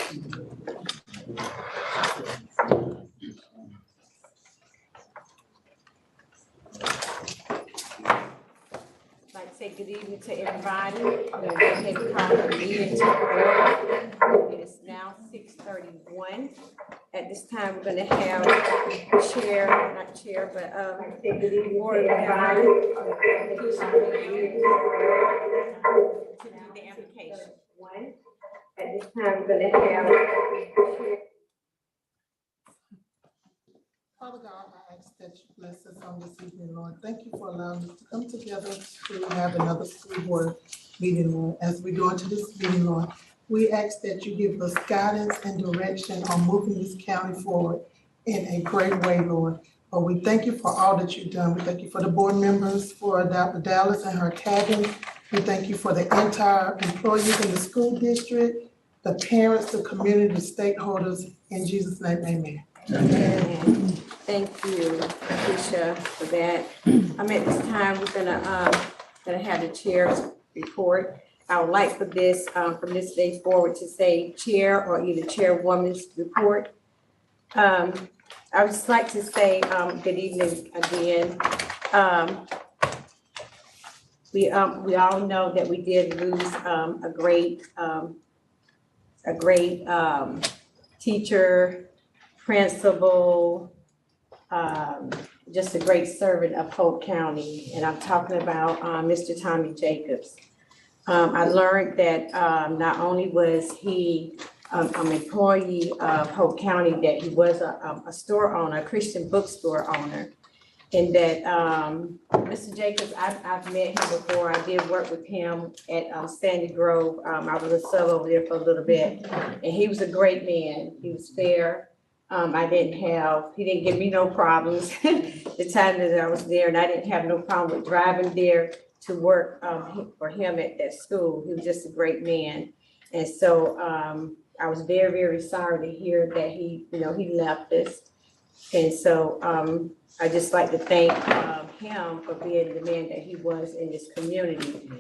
I'd like to say good evening to everybody. We're going to go ahead and call the meeting to order. It is now 6:31. At this time, we're going to have say good evening to everybody. To do the application. At this time, we're going to have Father God, I ask that you bless us on this evening, Lord. Thank you for allowing us to come together to have another school board meeting, Lord. As we go into this meeting, Lord, we ask that you give us guidance and direction on moving this county forward in a great way, Lord. But we thank you for all that you've done. We thank you for the board members, for Dr. Dallas and her cabin. We thank you for the entire employees in the school district, the parents, the community, the stakeholders. In Jesus' name, amen. Amen. Thank you, Keisha, for that. At this time, we're gonna have the chair's report. I would like for this, from this day forward, to say chair or either chairwoman's report. I would just like to say, good evening again. We all know that we did lose a great teacher, principal, just a great servant of Polk County, and I'm talking about Mr. Tommy Jacobs. I learned that not only was he an employee of Polk County, that he was a store owner, a Christian bookstore owner, and that Mr. Jacobs, I've met him before. I did work with him at Sandy Grove. I was a sub over there for a little bit, and he was a great man. He was fair. He didn't give me no problems the time that I was there, and I didn't have no problem with driving there to work for him at that school. He was just a great man. And so I was very, very sorry to hear that he left us. And so I just like to thank him for being the man that he was in this community.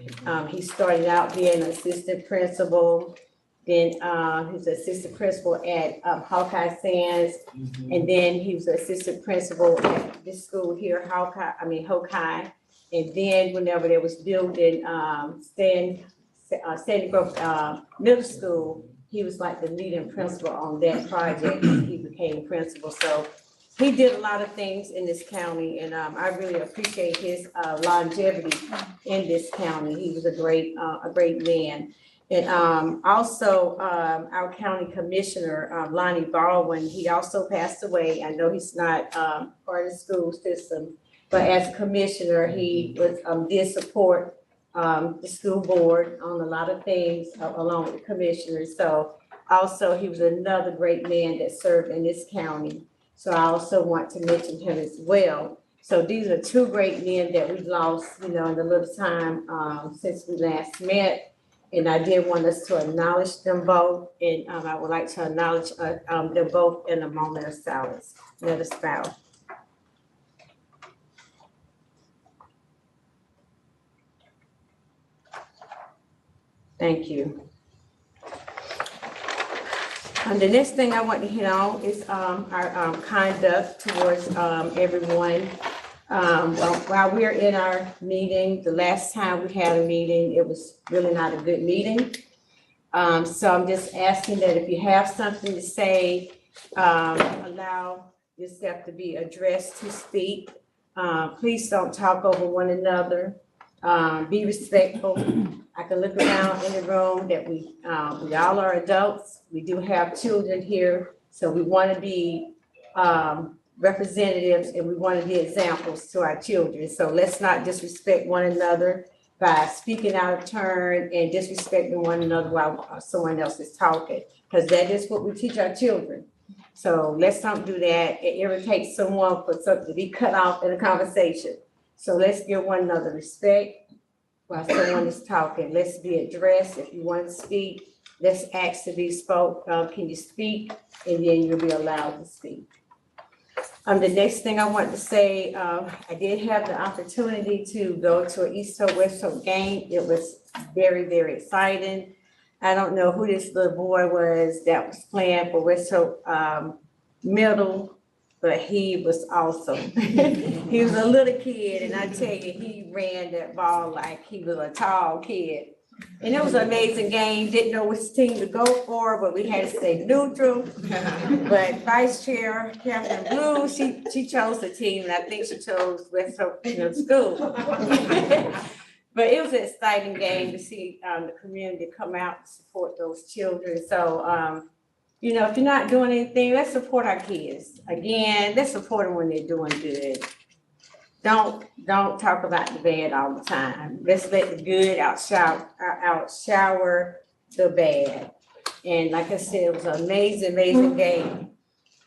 He started out being an assistant principal. Then he was assistant principal at Hawkeye Sands, and then he was assistant principal at this school here, Hawkeye. And then whenever they was building Sandy Grove Middle School, he was like the leading principal on that project. He became principal, so he did a lot of things in this county, and I really appreciate his longevity in this county. He was a great man. And also our county commissioner, Lonnie Baldwin, he also passed away. I know he's not part of the school system, but as a commissioner, he was did support the school board on a lot of things along with the commissioners. So also he was another great man that served in this county. So I also want to mention him as well. So these are two great men that we lost, in the little time since we last met. And I did want us to acknowledge them both, and I would like to acknowledge them both in a moment of silence. Let us bow. Thank you. The next thing I want to hit on is our conduct towards everyone. While we're in our meeting, the last time we had a meeting, it was really not a good meeting. So I'm just asking that if you have something to say, allow yourself to be addressed to speak. Please don't talk over one another. Be respectful. I can look around in the room that we all are adults. We do have children here, so we want to be representatives, and we want to be examples to our children. So let's not disrespect one another by speaking out of turn and disrespecting one another while someone else is talking, because that is what we teach our children. So let's not do that. It irritates someone for something to be cut off in a conversation. So let's give one another respect while someone is talking. Let's be addressed. If you want to speak, let's ask to be spoke. Can you speak? And then you'll be allowed to speak. The next thing I want to say, I did have the opportunity to go to an East Toe West Toe game. It was very, very exciting. I don't know who this little boy was that was playing for Westhope Middle, but he was awesome. He was a little kid, and I tell you, he ran that ball like he was a tall kid. And it was an amazing game. Didn't know which team to go for, but we had to stay neutral. But Vice Chair Catherine Blue, she chose the team, and I think she chose Westhope School. But it was an exciting game to see the community come out and support those children. So, you know, if you're not doing anything, let's support our kids. Again, let's support them when they're doing good. Don't talk about the bad all the time. Let's let the good outshower the bad. And like I said, it was an amazing game.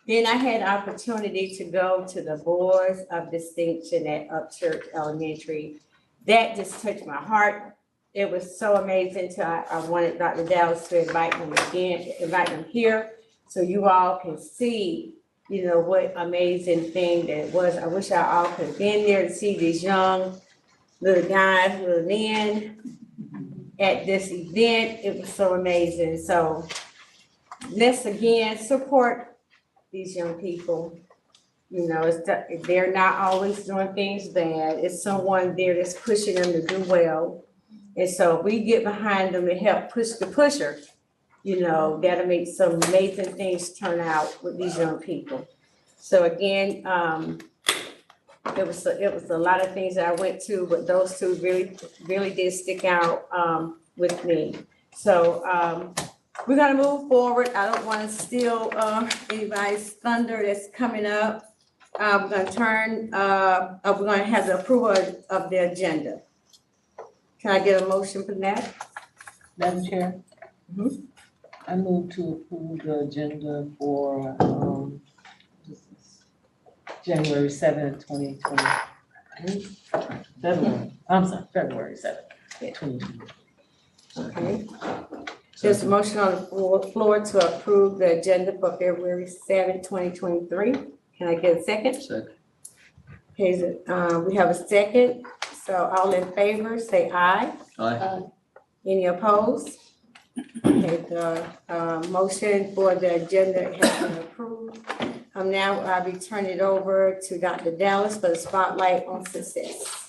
Then I had the opportunity to go to the Boards of Distinction at Upchurch Elementary. That just touched my heart. It was so amazing. I wanted Dr. Dallas to invite them here, so you all can see, you know, what amazing thing that was. I wish I all could have been there to see these young little guys, little men at this event. It was so amazing. So let's again support these young people. You know, they're not always doing things bad. It's someone there that's pushing them to do well. And so if we get behind them and help push the pusher, you know, that'll make some amazing things turn out with these young people. So again, it was a lot of things that I went to, but those two really did stick out with me. So we're gonna move forward. I don't want to steal anybody's thunder that's coming up. We're gonna have the approval of the agenda. Can I get a motion for that? Madam Chair? Mhm. I move to approve the agenda for, January 7th, 2020. February 7th, 2020. Okay. There's a motion on the floor to approve the agenda for February 7th, 2023. Can I get a second? Second. Okay, we have a second. So all in favor, say aye. Aye. Any opposed? Okay, the motion for the agenda has been approved. Now I'll be turning it over to Dr. Dallas for the spotlight on success.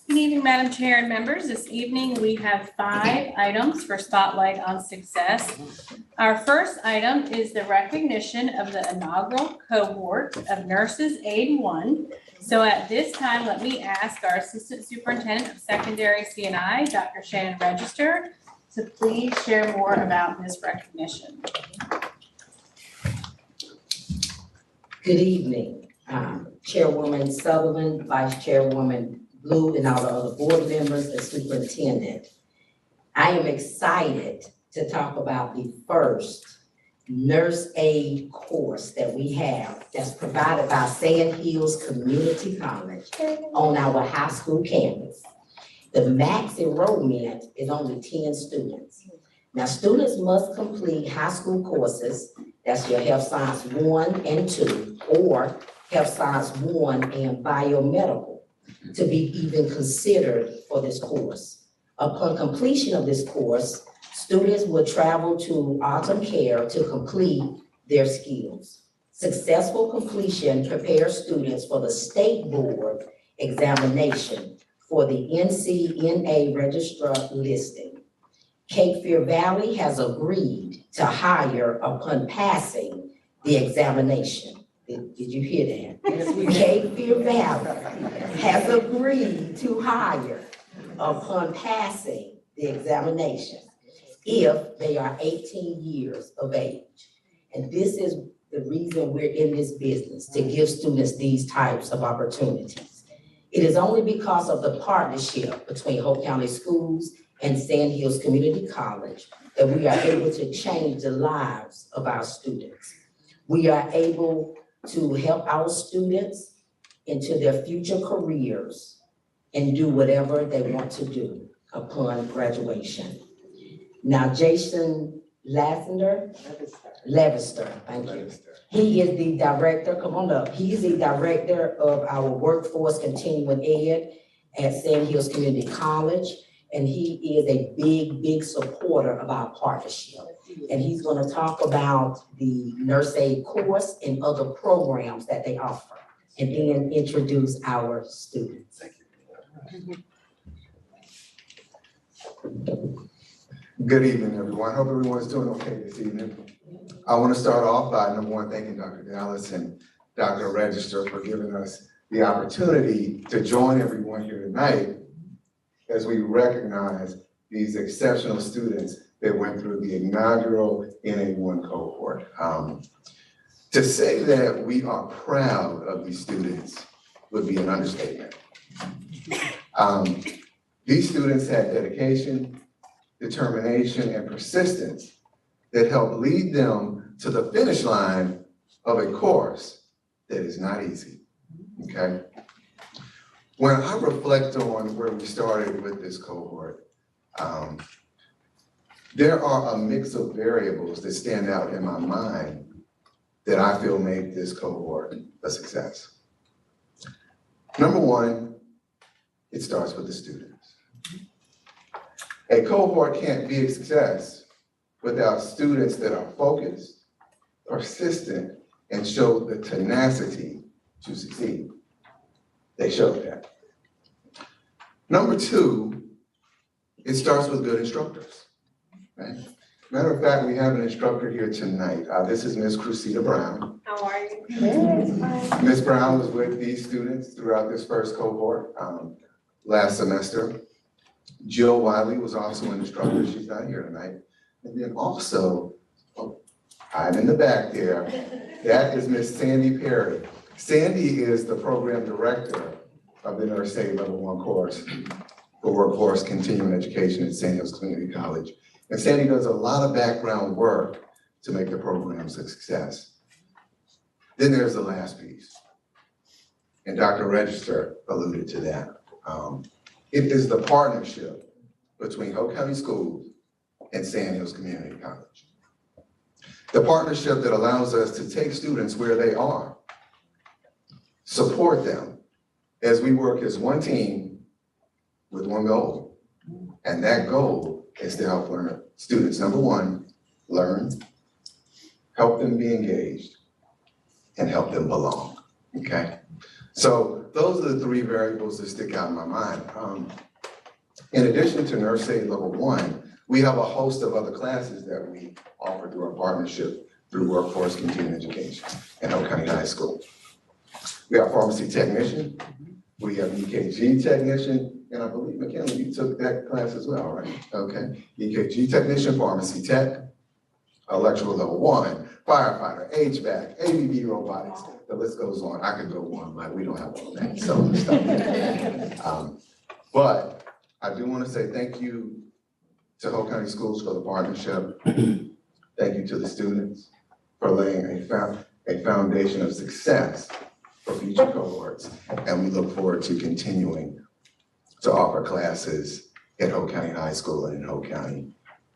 Good evening, Madam Chair and members. This evening, we have 5 items for Spotlight on Success. Our first item is the recognition of the inaugural cohort of Nurses Aid 1. So at this time, let me ask our Assistant Superintendent of Secondary C&I, Dr. Shannon Register, to please share more about this recognition. Good evening, Chairwoman Sutherland, Vice Chairwoman Blue, and all the other board members and superintendent. I am excited to talk about the first nurse aid course that we have that's provided by Sand Hills Community College on our high school campus. The max enrollment is only 10 students. Now, students must complete high school courses, that's your Health Science 1 and 2, or Health Science 1 and Biomedical, to be even considered for this course. Upon completion of this course, students will travel to Autumn Care to complete their skills. Successful completion prepares students for the state board examination for the NCNA registrar listing. Cape Fear Valley has agreed to hire upon passing the examination. Did you hear that? Yes, we did. Cape Fear Valley has agreed to hire upon passing the examination if they are 18 years of age. And this is the reason we're in this business, to give students these types of opportunities. It is only because of the partnership between Hope County Schools and Sand Hills Community College that we are able to change the lives of our students. We are able to help our students into their future careers and do whatever they want to do upon graduation. Now, Jason Levister, thank you. He is the director, come on up. He's the director of our workforce continuing ed at Sand Hills Community College. And he is a big supporter of our partnership. And he's gonna talk about the nurse aid course and other programs that they offer, and then introduce our students. Good evening, everyone. Hope everyone's doing okay this evening. I want to start off by, number one, thanking Dr. Dallas and Dr. Register for giving us the opportunity to join everyone here tonight as we recognize these exceptional students that went through the inaugural NA1 cohort. To say that we are proud of these students would be an understatement. These students had dedication, determination, and persistence that helped lead them to the finish line of a course that is not easy, okay? When I reflect on where we started with this cohort, there are a mix of variables that stand out in my mind that I feel made this cohort a success. Number one, it starts with the students. A cohort can't be a success without students that are focused, persistent, and show the tenacity to succeed. They showed that. Number two, it starts with good instructors, right? Matter of fact, we have an instructor here tonight. This is Ms. Crucita Brown. How are you? Ms. Brown was with these students throughout this first cohort last semester. Jill Wiley was also an instructor. She's not here tonight. And then also, I'm in the back there, that is Miss Sandy Perry. Sandy is the program director of the Nurse Aid Level 1 course for Workforce Continuing Education at St. Hills Community College. And Sandy does a lot of background work to make the programs a success. Then there's the last piece, and Dr. Register alluded to that. It is the partnership between Hope County Schools and St. Hills Community College. The partnership that allows us to take students where they are, support them as we work as one team with one goal. And that goal is to help students, number one, learn, help them be engaged, and help them belong, okay? So those are the three variables that stick out in my mind. In addition to Nurse Aid Level 1, we have a host of other classes that we offer through our partnership through Workforce Continuing Education at Hope County High School. We have Pharmacy Technician, we have EKG Technician, and I believe, McKinley, you took that class as well, right? Okay, EKG Technician, Pharmacy Tech, Electrical Level 1, Firefighter, HVAC, ABB Robotics, the list goes on. I could go on, but we don't have all that, so stop. But I do want to say thank you to Hope County Schools for the partnership. Thank you to the students for laying a foundation of success for future cohorts. And we look forward to continuing to offer classes at Hope County High School and in Hope County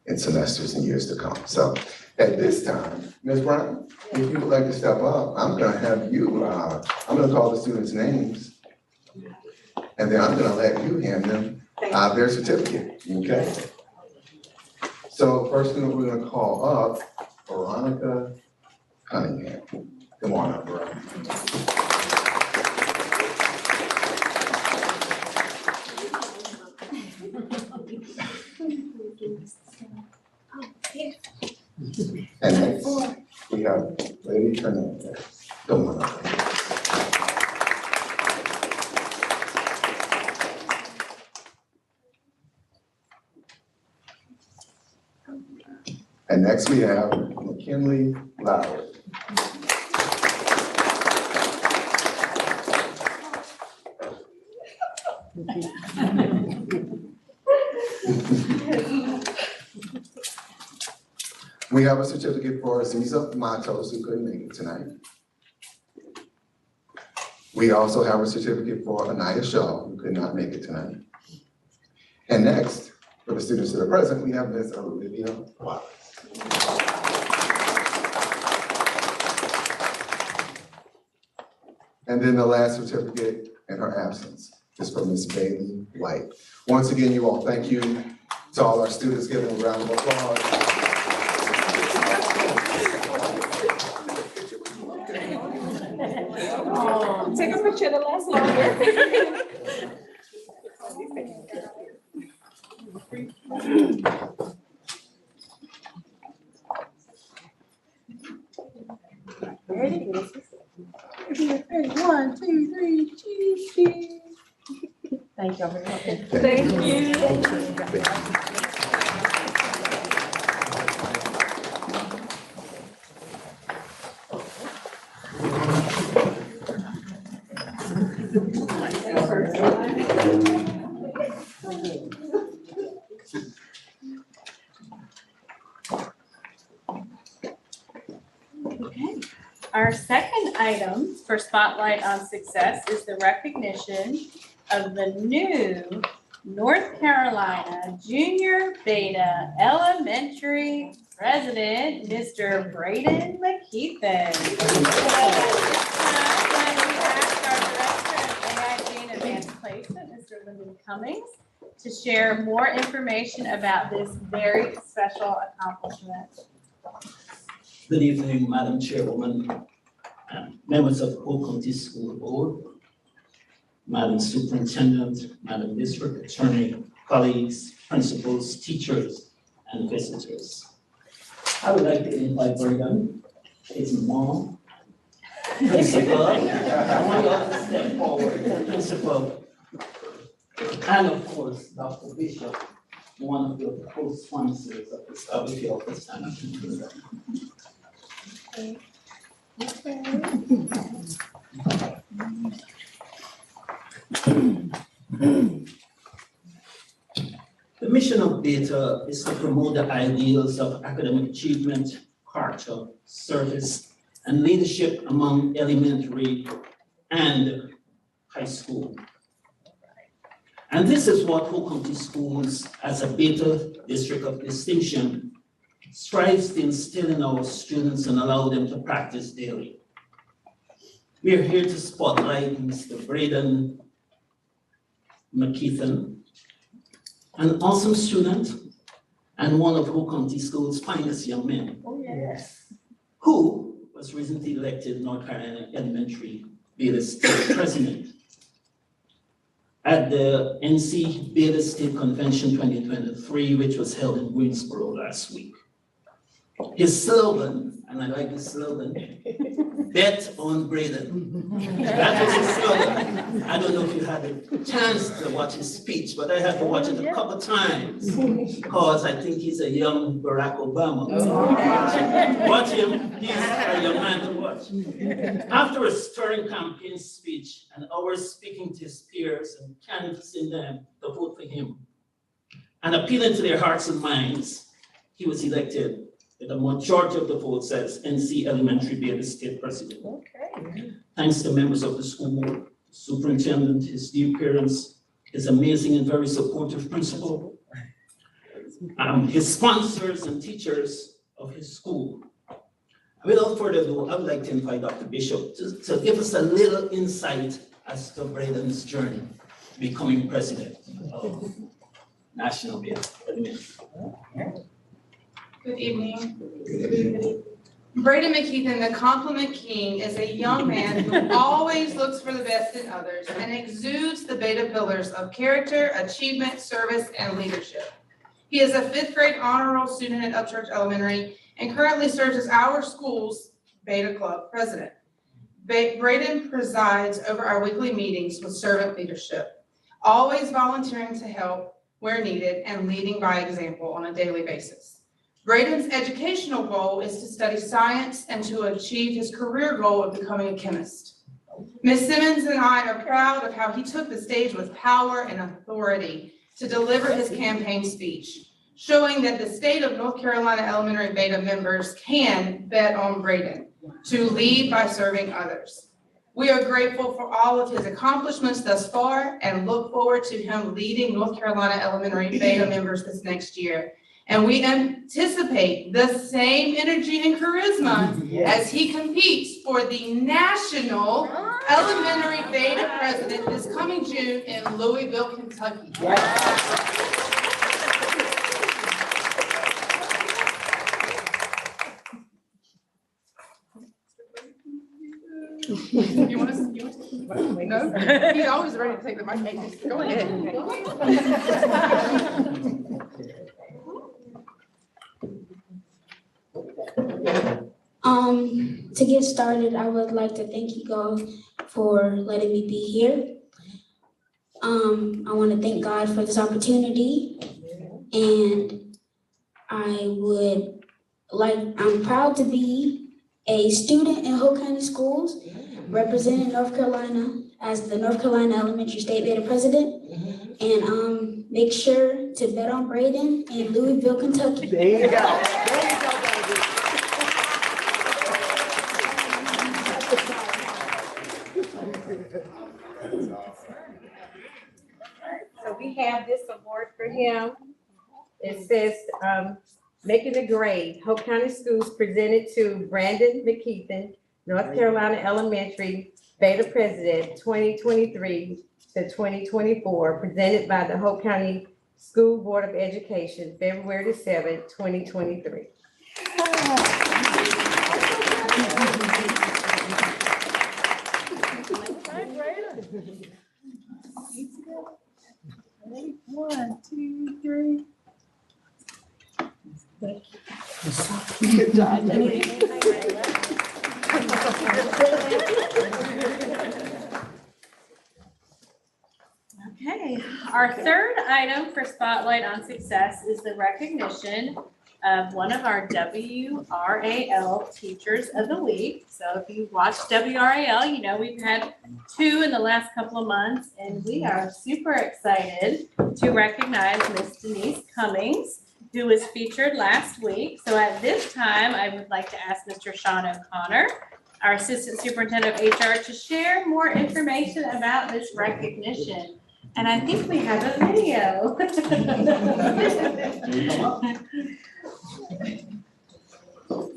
in semesters and years to come. So at this time, Ms. Brown, if you would like to step up, I'm gonna have you, I'm gonna call the students' names, and then I'm gonna let you hand them their certificate, okay? So first thing we're gonna call up, Veronica Cunningham. Come on up, Veronica. And next, we have Lady Hernandez. Come on up. And next we have McKinley Lowry. We have a certificate for Aziza Matos, who couldn't make it tonight. We also have a certificate for Anaya Shaw, who could not make it tonight. And next, for the students that are present, we have Ms. Olivia Wallace. And then the last certificate in her absence is for Ms. Bailey White. Once again, you all, thank you to all our students. Give them a round of applause. Take a picture that lasts longer. Ready? 1, 2, 3, cheese. Thank y'all very much. Thank you. Okay. Our second item for Spotlight on Success is the recognition of the new North Carolina Junior Beta Elementary President, Mr. Braden McKeithen. At this time, I would ask our Director of AIG and Advanced Placement, Mr. Lyndon Cummings, to share more information about this very special accomplishment. Good evening, Madam Chairwoman, members of the Polk County School Board, Madam Superintendent, Madam District Attorney, colleagues, principals, teachers, and visitors. I would like to invite Braden, his mom, principal, I want you all to step forward, principal, and of course, Dr. Bishop, one of the co-sponsors of this, if you all please stand up and do that. The mission of Beta is to promote the ideals of academic achievement, character, service, and leadership among elementary and high school. And this is what Polk County Schools, as a Beta District of Distinction, strives to instill in our students and allow them to practice daily. We are here to spotlight Mr. Braden McKeithen, an awesome student and one of Polk County Schools' finest young men. Oh, yes. Who was recently elected North Carolina Elementary Beta State President at the NC Beta State Convention 2023, which was held in Greensboro last week. His slogan, and I like his slogan, bet on Braden. That was his slogan. I don't know if you had a chance to watch his speech, but I had to watch it a couple times because I think he's a young Barack Obama. Watch him, he's a young man to watch. After a stirring campaign speech and hours speaking to his peers and canvassing them to vote for him and appealing to their hearts and minds, he was elected with a majority of the votes as NC Elementary Beta State President. Okay. Thanks to members of the school board, superintendent, his dear parents, his amazing and very supportive principal, his sponsors and teachers of his school. Without further ado, I would like to invite Dr. Bishop to give us a little insight as to Braden's journey to becoming president of National Beta Elementary. Good evening. Braden McKeithen, the compliment king, is a young man who always looks for the best in others and exudes the Beta pillars of character, achievement, service, and leadership. He is a 5th grade honor roll student at Upchurch Elementary and currently serves as our school's Beta Club president. Braden presides over our weekly meetings with servant leadership, always volunteering to help where needed and leading by example on a daily basis. Braden's educational goal is to study science and to achieve his career goal of becoming a chemist. Ms. Simmons and I are proud of how he took the stage with power and authority to deliver his campaign speech, showing that the state of North Carolina Elementary Beta members can bet on Braden to lead by serving others. We are grateful for all of his accomplishments thus far and look forward to him leading North Carolina Elementary Beta members this next year. And we anticipate the same energy and charisma as he competes for the National Elementary Beta President this coming June in Louisville, Kentucky. You want to? No? He's always ready to take the mic. Go ahead. To get started, I would like to thank you all for letting me be here. I want to thank God for this opportunity, and I'm proud to be a student in Hope County Schools, representing North Carolina as the North Carolina Elementary State Beta President, and make sure to bet on Braden in Louisville, Kentucky. There you go. So we have this award for him. It says, making the grade, Hope County Schools presented to Brandon McKeithen, North Carolina Elementary Beta President 2023 to 2024, presented by the Hope County School Board of Education, February the 7th, 2023. One, two, three. Good job. Okay, our third item for Spotlight on Success is the recognition of one of our WRAL Teachers of the Week. So if you watched WRAL, you know we've had 2 in the last couple of months, and we are super excited to recognize Miss Denise Cummings, who was featured last week. So at this time, I would like to ask Mr. Sean O'Connor, our Assistant Superintendent of HR, to share more information about this recognition. And I think we have a video.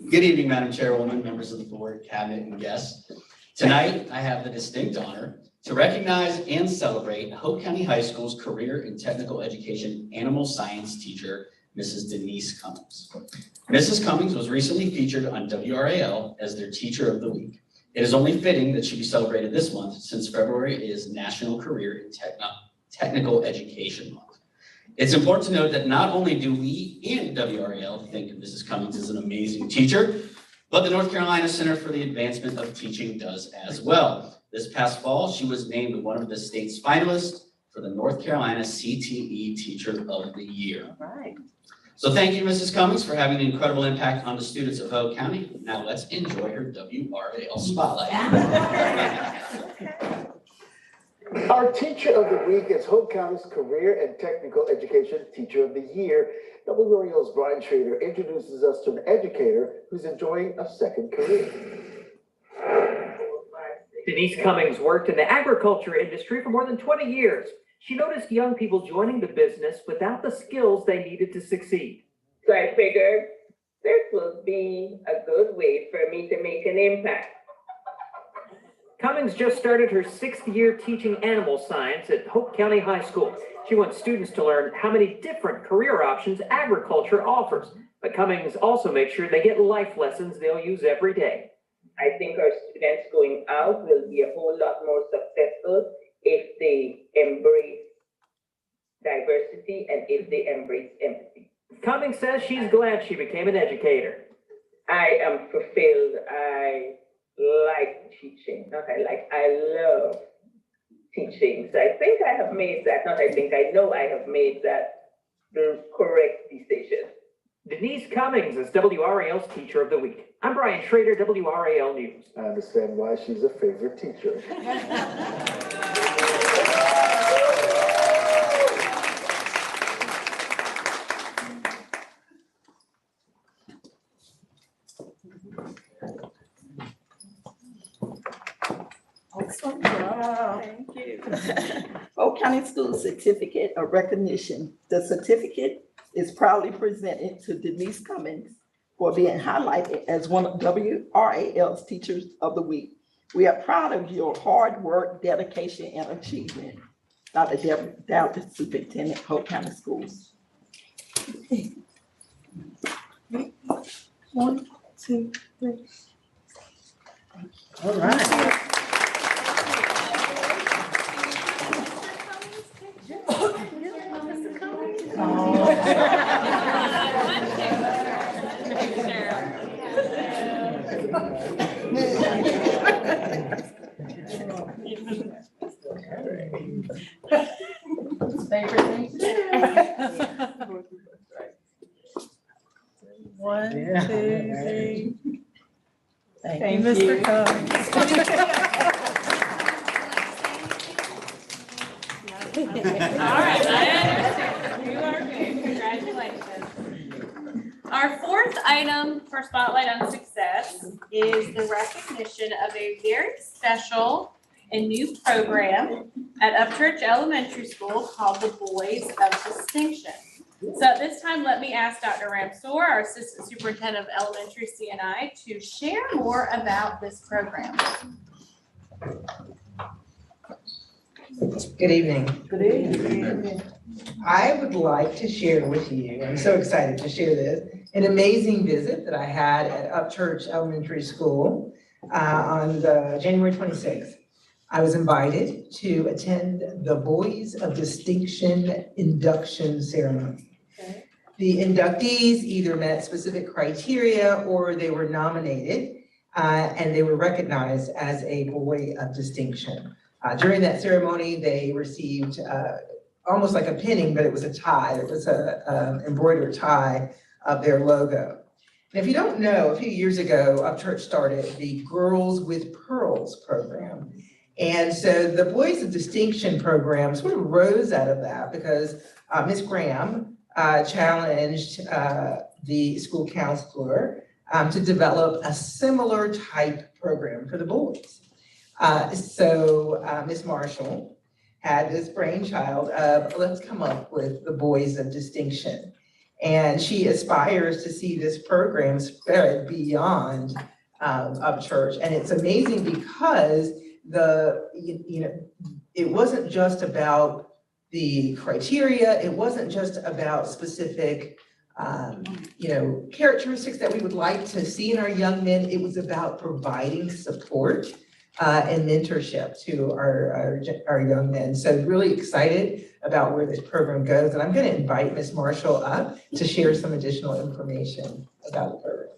Good evening, Madam Chairwoman, members of the board, cabinet, and guests. Tonight, I have the distinct honor to recognize and celebrate Hope County High School's Career and Technical Education Animal Science teacher, Mrs. Denise Cummings. Mrs. Cummings was recently featured on WRAL as their Teacher of the Week. It is only fitting that she be celebrated this month, since February is National Career and Technical Education Month. It's important to note that not only do we in WRAL think Mrs. Cummings is an amazing teacher, but the North Carolina Center for the Advancement of Teaching does as well. This past fall, she was named one of the state's finalists for the North Carolina CTE Teacher of the Year. All right. So thank you, Mrs. Cummings, for having an incredible impact on the students of Hope County. Now let's enjoy her WRAL spotlight. Our Teacher of the Week is Hope County's Career and Technical Education Teacher of the Year. WRAL's Brian Schrader introduces us to an educator who's enjoying a second career. Denise Cummings worked in the agriculture industry for more than 20 years. She noticed young people joining the business without the skills they needed to succeed. So I figured this would be a good way for me to make an impact. Cummings just started her 6th year teaching animal science at Hope County High School. She wants students to learn how many different career options agriculture offers. But Cummings also makes sure they get life lessons they'll use every day. I think our students going out will be a whole lot more successful if they embrace diversity and if they embrace empathy. Cummings says she's glad she became an educator. I am fulfilled. I like teaching. I love teaching. So I think I have made that, I know I have made that the correct decision. Denise Cummings is WRAL's Teacher of the Week. I'm Brian Schrader, WRAL News. I understand why she's a favorite teacher. Wow. Thank you. Hope County School Certificate of Recognition. The certificate is proudly presented to Denise Cummings for being highlighted as one of WRAL's Teachers of the Week. We are proud of your hard work, dedication, and achievement. Dr. Deborah Dowd, Superintendent, Hope County Schools. 1, 2, 3. All right. Favorite thing to do. 1, 2, 3. Thank you, you. Mr. Cummings. All right, I understand. You are good. Congratulations. Our fourth item for Spotlight on Success is the recognition of a very special and new program at Upchurch Elementary School called the Boys of Distinction. So at this time, let me ask Dr. Ramsour, our Assistant Superintendent of Elementary C&I, to share more about this program. Good evening. Good evening. I would like to share with you, I'm so excited to share this, an amazing visit that I had at Upchurch Elementary School on January 26th. I was invited to attend the Boys of Distinction induction ceremony. Okay. The inductees either met specific criteria or they were nominated and they were recognized as a Boy of Distinction. During that ceremony, they received almost like a pinning, but it was a tie. It was a embroidered tie of their logo. And if you don't know, a few years ago, Upchurch started the Girls with Pearls program. And so the Boys of Distinction program sort of rose out of that because Ms. Graham challenged the school counselor to develop a similar type program for the boys. So Ms. Marshall had this brainchild of, let's come up with the Boys of Distinction. And she aspires to see this program spread beyond Upchurch. And it's amazing because it wasn't just about the criteria, it wasn't just about specific characteristics that we would like to see in our young men. It was about providing support and mentorship to our young men. So really excited about where this program goes. And I'm going to invite Ms. Marshall up to share some additional information about the program.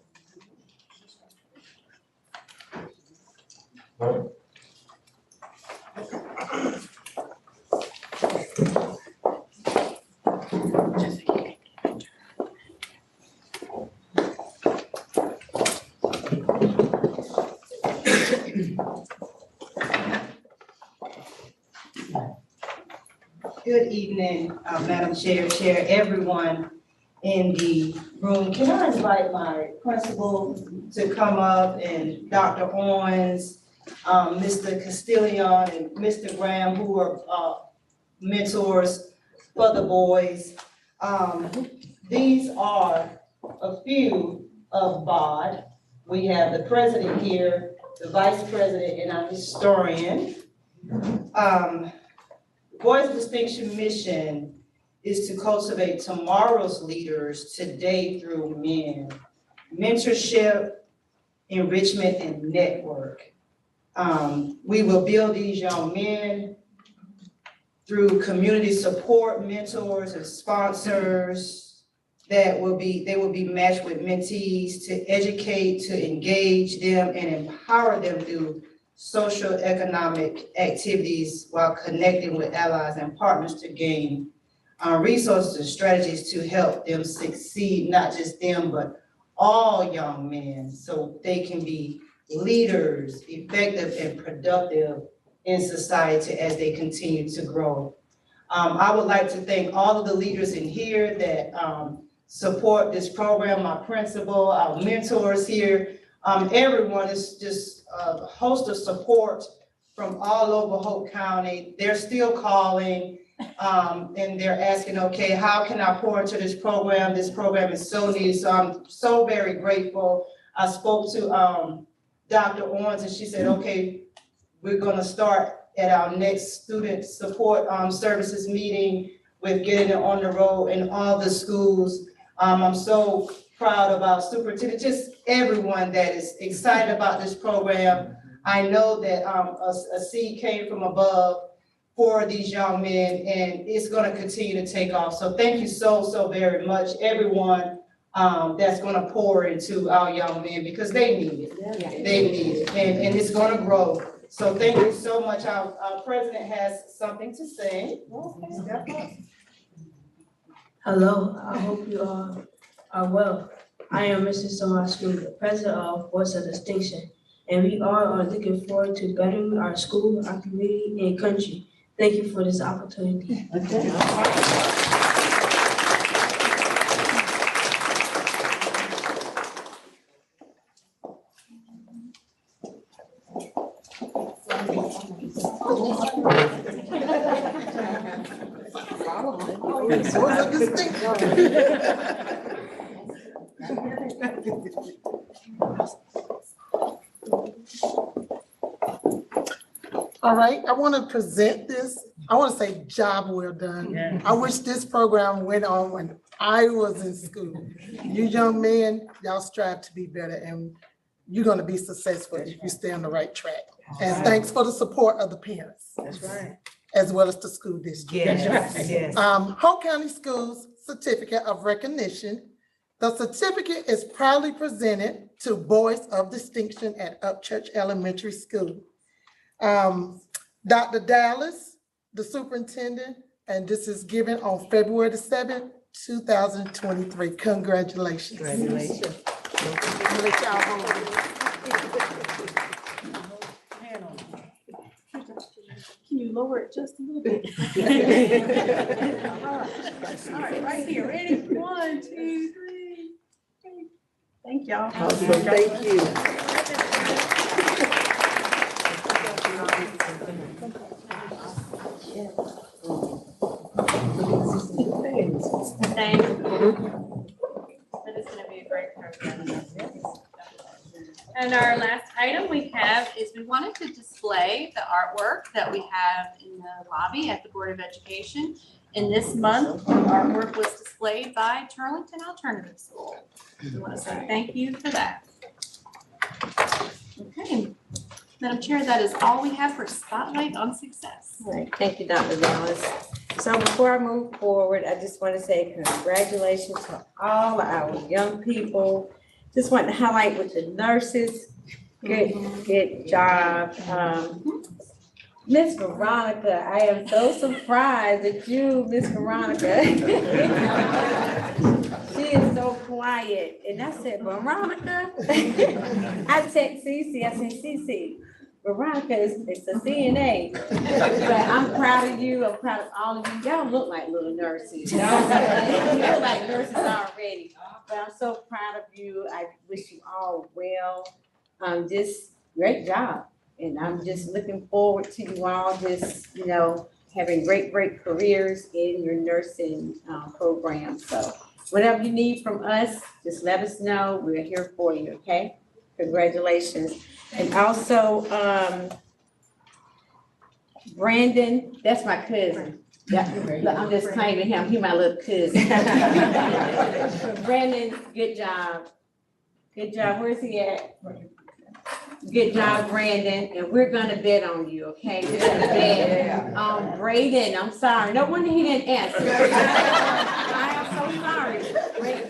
Good evening, Madam Chair, everyone in the room. Can I invite my principal to come up, and Dr. Owens, Mr. Castilian, and Mr. Graham, who are mentors for the boys. These are a few of BOD. We have the president here, the vice president, and our historian. Boys of Distinction mission is to cultivate tomorrow's leaders today through men. Mentorship, enrichment, and network. We will build these young men through community support, mentors, and sponsors they will be matched with mentees to educate, to engage them, and empower them through social economic activities while connecting with allies and partners to gain resources and strategies to help them succeed, not just them, but all young men, so they can be leaders, effective and productive in society as they continue to grow. I would like to thank all of the leaders in here that support this program, my principal, our mentors here. Everyone is just a host of support from all over Hope County. They're still calling And they're asking, okay, how can I pour into this program? This program is so needed, so I'm so very grateful. I spoke to, Dr. Owens and she said, okay, we're gonna start at our next student support, services meeting with getting it on the road in all the schools. I'm so proud of our superintendent, just everyone that is excited about this program. I know that, a seed came from above for these young men, and it's gonna continue to take off. So thank you so very much, everyone, that's gonna pour into our young men, because they need it. They need it, and it's gonna grow. So thank you so much. Our president has something to say. Hello, I hope you all are well. I am Mr. Sohan Scooter, president of Voice of Distinction, and we all are looking forward to bettering our school, our community, and country. Thank you for this opportunity. All right, I want to present this. I want to say job well done. I wish this program went on when I was in school. You young men, y'all strive to be better, and you're going to be successful if you stay on the right track. And thanks for the support of the parents. That's right. As well as the school district. Yes. Hope County Schools Certificate of Recognition. The certificate is proudly presented to Boys of Distinction at Upchurch Elementary School. Dr. Dallas, the superintendent, and this is given on February the 7th, 2023. Congratulations. Congratulations. Let y'all hold Can you lower it just a little bit? All right, right here, ready? 1, 2, 3. Thank y'all. Awesome, thank you. Thank you. That is gonna be a great program. And our last item we have is we wanted to display the artwork that we have in the lobby at the Board of Education. And this month, the artwork was displayed by Turlington Alternative School. We want to say thank you for that. Okay, Madam Chair, that is all we have for Spotlight on Success. All right, thank you, Dr. Dallas. So before I move forward, I just want to say congratulations to all our young people. Just want to highlight with the nurses, good job. Miss Veronica, I am so surprised at you, Miss Veronica. She is so quiet. And I said, Veronica? I text Cece, I said, Cece, Veronica is a CNA. But I'm proud of you. I'm proud of all of you. Y'all look like little nurses. You look like nurses already. But I'm so proud of you. I wish you all well. Just great job. And I'm just looking forward to you all just, having great careers in your nursing program. So whatever you need from us, just let us know. We're here for you, okay? Congratulations. And also, Brandon, that's my cousin. Yeah, I'm just claiming him. He my little cousin. Brandon, good job. Good job. Where's he at? Good job, Brandon, and we're gonna bet on you, okay? We're gonna bet. Braden, I'm sorry. No wonder he didn't answer. I am so sorry.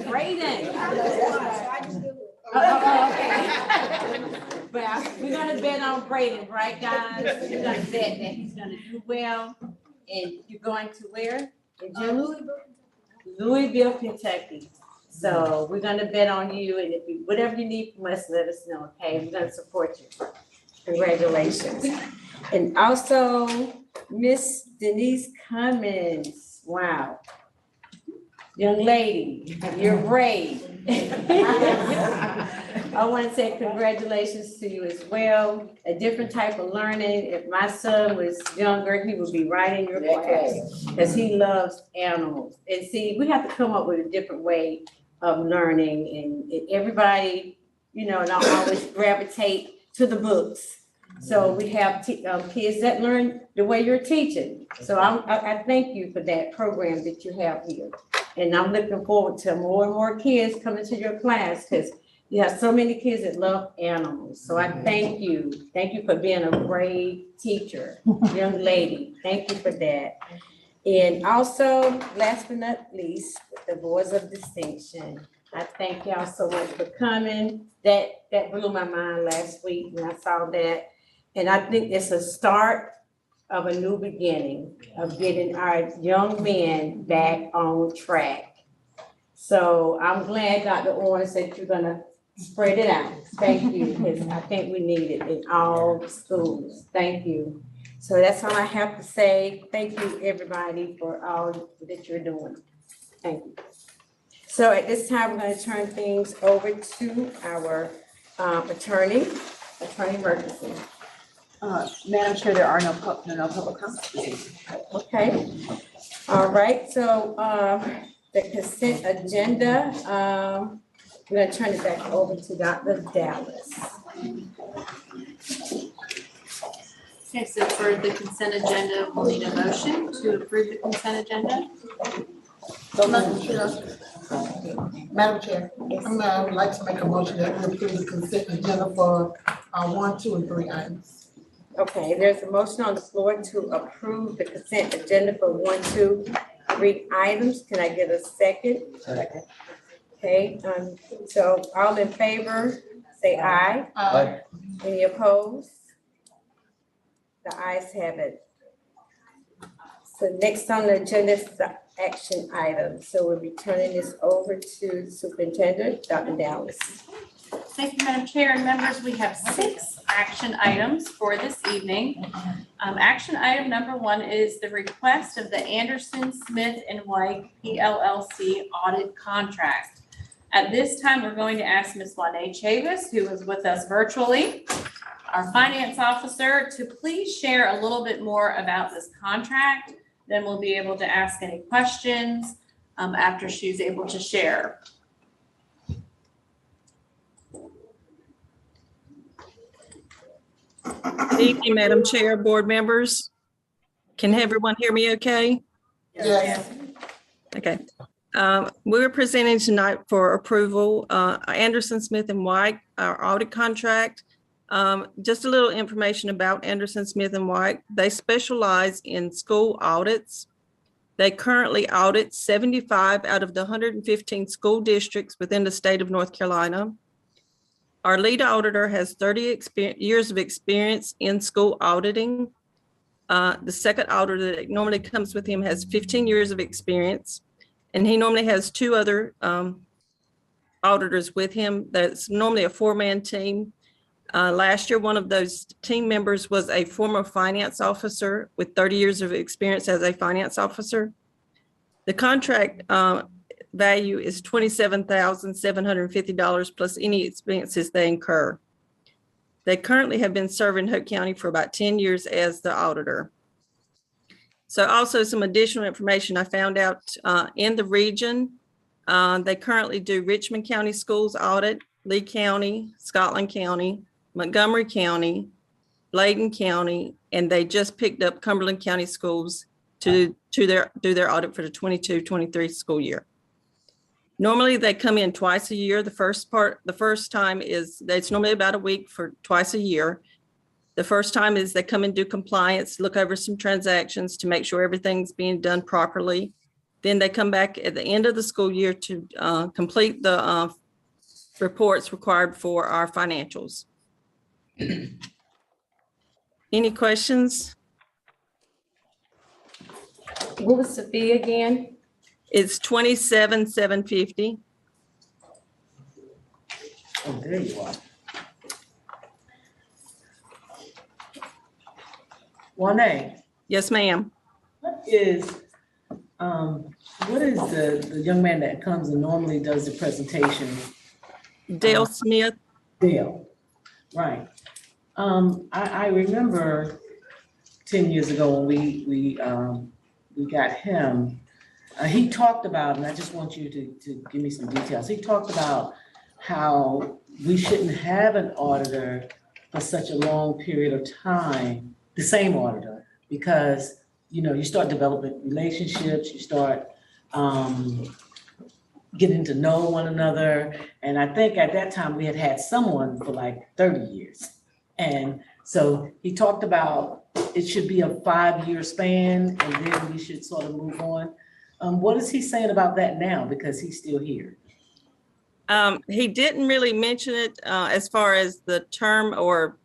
Braden. Okay. But we're gonna bet on Braden, right, guys? We're gonna bet that he's gonna do well. And you're going to where? Louisville, Kentucky. So we're gonna bet on you, and if you, whatever you need from us, let us know, okay? We're gonna support you. Congratulations. And also, Miss Denise Cummins, wow. Young lady, you're brave. I want to say congratulations to you as well. A different type of learning. If my son was younger, he would be right in your class because he loves animals. And see, we have to come up with a different way of learning and everybody, not always gravitate to the books. So we have kids that learn the way you're teaching. So I thank you for that program that you have here. And I'm looking forward to more and more kids coming to your class because you have so many kids that love animals. So I thank you. Thank you for being a great teacher, young lady. Thank you for that. And also, last but not least, the boards of distinction. I thank y'all so much for coming. That blew my mind last week when I saw that. And I think it's a start of a new beginning of getting our young men back on track. So I'm glad, Dr. Owens, that you're gonna spread it out. Thank you, because I think we need it in all schools. Thank you. So that's all I have to say. Thank you, everybody, for all that you're doing. Thank you. So at this time, we're gonna turn things over to our Attorney Murchison. Madam Chair, there are no public comments. Okay. All right, so the consent agenda, we're gonna turn it back over to Dr. Dallas. Okay, so for the consent agenda, we'll need a motion to approve the consent agenda. Madam Chair, I would like to make a motion that we approve the consent agenda for 1, 2, and 3 items. Okay, there's a motion on the floor to approve the consent agenda for 1, 2, 3 items. Can I get a second? Second. Okay, so all in favor, say aye. Aye. Any opposed? The ayes have it. So next on the agenda is the action item. So we'll be turning this over to Superintendent, Dr. Dallas. Thank you, Madam Chair and members. We have 6 action items for this evening. Action item number 1 is the request of the Anderson, Smith & White PLLC audit contract. At this time, we're going to ask Ms. Juanette Chavis, who is with us virtually, our finance officer, to please share a little bit more about this contract. Then we'll be able to ask any questions after she's able to share. Good evening, Madam Chair, board members. Can everyone hear me okay? Yes. Okay. We're presenting tonight for approval, Anderson, Smith & White, our audit contract. Just a little information about Anderson, Smith & White. They specialize in school audits. They currently audit 75 out of the 115 school districts within the state of North Carolina. Our lead auditor has 30 years of experience in school auditing. The second auditor that normally comes with him has 15 years of experience, and he normally has 2 other auditors with him. That's normally a 4-man team. Last year, one of those team members was a former finance officer with 30 years of experience as a finance officer. The contract value is $27,750 plus any expenses they incur. They currently have been serving Hope County for about 10 years as the auditor. So also some additional information I found out in the region. They currently do Richmond County Schools audit, Lee County, Scotland County, Montgomery County, Bladen County, and they just picked up Cumberland County Schools to do their audit for the 22-23 school year. Normally they come in twice a year. The first time is, it's normally about a week for twice a year. The first time is they come and do compliance, look over some transactions to make sure everything's being done properly. Then they come back at the end of the school year to complete the reports required for our financials. Any questions? What was the fee again? It's $27,750. Oh, there you are. Juanette, Yes, ma'am. what is What is the young man that comes and normally does the presentation? Dale Smith. Dale, right. I remember 10 years ago when we got him, he talked about, and I just want you to give me some details. He talked about how we shouldn't have an auditor for such a long period of time, the same auditor, because, you know, you start developing relationships, you start getting to know one another. And I think at that time we had someone for like 30 years. And so he talked about it should be a 5-year span and then we should sort of move on. What is he saying about that now? Because he's still here. He didn't really mention it as far as the term or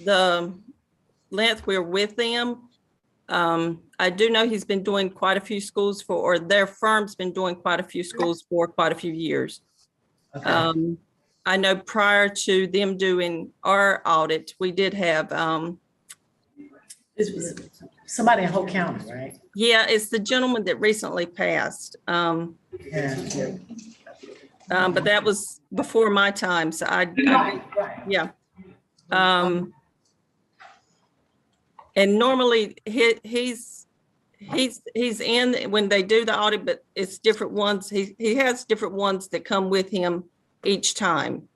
the length we're with them. I do know he's been doing quite a few schools for, or their firm's been doing quite a few schools for quite a few years. Okay. I know prior to them doing our audit, we did have this was somebody in Hope County, right? Yeah, it's the gentleman that recently passed. But that was before my time, so yeah. And normally he's in when they do the audit, but it's different ones. He has different ones that come with him each time.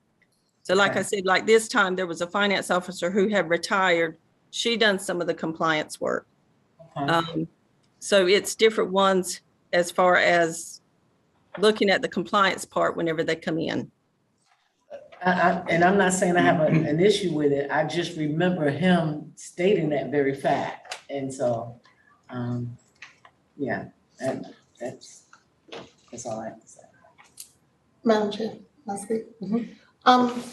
So like I said, like this time there was a finance officer who had retired. She done some of the compliance work. So it's different ones as far as looking at the compliance part whenever they come in. And I'm not saying I have an issue with it. I just remember him stating that very fact. And so, yeah, that's all I have to say. Madam Chair, can I speak?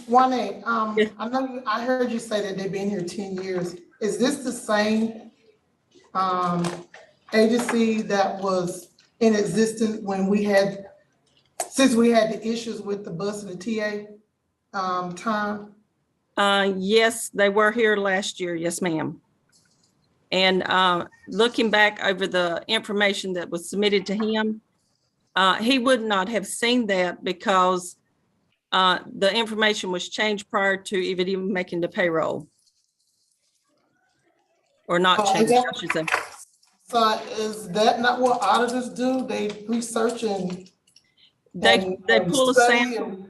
Juanette, I know I heard you say that they've been here 10 years. Is this the same agency that was in existence when since we had the issues with the bus and the TA term? Yes, they were here last year. Yes, ma'am. And looking back over the information that was submitted to him, he would not have seen that because the information was changed prior to even making the payroll. Or not changed, I should say. So is that not what auditors do? They research and they pull a sample.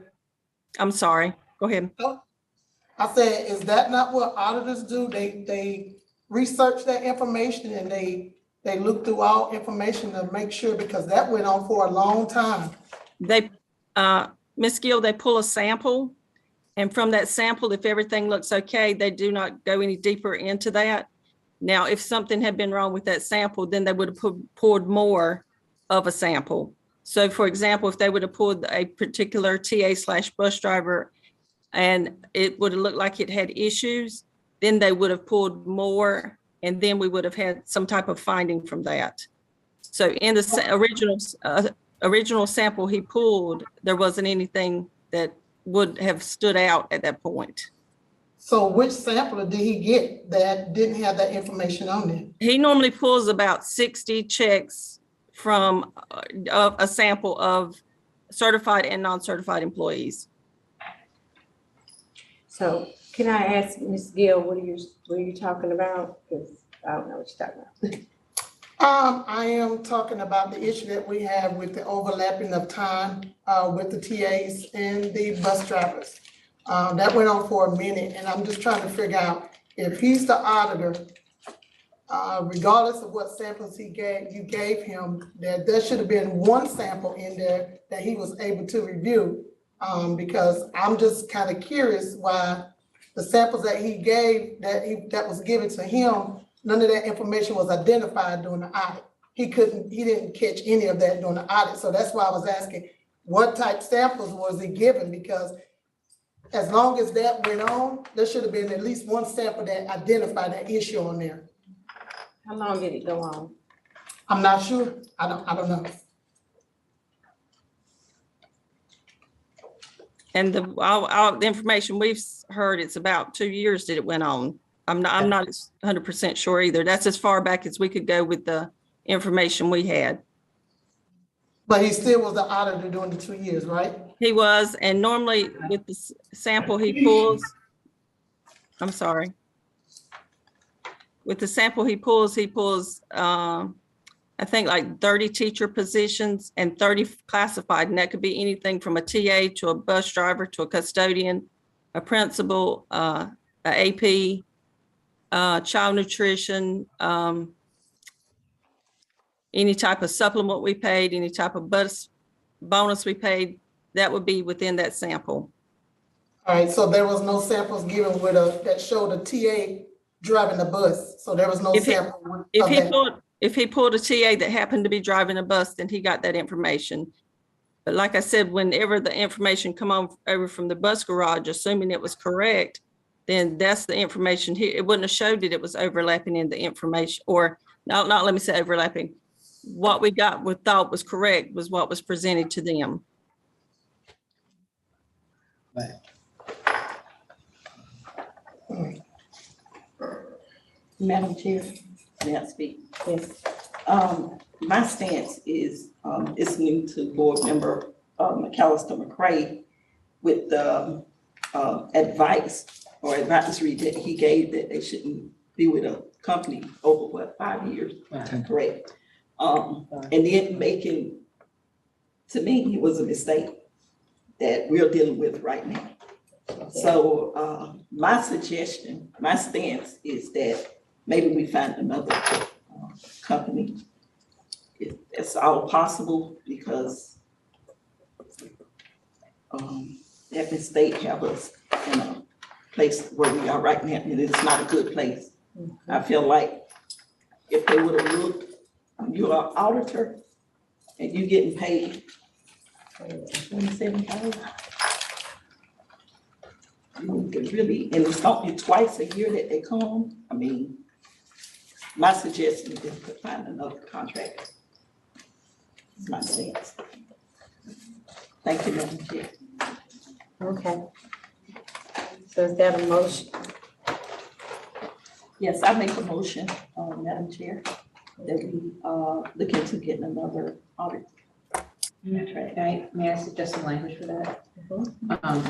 I'm sorry, go ahead. I said, is that not what auditors do? They research that information and they look through all information to make sure, because that went on for a long time. They, Ms. Gill, they pull a sample, and from that sample, if everything looks okay, they do not go any deeper into that. Now, if something had been wrong with that sample, then they would have poured more of a sample. So for example, if they would have pulled a particular TA/bus driver and it would have looked like it had issues, then they would have pulled more, and then we would have had some type of finding from that. So in the original sample he pulled, there wasn't anything that would have stood out at that point. So which sample did he get that didn't have that information on it? He normally pulls about 60 checks from a sample of certified and non-certified employees. So can I ask Ms. Gill, what are you talking about? Because I don't know what you're talking about. I am talking about the issue that we have with the overlapping of time with the TAs and the bus drivers. That went on for a minute, and I'm just trying to figure out if he's the auditor, regardless of what samples you gave him, that there should have been one sample in there that he was able to review. Because I'm just kind of curious why the samples that he gave, that was given to him, none of that information was identified during the audit. He didn't catch any of that during the audit. So that's why I was asking, what type samples was he given? Because as long as that went on, there should have been at least one sample that identified that issue on there. How long did it go on? I'm not sure. I don't know. And all the information we've heard, it's about 2 years that it went on. I'm not 100% sure either. That's as far back as we could go with the information we had. But he still was the auditor during the 2 years, right? He was, and normally with the sample he pulls, I'm sorry. With the sample he pulls, I think like 30 teacher positions and 30 classified, and that could be anything from a TA to a bus driver to a custodian, a principal, a AP, child nutrition, any type of supplement we paid, any type of bonus we paid, that would be within that sample. All right, so there was no samples given that showed a TA driving the bus, so there was no sample. If he pulled a TA that happened to be driving a bus, then he got that information. But like I said, whenever the information come on over from the bus garage, assuming it was correct, then that's the information here. It wouldn't have showed that it was overlapping in the information, or not let me say overlapping. What we thought was correct was what was presented to them. Madam Chair, may I speak? Yes. My stance is, it's new to board member McAllister McCray with the advice or advisory that he gave that they shouldn't be with a company over 5 years, correct? And then making, to me, it was a mistake that we're dealing with right now. So my suggestion, my stance is that maybe we find another company. It's all possible because that mistake have us in a place where we are right now, and it's not a good place. I feel like if they would have looked, you're an auditor and you're getting paid $27,000. You could really, and it's only twice a year that they come. I mean, my suggestion is to find another contractor. It's my stance. Thank you, Madam Chair. Okay. So is that a motion? Yes, I make a motion, Madam Chair, that we look into getting another audit. May I suggest some language for that?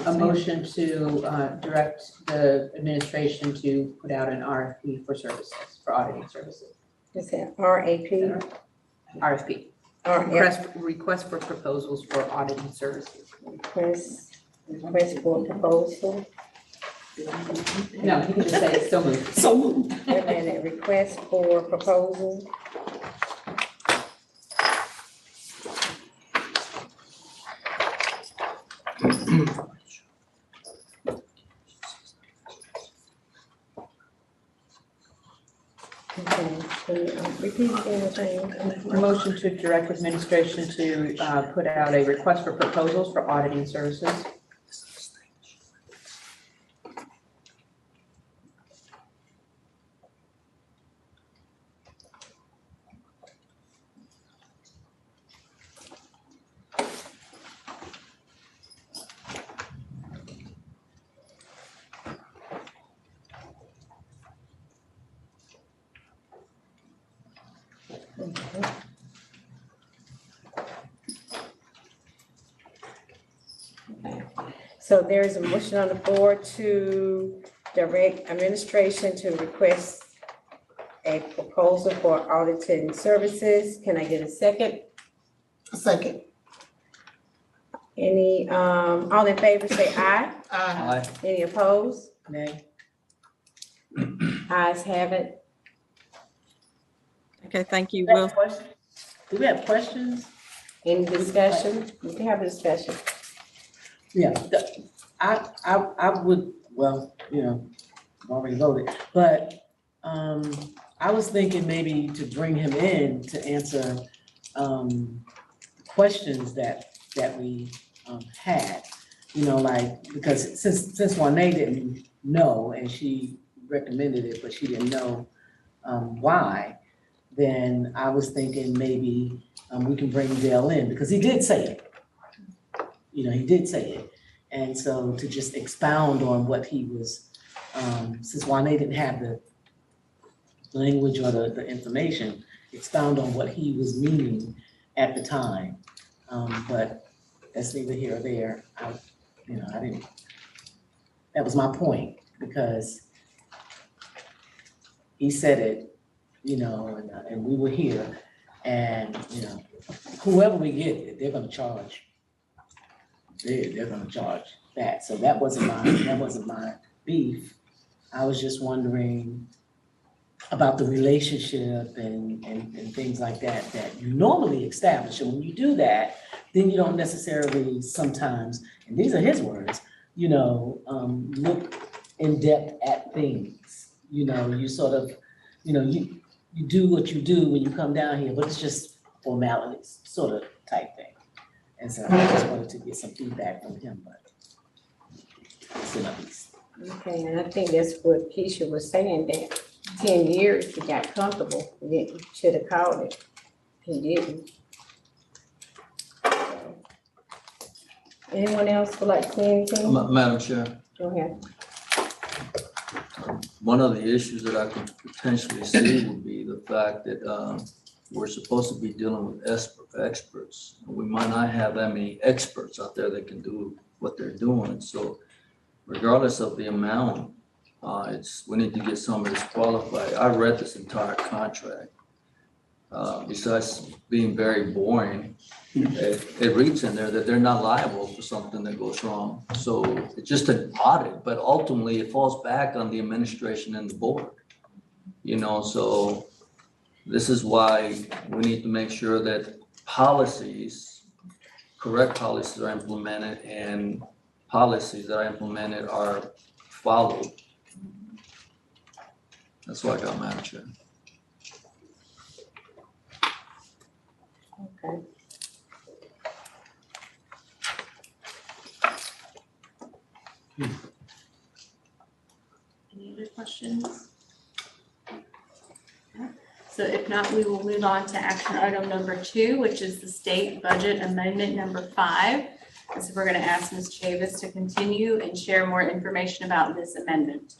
A motion to direct the administration to put out an RFP for services, for auditing services. Is that RAP? RFP. Request for proposals for auditing services. Request for proposal. No, you can just say so moved. So moved. Wait a minute, request for proposal. Repeat again. Motion to direct administration to put out a request for proposals for auditing services. So there is a motion on the board to direct administration to request a proposal for auditing services. Can I get a second? A second. Any, all in favor say aye. Aye. Any opposed? Nay. Ayes have it. Okay, thank you, Will. Do we have questions? Any discussion? We can have a discussion. Yeah, I would, well, you know, I've already voted, but I was thinking maybe to bring him in to answer questions that we had, you know, like, because since Juanita didn't know and she recommended it, but she didn't know why, then I was thinking maybe we can bring Dale in, because he did say it. You know, he did say it. And so to just expound on what he was, since Juanita didn't have the language or the information, expound on what he was meaning at the time. But that's neither here or there. I didn't, that was my point, because he said it, and we were here, and, whoever we get, they're gonna charge. They're gonna charge that. So that wasn't my beef. I was just wondering about the relationship and things like that you normally establish. And when you do that, then you don't necessarily sometimes, and these are his words, look in depth at things. You sort of, you do what you do when you come down here, but it's just formalities, sort of type thing. And so I just wanted to get some feedback from him, but it's in a piece. Okay, and I think that's what Keisha was saying, that 10 years he got comfortable. He should have called it. He didn't. So, anyone else would like to say anything? Madam Chair, Go ahead. one of the issues that I could potentially see would be the fact that we're supposed to be dealing with experts. We might not have that many experts out there that can do what they're doing. So regardless of the amount, we need to get somebody that's qualified. I read this entire contract. Besides being very boring, it reads in there that they're not liable for something that goes wrong. So it's just an audit, but ultimately it falls back on the administration and the board. So this is why we need to make sure that correct policies are implemented, and policies that are implemented are followed. That's what I got, Madam Chair. Okay. Any other questions? So if not, we will move on to action item number 2, which is the state budget amendment number 5. And so we're going to ask Ms. Chavis to continue and share more information about this amendment.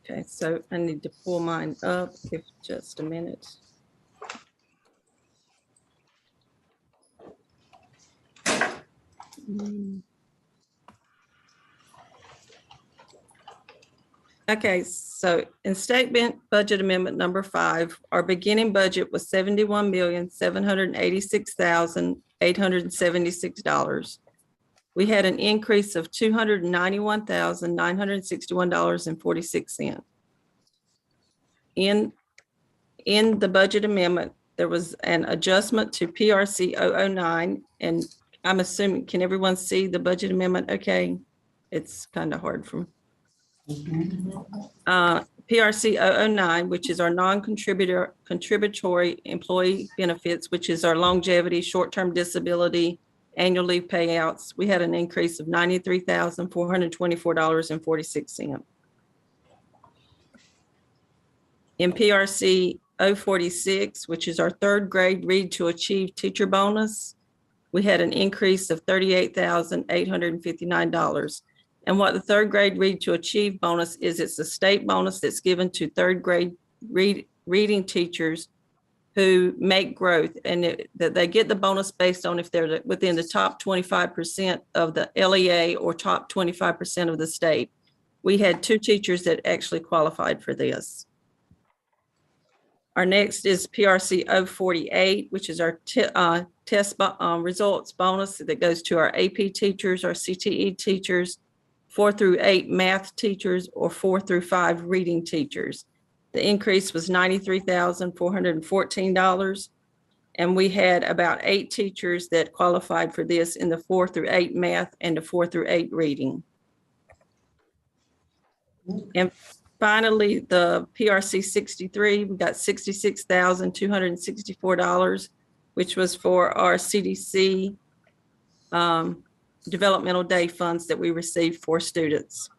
Okay, so I need to pull mine up, if just a minute. Okay, so in statement budget amendment number 5, our beginning budget was $71,786,876. We had an increase of $291,961.46. In the budget amendment, there was an adjustment to PRC 009, and I'm assuming, can everyone see the budget amendment? Okay, it's kind of hard from. PRC 009, which is our contributory employee benefits, which is our longevity, short-term disability, annual leave payouts. We had an increase of $93,424.46. In PRC 046, which is our third grade Read to Achieve teacher bonus, we had an increase of $38,859. And what the third grade Read to Achieve bonus is, it's a state bonus that's given to third grade reading teachers who make growth, and that they get the bonus based on if they're within the top 25% of the LEA or top 25% of the state. We had 2 teachers that actually qualified for this. Our next is PRC 048, which is our test results bonus that goes to our AP teachers, our CTE teachers, 4 through 8 math teachers, or 4 through 5 reading teachers. The increase was $93,414. And we had about 8 teachers that qualified for this in the 4 through 8 math and the 4 through 8 reading. And finally, the PRC 63, we got $66,264, which was for our CDC developmental day funds that we received for students.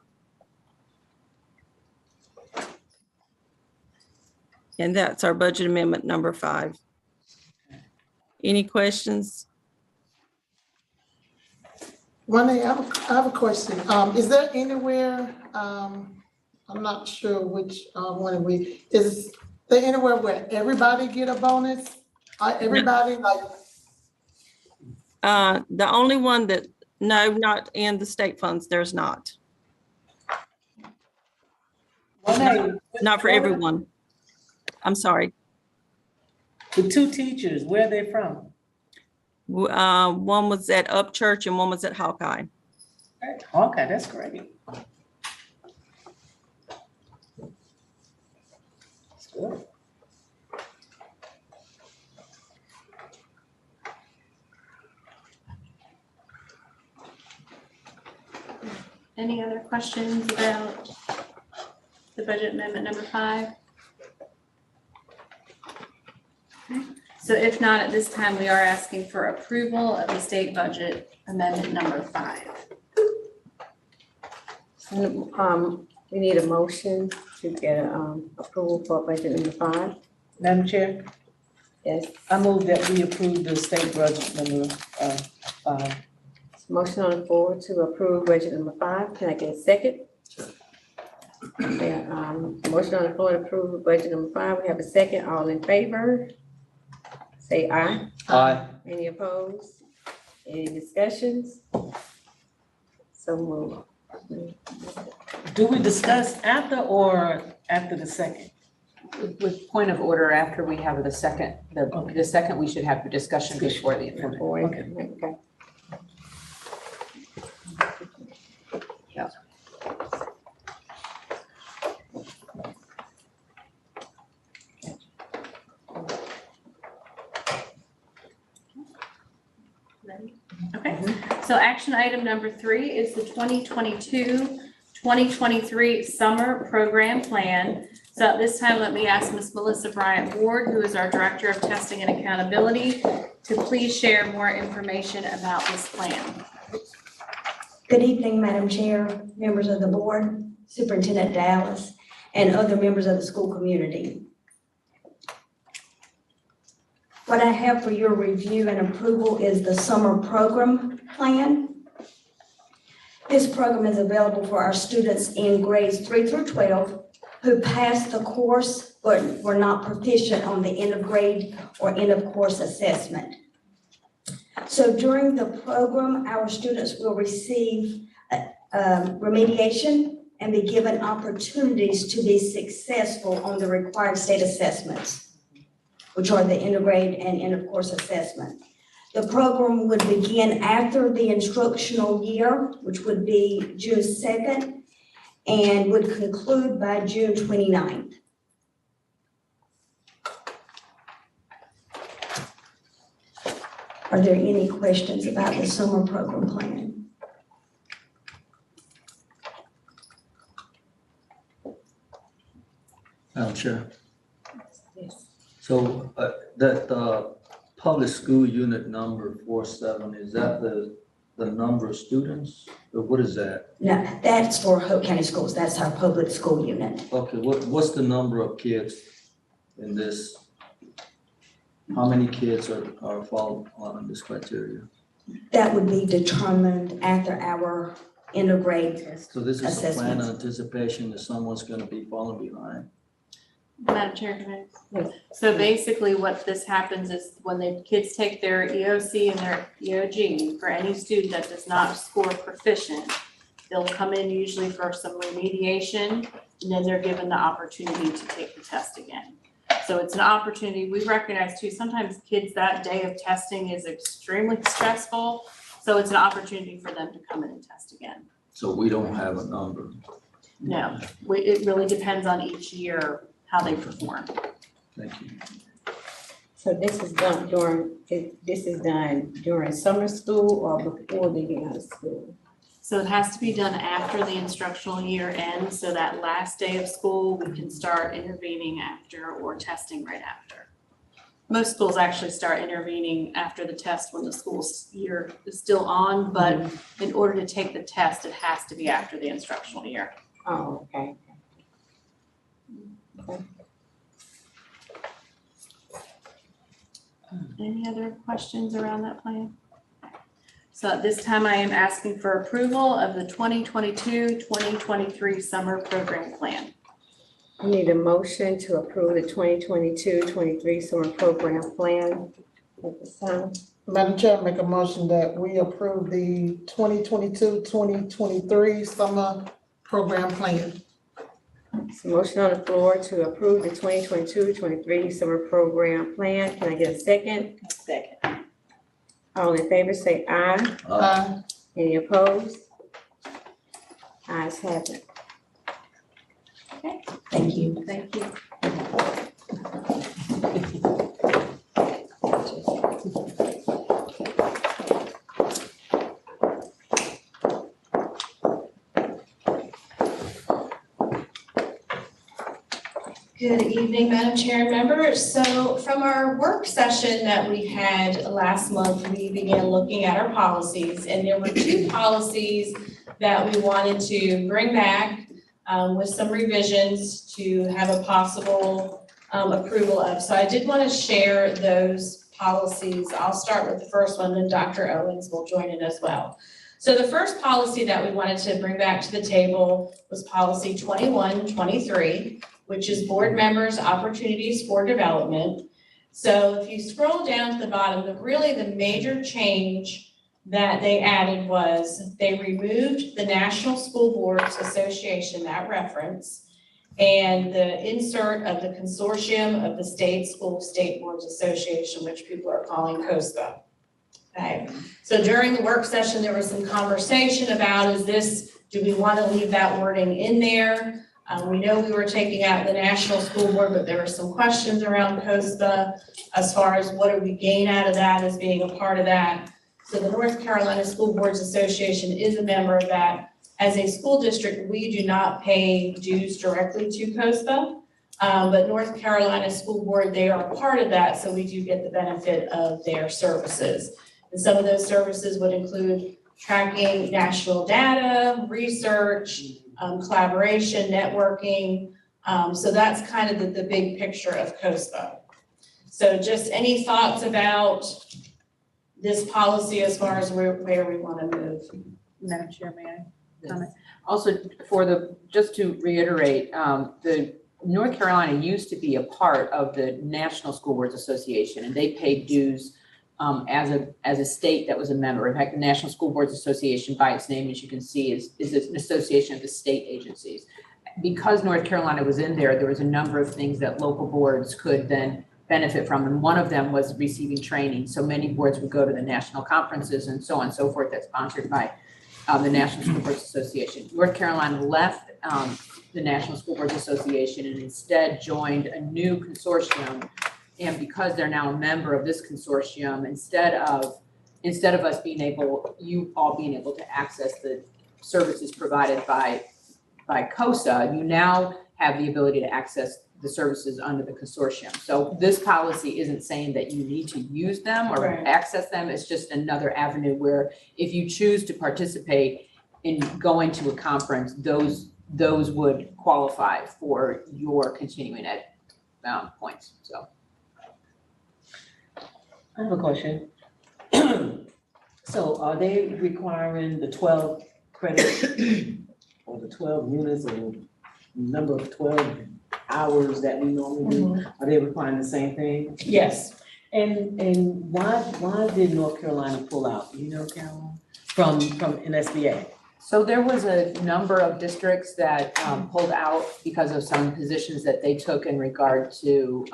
And that's our budget amendment number 5. Any questions? Renee, I have a question. Is there anywhere, I'm not sure which one is They anywhere where everybody get a bonus? Everybody like, The only one that, no, not in the state funds, there's not. Not for everyone. I'm sorry. The two teachers, where are they from? One was at Upchurch and one was at Hawkeye. Okay, that's great. That's good. Any other questions about the budget amendment number 5? Okay. So if not, at this time, we are asking for approval of the state budget amendment number 5. We need a motion to get approval for budget number 5. Madam Chair, Yes. I move that we approve the state budget number 5. Motion on the floor to approve budget number 5. Can I get a second? Okay, motion on the floor to approve budget number 5. We have a second. All in favor? Say aye. Aye. Any opposed? Any discussions? So move. Do we discuss after or after the second? With point of order, after we have the second, the second, we should have the discussion before the amendment. Okay. Okay, so action item number 3 is the 2022-2023 summer program plan. So at this time, let me ask Ms. Melissa Bryant Ward, who is our Director of Testing and Accountability, to please share more information about this plan. Good evening, Madam Chair, members of the board, Superintendent Dallas, and other members of the school community. What I have for your review and approval is the summer program plan. This program is available for our students in grades 3 through 12 who passed the course but were not proficient on the end of grade or end of course assessment. So during the program, our students will receive remediation and be given opportunities to be successful on the required state assessments, which are the end of grade and end of course assessment. The program would begin after the instructional year, which would be June 2nd, and would conclude by June 29th. Are there any questions about the summer program plan? Madam Chair. So that public school unit number 47, is that the number of students? Or what is that? No, that's for Hope County Schools. That's our public school unit. Okay, what's the number of kids in this? How many kids are fall on this criteria? That would be determined after our end of grade So this is a plan assessments. of anticipation that someone's gonna be falling behind. Madam Chair, can I? So basically what this happens is when the kids take their EOC and their EOG, for any student that does not score proficient, they'll come in usually for some remediation, and then they're given the opportunity to take the test again. So it's an opportunity. We recognize too, sometimes kids, that day of testing is extremely stressful. So it's an opportunity for them to come in and test again. So we don't have a number. No, it really depends on each year how they perform. Thank you. So this is done during summer school or before they get out of school? So it has to be done after the instructional year ends, so that last day of school, we can start intervening after or testing right after. Most schools actually start intervening after the test when the school year is still on, but in order to take the test, it has to be after the instructional year. Oh, okay. Any other questions around that plan? So at this time, I am asking for approval of the 2022-2023 summer program plan. I need a motion to approve the 2022-23 summer program plan at this time. Madam Chair, I make a motion that we approve the 2022-2023 summer program plan. So motion on the floor to approve the 2022-23 summer program plan. Can I get a second? Second. All in favor say aye. Aye. Any opposed? Ayes have it. Thank you. Thank you. Good evening, Madam Chair and members. So from our work session that we had last month, we began looking at our policies, and there were two policies that we wanted to bring back with some revisions to have a possible approval of. So I did want to share those policies. I'll start with the first one, then Dr. Owens will join in as well. So the first policy that we wanted to bring back to the table was policy 2123, which is board members' opportunities for development. So if you scroll down to the bottom, the major change that they added was they removed the National School Boards Association, that reference, and the insert of the consortium of the State Boards Association, which people are calling COSBA. Okay, so during the work session, there was some conversation about, do we want to leave that wording in there? We know we were taking out the National School Board, but there were some questions around COSBA as far as what do we gain out of that as being a part of that. So the North Carolina School Boards Association is a member of that. As a school district, we do not pay dues directly to COSBA, but North Carolina School Board, they are a part of that, so we do get the benefit of their services. And some of those services would include tracking national data, research, collaboration, networking. So that's kind of the big picture of COSBA. So just any thoughts about this policy as far as where we want to move? Madam Chair, may I comment? Also, just to reiterate, the North Carolina used to be a part of the National School Boards Association, and they paid dues as a state that was a member. In fact, the National School Boards Association, by its name, as you can see, is an association of the state agencies. Because North Carolina was in there, there was a number of things that local boards could then benefit from, and one of them was receiving training. So many boards would go to the national conferences and so on and so forth that's sponsored by the National School Boards Association. North Carolina left the National School Boards Association and instead joined a new consortium. And because they're now a member of this consortium, instead of us you all being able to access the services provided by COSA, you now have the ability to access the services under the consortium. So this policy isn't saying that you need to use them or access them. It's just another avenue where if you choose to participate in going to a conference, those would qualify for your continuing ed points. So. I have a question. So are they requiring the 12 credits or the 12 units or the number of 12 hours that we normally do? Are they requiring the same thing? Yes. And why did North Carolina pull out, Caroline, from NSBA? So there was a number of districts that pulled out because of some positions that they took in regard to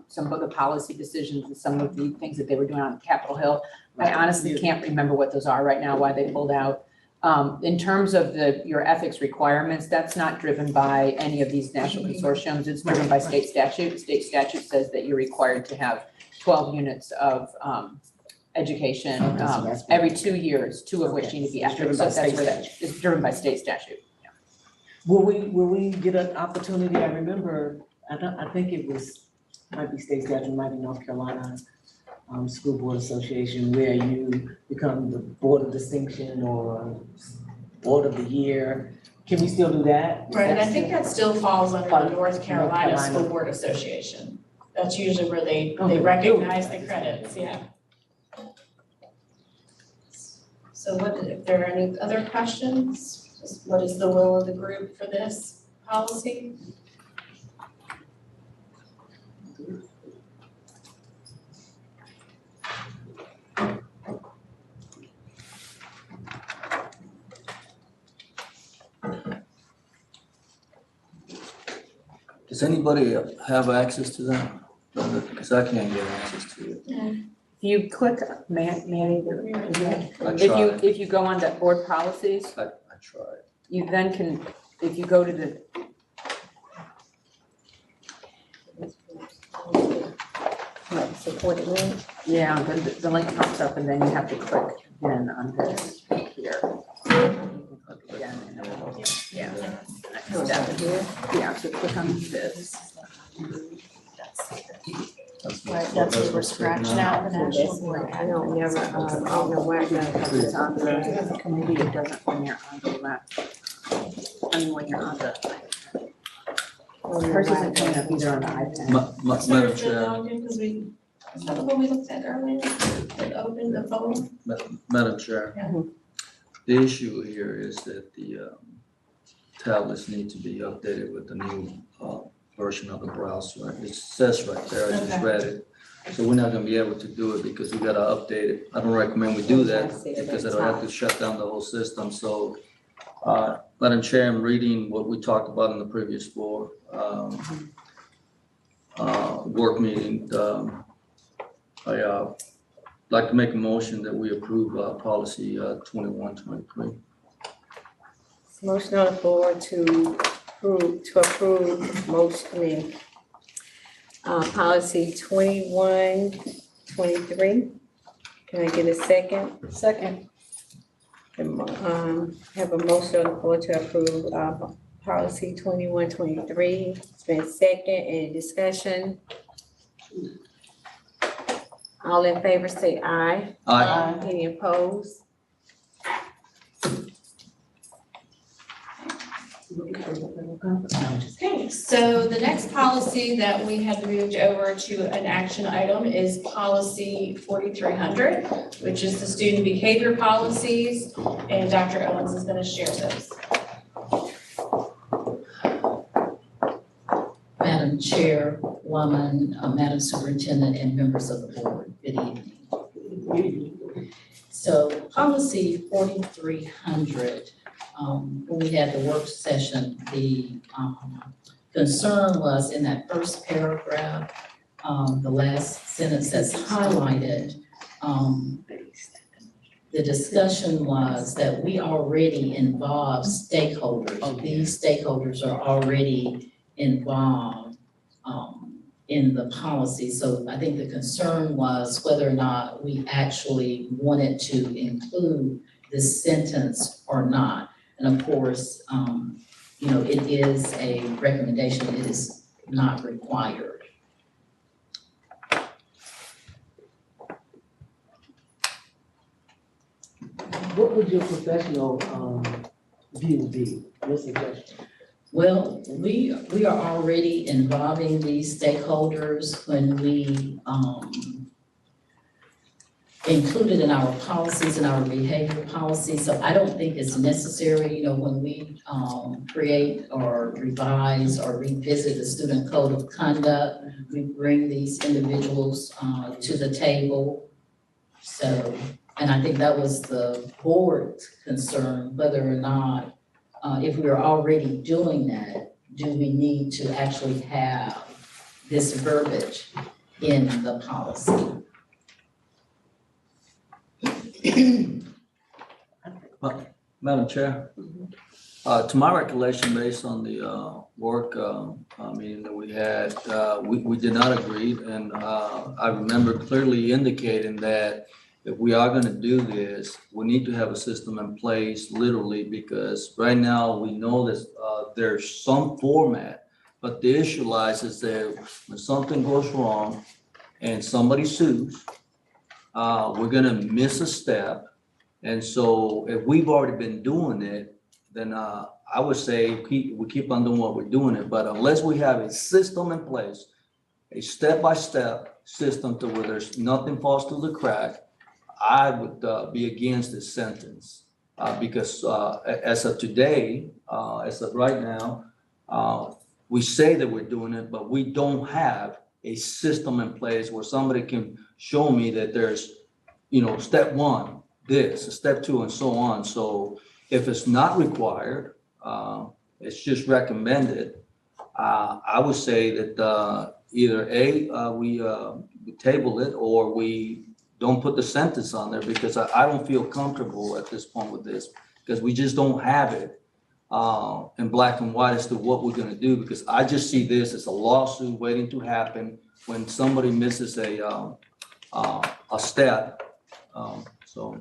some of the policy decisions and some of the things that they were doing on Capitol Hill. I honestly can't remember what those are right now, why they pulled out. In terms of your ethics requirements, that's not driven by any of these national consortiums. It's driven by state statute. State statute says that you're required to have 12 units of education every 2 years, 2 of which need to be ethics. So that's where it's driven by state statute. Yeah. Will we get an opportunity? I remember, I think might be state statute, might be North Carolina School Board Association, where you become the Board of Distinction or Board of the Year. Can we still do that? Right, and I think that still falls under the North Carolina School Board Association. That's usually where they recognize the credits, yeah. So if there are any other questions, just what is the will of the group for this policy? Does anybody have access to that? Because I can't get access to it. If you click, Manny, I tried. if you go on to board policies, I tried. you then can, if you go to the, Supported link. yeah, the link pops up and then you have to click again on this here. You can click again and it will, yeah. Next step. Yeah, so click on this. Right, that's what we're scratching out the national board. I don't know where I got it. It's on the committee, it doesn't when you're on the laptop. I mean, when you're on the, hers isn't coming up either on the iPad. Madam Chair, Because is that the one we looked at earlier, that opened the phone? Madam Chair. Yeah. The issue here is that the tablets need to be updated with the new version of the browser. It says right there, I just read it. So we're not gonna be able to do it because we gotta update it. I don't recommend we do that because it'll have to shut down the whole system. So, Madam Chair, I'm reading what we talked about in the previous board work meeting. I like to make a motion that we approve policy 2123. Motion on the floor to approve motion, policy 2123. Can I get a second? Second. Have a motion on the floor to approve, policy 2123. It's been second. Any discussion? All in favor say aye. Aye. Any opposed? Okay, so the next policy that we have moved over to an action item is policy 4300, which is the student behavior policies, and Dr. Owens is going to share those. Madam Chairwoman, Madam Superintendent, and members of the board, good evening. So policy 4300, when we had the work session, the concern was in that first paragraph, the last sentence that's highlighted, the discussion was that we already involve stakeholders. These stakeholders are already involved in the policy. So I think the concern was whether or not we actually wanted to include this sentence or not. And of course, you know, it is a recommendation, it is not required. What would your professional view be? Your suggestion? Well, we are already involving these stakeholders when we included in our policies and our behavior policies. So I don't think it's necessary, you know, when we create or revise or revisit the student code of conduct, we bring these individuals to the table. So, and I think that was the board's concern, whether or not if we are already doing that, do we need to actually have this verbiage in the policy? Madam Chair, to my recollection, based on the work meeting that we had, we did not agree. And I remember clearly indicating that if we are going to do this, we need to have a system in place literally, because right now we know that there's some format, but the issue lies is that when something goes wrong and somebody sues, we're going to miss a step. And so if we've already been doing it, then I would say we keep on doing what we're doing it. But unless we have a system in place, a step-by-step system to where there's nothing falls through the crack, I would be against this sentence because as of today, as of right now, we say that we're doing it, but we don't have a system in place where somebody can show me that there's, you know, step one, this, step two, and so on. So if it's not required, it's just recommended, I would say that, either we table it or we don't put the sentence on there because I don't feel comfortable at this point with this because we just don't have it in black and white as to what we're gonna do, because I just see this as a lawsuit waiting to happen when somebody misses a step. So,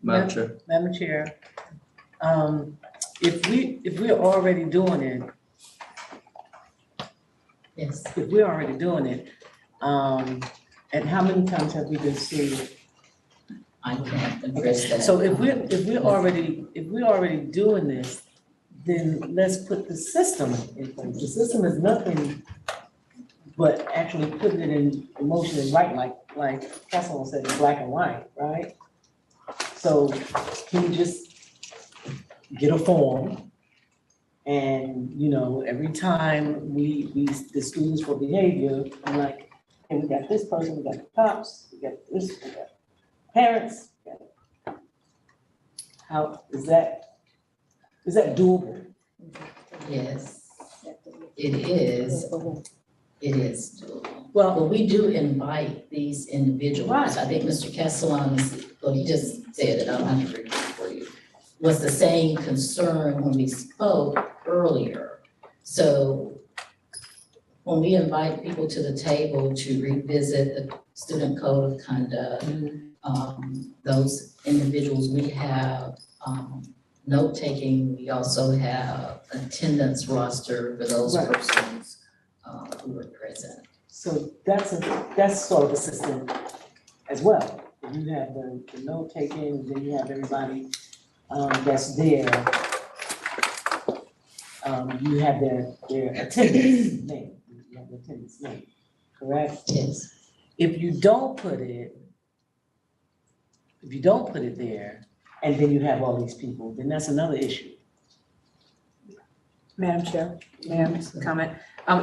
Madam Chair. Madam Chair, if we're already doing it, Yes. if we're already doing it, and how many times have we been sued? I can't address that. So if we're already doing this, then let's put the system in place. The system is nothing but actually putting it in motion and right, like Councilman said, in black and white, right? So can we just get a form and, you know, every time the students for behavior, I'm like, hey, we got this person, we got the cops, we got this, we got parents. How is that doable? Yes, it is. It is doable. Well, but we do invite these individuals. Right. I think Mr. Castellan's, well, he just said it, I don't have to repeat it for you, was the same concern when we spoke earlier. So when we invite people to the table to revisit the student code of conduct, those individuals, we have note-taking, we also have attendance roster for those Right. persons who were present. So that's sort of a system as well. You have the note-taking, then you have everybody that's there. You have their attendance name, you have the attendance name, correct? Yes. If you don't put it there, and then you have all these people, then that's another issue. Madam Chair, may I make some comment?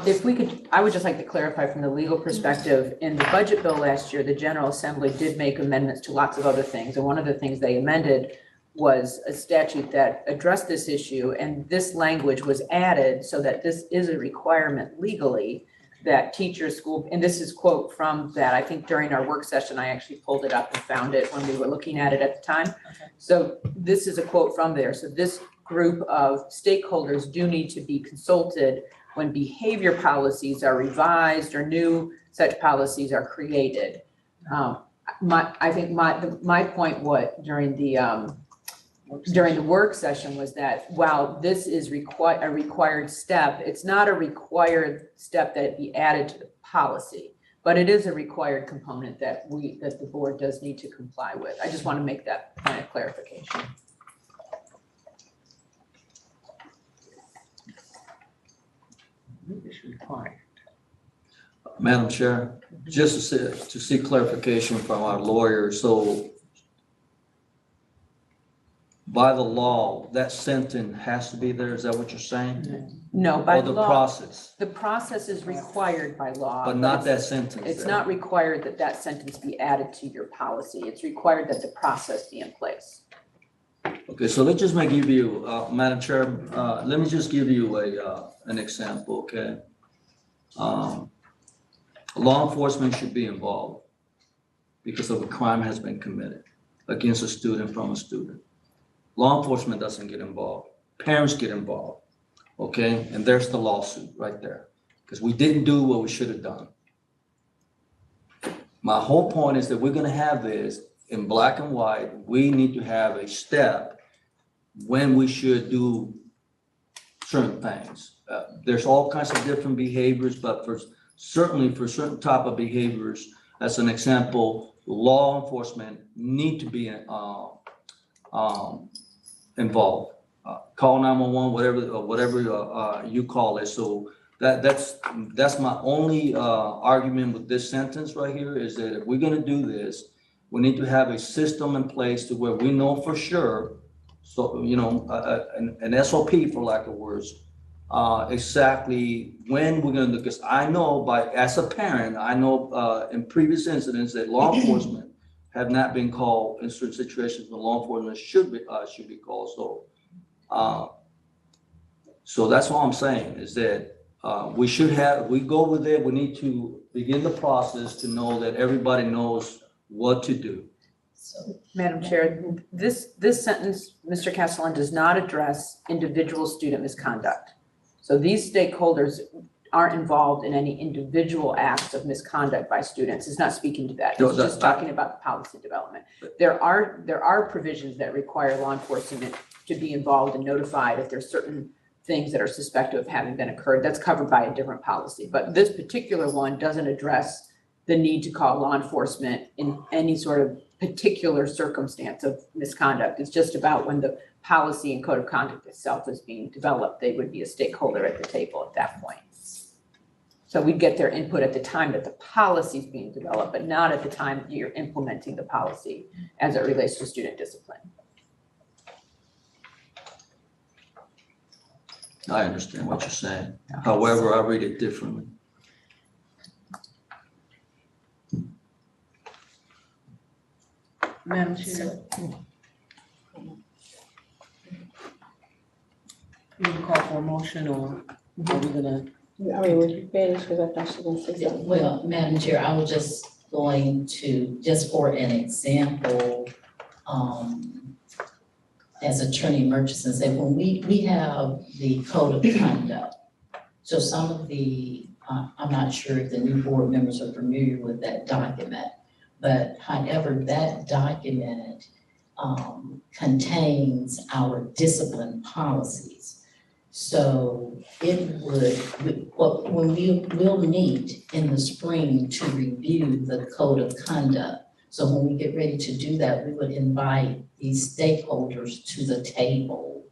If we could, I would just like to clarify from the legal perspective, in the budget bill last year, the General Assembly did make amendments to lots of other things. And one of the things they amended was a statute that addressed this issue. And this language was added so that this is a requirement legally that teachers, school, and this is quote from that. I think during our work session, I actually pulled it up and found it when we were looking at it at the time. Okay. So this is a quote from there. So this group of stakeholders do need to be consulted when behavior policies are revised or new such policies are created. I think my point during the work session was that while this is a required step, it's not a required step that it be added to the policy, but it is a required component that the board does need to comply with. I just want to make that point of clarification. It's required. Madam Chair, just to seek clarification from our lawyer, so by the law, that sentence has to be there, is that what you're saying? No, by Or the the law. process, The process is required by law. but not it's- that sentence It's there. not required that that sentence be added to your policy. It's required that the process be in place. Okay, so let's just give you, Madam Chair, let me just give you an example, okay? Law enforcement should be involved because of a crime has been committed against a student from a student. Law enforcement doesn't get involved. Parents get involved, okay? And there's the lawsuit right there because we didn't do what we should have done. My whole point is that we're gonna have this in black and white. We need to have a step when we should do certain things. There's all kinds of different behaviors, but certainly for certain type of behaviors, as an example, law enforcement need to be involved. Call 911, whatever you call it. So that's my only argument with this sentence right here is that if we're gonna do this, we need to have a system in place to where we know for sure. So, you know, an SOP for lack of words, exactly when we're gonna do, because I know as a parent, I know in previous incidents that law enforcement have not been called in certain situations when law enforcement should be called. So that's all I'm saying is that we should have, we go with it, we need to begin the process to know that everybody knows what to do. Madam Chair, this sentence, Mr. Castellan, does not address individual student misconduct. So these stakeholders aren't involved in any individual acts of misconduct by students. It's not speaking to that. It's just talking about the policy development. There are provisions that require law enforcement to be involved and notified if there's certain things that are suspected of having been occurred. That's covered by a different policy. But this particular one doesn't address the need to call law enforcement in any sort of particular circumstance of misconduct. It's just about when the policy and code of conduct itself is being developed, they would be a stakeholder at the table at that point. So we get their input at the time that the policy is being developed, but not at the time you're implementing the policy as it relates to student discipline. I understand what you're saying. However, I read it differently. Madam Chair. You can call for a motion, or are we gonna? I mean, when you finish, because I thought she was gonna say something. Well, Madam Chair, I was just going to, just for an example, as Attorney Murchison said, when we have the code of conduct, so some of the, I'm not sure if the new board members are familiar with that document, but however, that document contains our discipline policies. So it would, when we'll meet in the spring to review the code of conduct. So when we get ready to do that, we would invite these stakeholders to the table.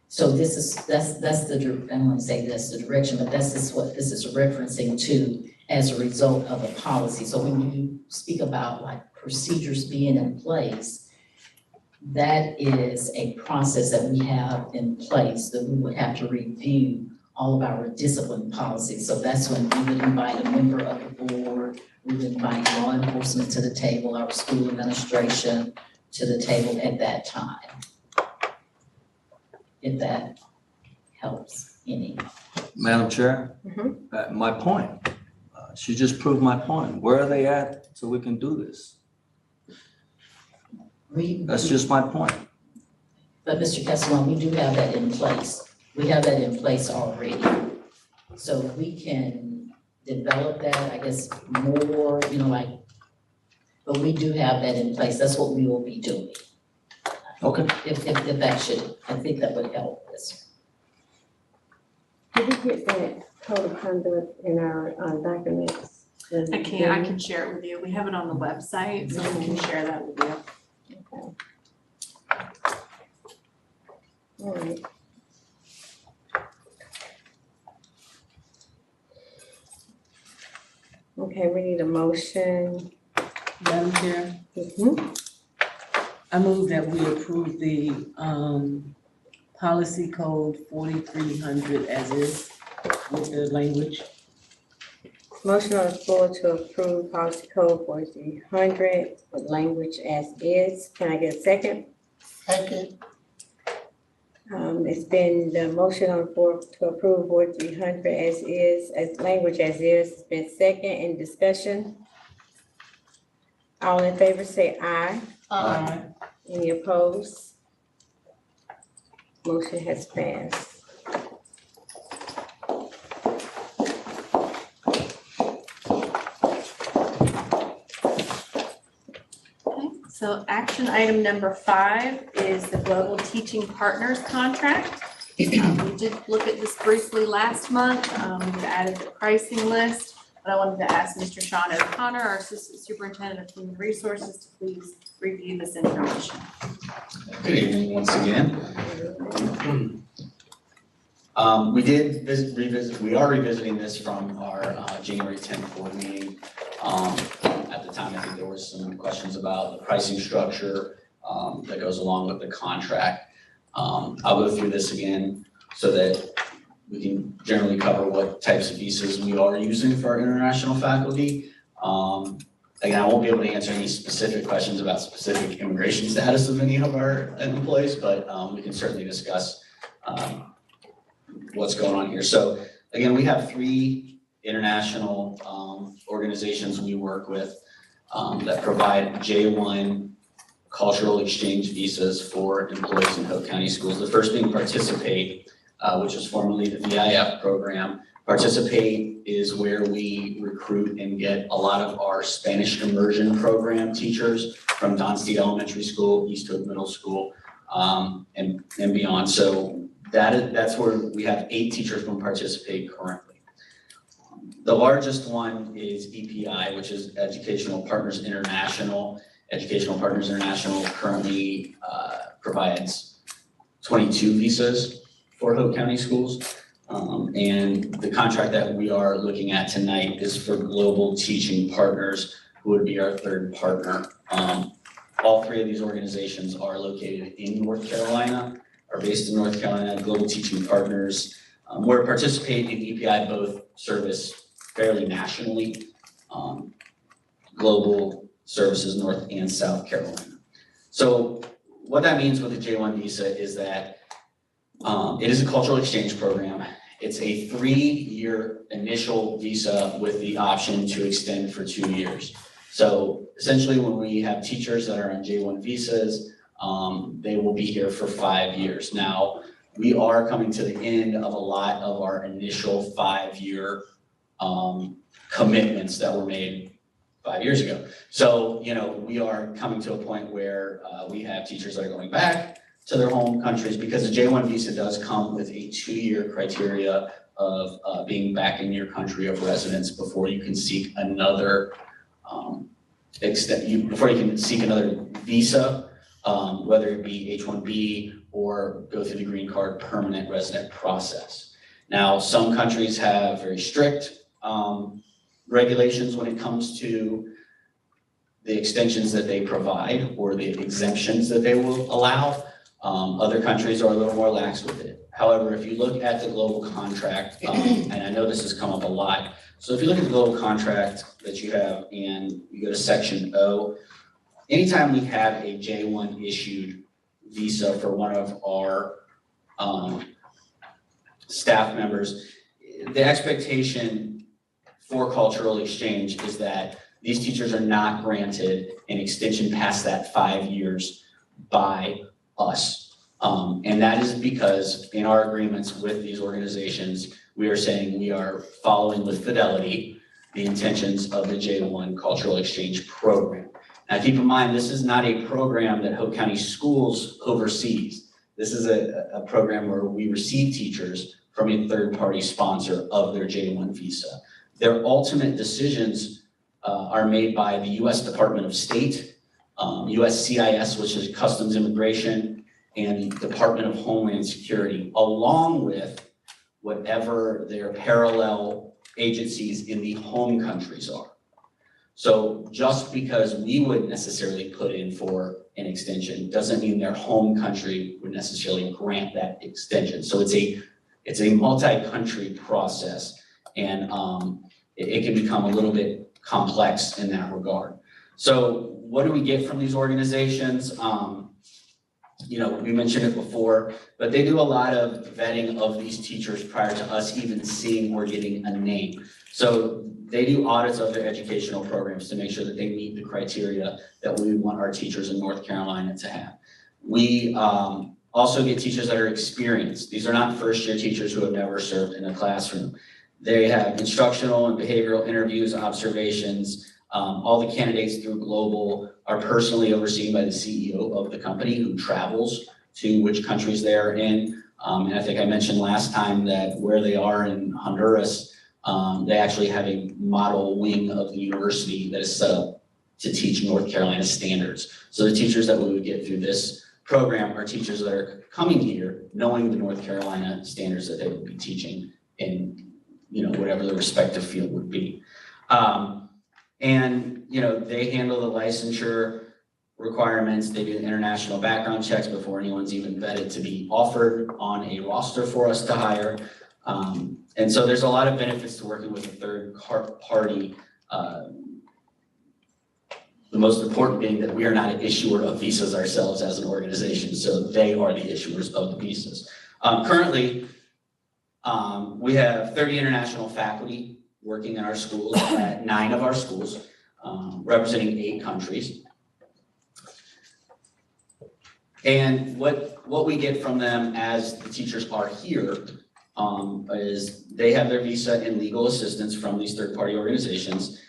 So this is, that's the, I don't want to say that's the direction, but that's just what this is referencing to as a result of a policy. So when you speak about like procedures being in place, that is a process that we have in place that we would have to review all of our discipline policies. So that's when we would invite a member of the board, we would invite law enforcement to the table, our school administration to the table at that time. If that helps any. Madam Chair, my point, she just proved my point. Where are they at so we can do this? That's just my point. But Mr. Castellan, we do have that in place. We have that in place already. So we can develop that, I guess, more, but we do have that in place. That's what we will be doing. Okay. If that should, I think that would help us. Did we get that code of conduct in our documents? I can share it with you. We have it on the website, so we can share that with you. Okay. All right. Okay, we need a motion. Madam Chair? I move that we approve the policy code 4300 as is with the language. Motion on the floor to approve policy code 4300 with language as is. Can I get a second? Second. It's been the motion on the floor to approve 4300 as is, as language as is. It's been second in discussion. All in favor say aye. Aye. Any opposed? Motion has passed. So action item number 5 is the Global Teaching Partners Contract. We did look at this briefly last month. We added the pricing list, but I wanted to ask Mr. Sean O'Connor, our Assistant Superintendent of Human Resources, to please review this information. Good evening once again. We are revisiting this from our January 10th board meeting. At the time, I think there was some questions about the pricing structure that goes along with the contract. I'll go through this again so that we can generally cover what types of visas we are using for our international faculty. Again, I won't be able to answer any specific questions about specific immigration status of any of our employees, but we can certainly discuss what's going on here. So again, we have 3 international organizations we work with that provide J1 cultural exchange visas for employees in Hope County schools. The first being Participate, which was formerly the VIF program. Participate is where we recruit and get a lot of our Spanish immersion program teachers from Don Steed Elementary School, East Hope Middle School, and beyond. So that's where we have 8 teachers from Participate currently. The largest one is EPI, which is Educational Partners International. Educational Partners International currently provides 22 visas for Hope County schools. And the contract that we are looking at tonight is for Global Teaching Partners, who would be our 3rd partner. All 3 of these organizations are located in North Carolina, are based in North Carolina. Global Teaching Partners, where Participate in EPI both service fairly nationally. Global services North and South Carolina. So what that means with the J1 visa is that it is a cultural exchange program. It's a 3-year initial visa with the option to extend for 2 years. So essentially when we have teachers that are on J1 visas, they will be here for 5 years. Now, we are coming to the end of a lot of our initial 5-year commitments that were made 5 years ago. So, we are coming to a point where we have teachers that are going back to their home countries because the J1 visa does come with a 2-year criteria of being back in your country of residence before you can seek another before you can seek another visa, whether it be H-1B or go through the green card permanent resident process. Now, some countries have very strict regulations when it comes to the extensions that they provide or the exemptions that they will allow. Other countries are a little more lax with it. However, if you look at the global contract, and I know this has come up a lot, so if you look at the global contract that you have and you go to section O, anytime we have a J1 issued visa for one of our staff members, the expectation for cultural exchange is that these teachers are not granted an extension past that 5 years by us. And that is because in our agreements with these organizations, we are saying we are following with fidelity the intentions of the J1 Cultural Exchange Program. Now keep in mind, this is not a program that Hope County Schools oversees. This is a program where we receive teachers from a third-party sponsor of their J1 visa. Their ultimate decisions are made by the U.S. Department of State, USCIS, which is Customs Immigration, and the Department of Homeland Security, along with whatever their parallel agencies in the home countries are. So just because we wouldn't necessarily put in for an extension doesn't mean their home country would necessarily grant that extension. So it's a multi-country process, and it can become a little bit complex in that regard. So what do we get from these organizations? We mentioned it before, but they do a lot of vetting of these teachers prior to us even seeing or getting a name. So they do audits of their educational programs to make sure that they meet the criteria that we want our teachers in North Carolina to have. We also get teachers that are experienced. These are not first-year teachers who have never served in a classroom. They have instructional and behavioral interviews, observations. All the candidates through Global are personally overseen by the CEO of the company who travels to which countries they are in. And I think I mentioned last time that where they are in Honduras, they actually have a model wing of the university that is set up to teach North Carolina standards. So the teachers that we would get through this program are teachers that are coming here knowing the North Carolina standards that they would be teaching in whatever the respective field would be. And they handle the licensure requirements. They do international background checks before anyone's even vetted to be offered on a roster for us to hire. And so there's a lot of benefits to working with a third party. The most important being that we are not an issuer of visas ourselves as an organization, so they are the issuers of the visas. Currently, We have 30 international faculty working in our schools at 9 of our schools, representing 8 countries. And what we get from them as the teachers are here is they have their visa and legal assistance from these third-party organizations.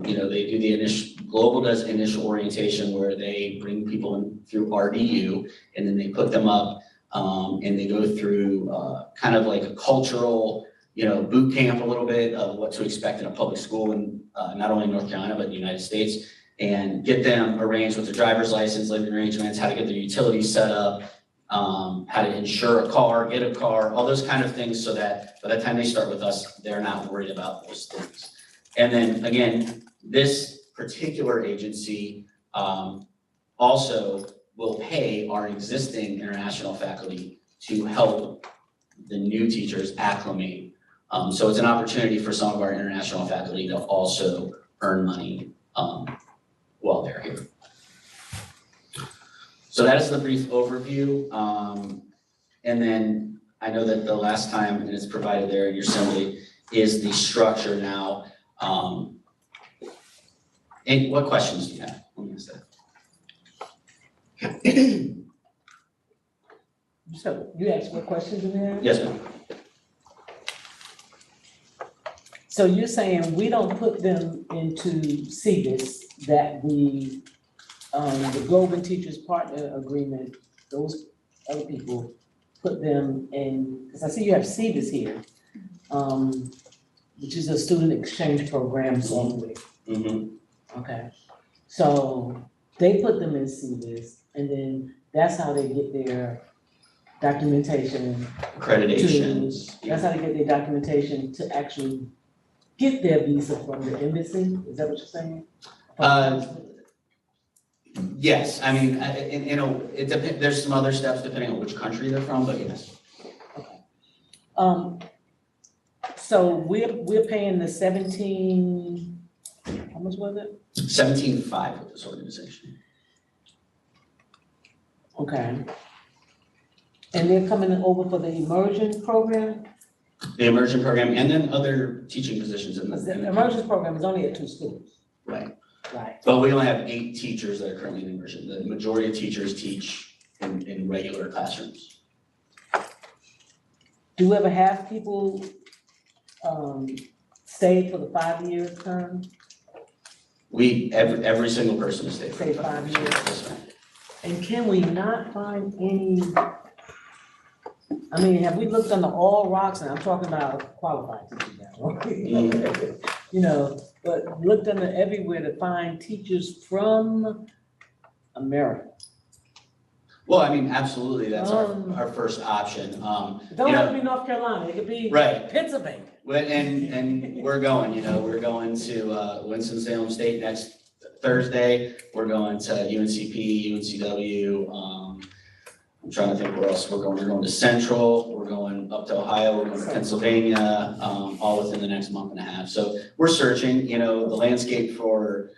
They do the Global does initial orientation where they bring people in through RDU, and then they put them up and they go through kind of like a cultural, boot camp a little bit of what to expect in a public school in not only North Carolina, but the United States, and get them arranged with their driver's license, living arrangements, how to get their utilities set up, how to insure a car, get a car, all those kind of things, so that by the time they start with us, they're not worried about those things. And then again, this particular agency also will pay our existing international faculty to help the new teachers acclimate. So it's an opportunity for some of our international faculty to also earn money while they're here. So that is the brief overview. And then I know that the last time, and it's provided there in your assembly, is the structure now. And what questions do you have? Let me ask that. So you asked what questions in there? Yes, ma'am. So you're saying we don't put them into CBIS, that the Global Teachers Partner Agreement, those other people put them in, because I see you have CBIS here, which is a student exchange program somewhere. Okay, so they put them in CBIS, and then that's how they get their documentation. Accreditations. That's how they get their documentation to actually get their visa from the embassy. Is that what you're saying? Yes, I mean, it depends. There's some other steps depending on which country they're from, but yes. So we're paying the 17. How much was it? 17.5 with this organization. Okay. And they're coming over for the immersion program? The immersion program, and then other teaching positions in The immersion program is only at 2 schools. Right. Right. But we only have 8 teachers that are currently in immersion. The majority of teachers teach in regular classrooms. Do we ever have people stay for the 5-year term? Every single person is staying for Stay 5 5 years. Yes, ma'am. And can we not find any, I mean, have we looked under all rocks, and I'm talking about qualified teachers now, but looked under everywhere to find teachers from America? Well, I mean, absolutely, that's our first option. It don't have to be North Carolina, it could be Pennsylvania. And we're going, we're going to Winston-Salem State next Thursday. We're going to UNCP, UNCW. I'm trying to think where else we're going. We're going to Central. We're going up to Ohio. We're going to Pennsylvania, all within the next month and a half. So we're searching. The landscape for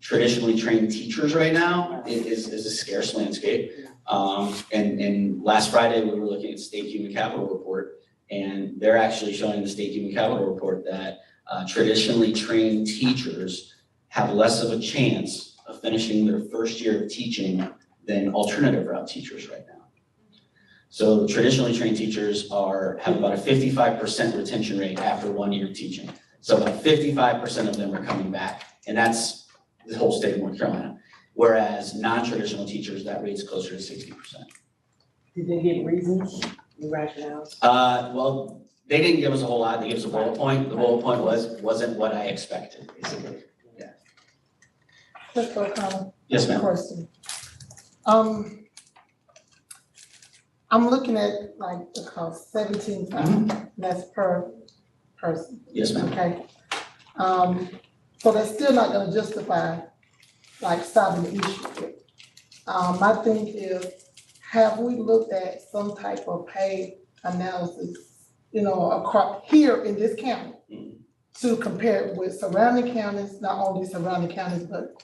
traditionally trained teachers right now is a scarce landscape. And last Friday we were looking at State Human Capital Report. And they're actually showing the State Human Capital Report that traditionally trained teachers have less of a chance of finishing their first year of teaching than alternative route teachers right now. So traditionally trained teachers have about a 55% retention rate after 1 year of teaching. So about 55% of them are coming back, and that's the whole state of North Carolina. Whereas non-traditional teachers, that rate's closer to 60%. Did they give reasons, rationales? Well, they didn't give us a whole lot. They gave us a bullet point. The bullet point wasn't what I expected, basically. Yeah. Just for a comment. Yes, ma'am. Question. I'm looking at like the cost, 17,000, that's per person. Yes, ma'am. Okay. So that's still not gonna justify like solving the issue. My thing is, have we looked at some type of pay analysis, across here in this county to compare it with surrounding counties, not only surrounding counties, but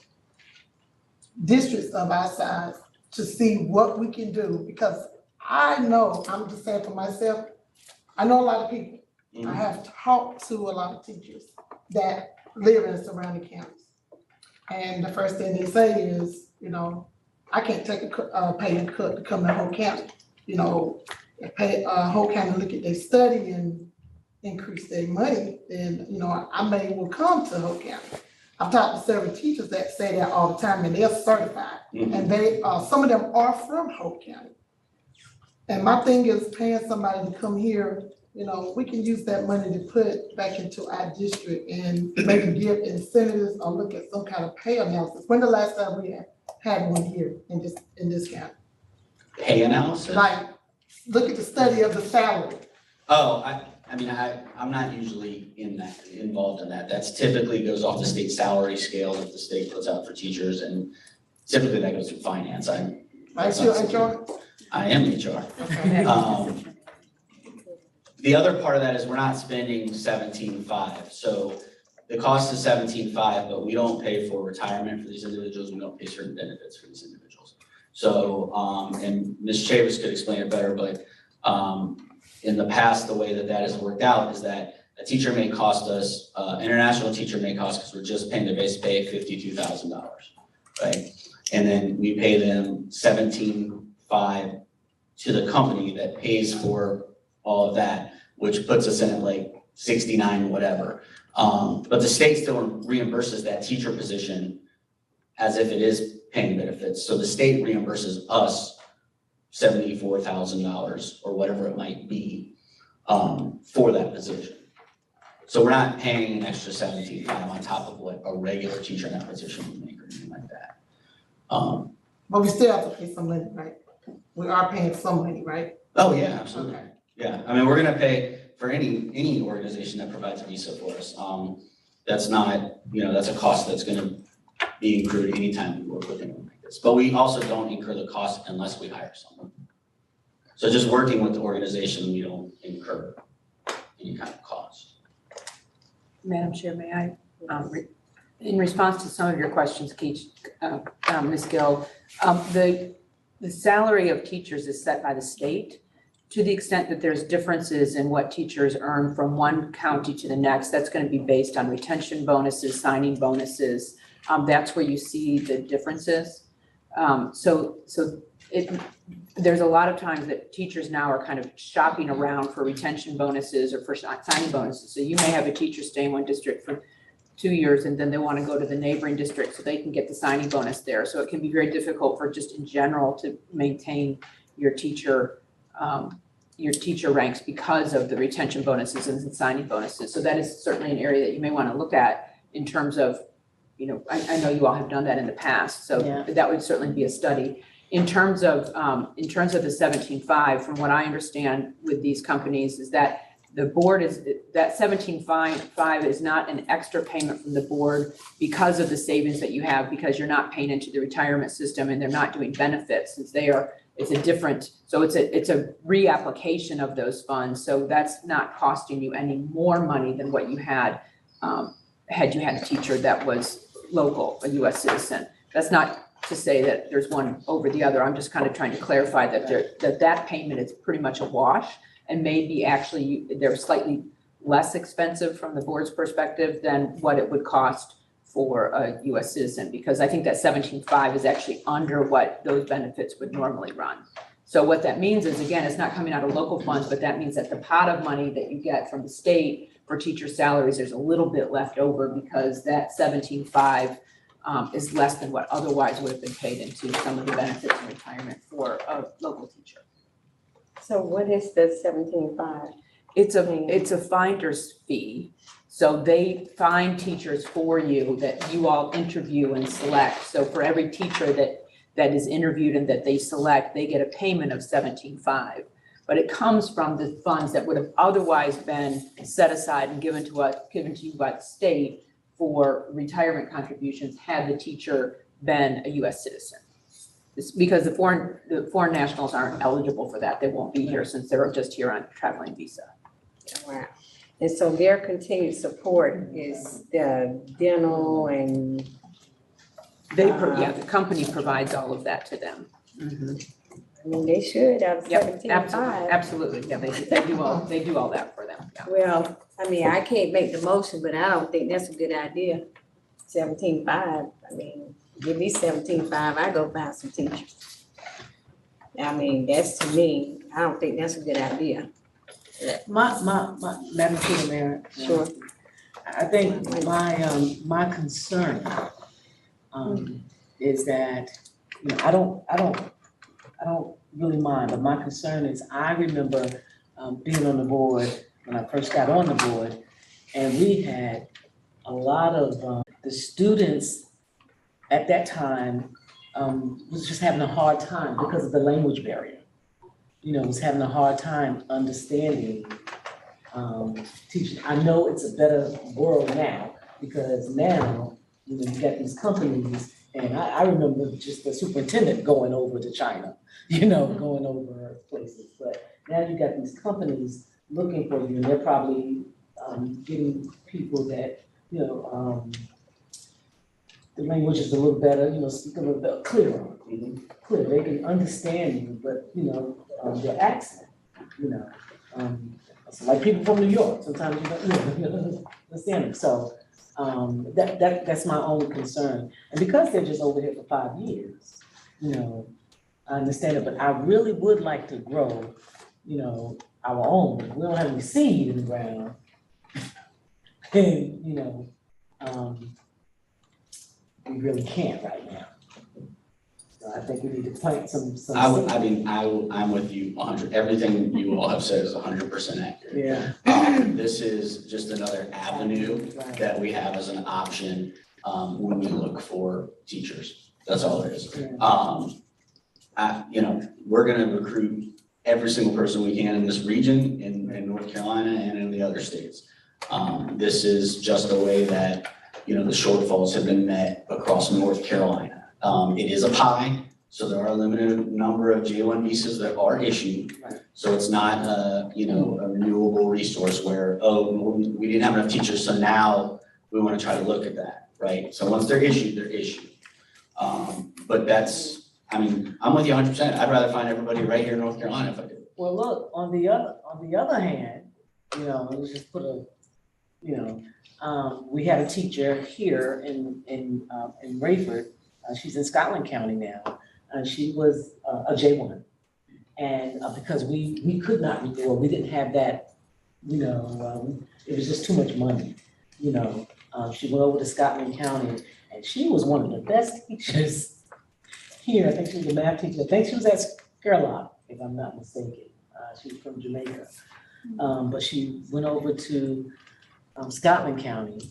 districts of our size, to see what we can do? Because I know, I'm just saying for myself, I know a lot of people. I have talked to a lot of teachers that live in the surrounding counties. And the first thing they say is, I can't take a pay cut to come to Hope County. If Hope County look at their study and increase their money, then, I may well come to Hope County. I've talked to several teachers that say that all the time, and they're certified. And they, some of them are from Hope County. And my thing is paying somebody to come here, we can use that money to put back into our district and maybe give incentives or look at some kind of pay analysis. When the last time we had one here in this county? Pay analysis? Like, look at the study of the salary. Oh, I'm not usually involved in that. That's typically goes off the state salary scale that the state puts out for teachers, and typically that goes through finance. Right, you HR? I am HR. Okay. The other part of that is we're not spending 17.5. So the cost is 17.5, but we don't pay for retirement for these individuals. We don't pay certain benefits for these individuals. So, and Ms. Chavis could explain it better, but in the past, the way that has worked out is that a teacher may cost us, international teacher may cost, because we're just paying the base pay, $52,000, right? And then we pay them 17.5 to the company that pays for all of that, which puts us in at like 69, whatever. But the state still reimburses that teacher position as if it is paying benefits. So the state reimburses us $74,000 or whatever it might be for that position. So we're not paying an extra 17.5 on top of what a regular teacher in that position would make or anything like that. But we still have to pay some money, right? We are paying some money, right? Oh, yeah, absolutely. Okay. Yeah, we're gonna pay for any organization that provides a visa for us. That's not, that's a cost that's gonna be incurred anytime we work with anyone like this. But we also don't incur the cost unless we hire someone. So just working with the organization, we don't incur any kind of cost. Madam Chair, may I, in response to some of your questions, Ms. Gill, the salary of teachers is set by the state. To the extent that there's differences in what teachers earn from one county to the next, that's going to be based on retention bonuses, signing bonuses. That's where you see the differences. There's a lot of times that teachers now are kind of shopping around for retention bonuses or for signing bonuses. So you may have a teacher stay in one district for 2 years and then they want to go to the neighboring district so they can get the signing bonus there. So it can be very difficult for just in general to maintain your teacher ranks because of the retention bonuses and signing bonuses. So that is certainly an area that you may want to look at in terms of, I know you all have done that in the past, so that would certainly be a study. In terms of the 17.5, from what I understand with these companies is that the board is, that 17.5 is not an extra payment from the board because of the savings that you have, because you're not paying into the retirement system and they're not doing benefits since it's a different, so it's a reapplication of those funds. So that's not costing you any more money than what you had you had a teacher that was local, a US citizen. That's not to say that there's one over the other. I'm just kind of trying to clarify that that payment is pretty much a wash, and maybe actually they're slightly less expensive from the board's perspective than what it would cost for a US citizen, because I think that 17.5 is actually under what those benefits would normally run. So what that means is, again, it's not coming out of local funds, but that means that the pot of money that you get from the state for teacher salaries, there's a little bit left over because that 17.5 is less than what otherwise would have been paid into some of the benefits and retirement for a local teacher. So what is the 17.5? It's a finder's fee. So they find teachers for you that you all interview and select. So for every teacher that is interviewed and that they select, they get a payment of 17.5. But it comes from the funds that would have otherwise been set aside and given to you by the state for retirement contributions had the teacher been a US citizen. It's because the foreign nationals aren't eligible for that. They won't be here since they're just here on a traveling visa. Wow. And so their continued support is the dental and the company provides all of that to them. Mm-hmm. mean, they should out of Yep, 17.5. absolutely, yeah, they do all that for them, yeah. Well, I mean, I can't make the motion, but I don't think that's a good idea. 17.5, I mean, give me 17.5, I go find some teachers. I mean, that's to me, I don't think that's a good idea. Madam Chair, Mayor. Sure. I think my concern, is that, you know, I don't really mind, but my concern is, I remember, being on the board, when I first got on the board, and we had a lot of, the students at that time, was just having a hard time because of the language barrier. You know, was having a hard time understanding, teaching. I know it's a better world now, because now, you know, you got these companies, and I remember just the superintendent going over to China, you know, going over places. But now you got these companies looking for you, and they're probably getting people that, you know, the language is a little better, you know, speak a little bit clearer. Clear, they can understand you, but, you know, their accent, you know. So like people from New York, sometimes you don't understand them. So that's my only concern. And because they're just over here for 5 years, you know, I understand it, but I really would like to grow, you know, our own. We don't have any seed in the ground. And, you know, we really can't right now. So I think we need to plant some. I'm with you 100, everything you all have said is 100% accurate. Yeah. This is just another avenue that we have as an option, when we look for teachers. That's all it is. You know, we're gonna recruit every single person we can in this region, in North Carolina and in the other states. This is just a way that, you know, the shortfalls have been met across North Carolina. It is a pie, so there are a limited number of J1 visas that are issued. So it's not a, you know, a renewable resource where, oh, we didn't have enough teachers, so now we want to try to look at that, right? So once they're issued, they're issued. But that's, I mean, I'm with you 100%. I'd rather find everybody right here in North Carolina if I could. Well, look, on the other hand, you know, let's just put a, you know, we had a teacher here in Rayford. She's in Scotland County now, and she was a J1. And because we could not renew, we didn't have that, you know, it was just too much money, you know. She went over to Scotland County, and she was one of the best teachers here. I think she was a math teacher. I think she was at Skerlock, if I'm not mistaken. She was from Jamaica. But she went over to Scotland County,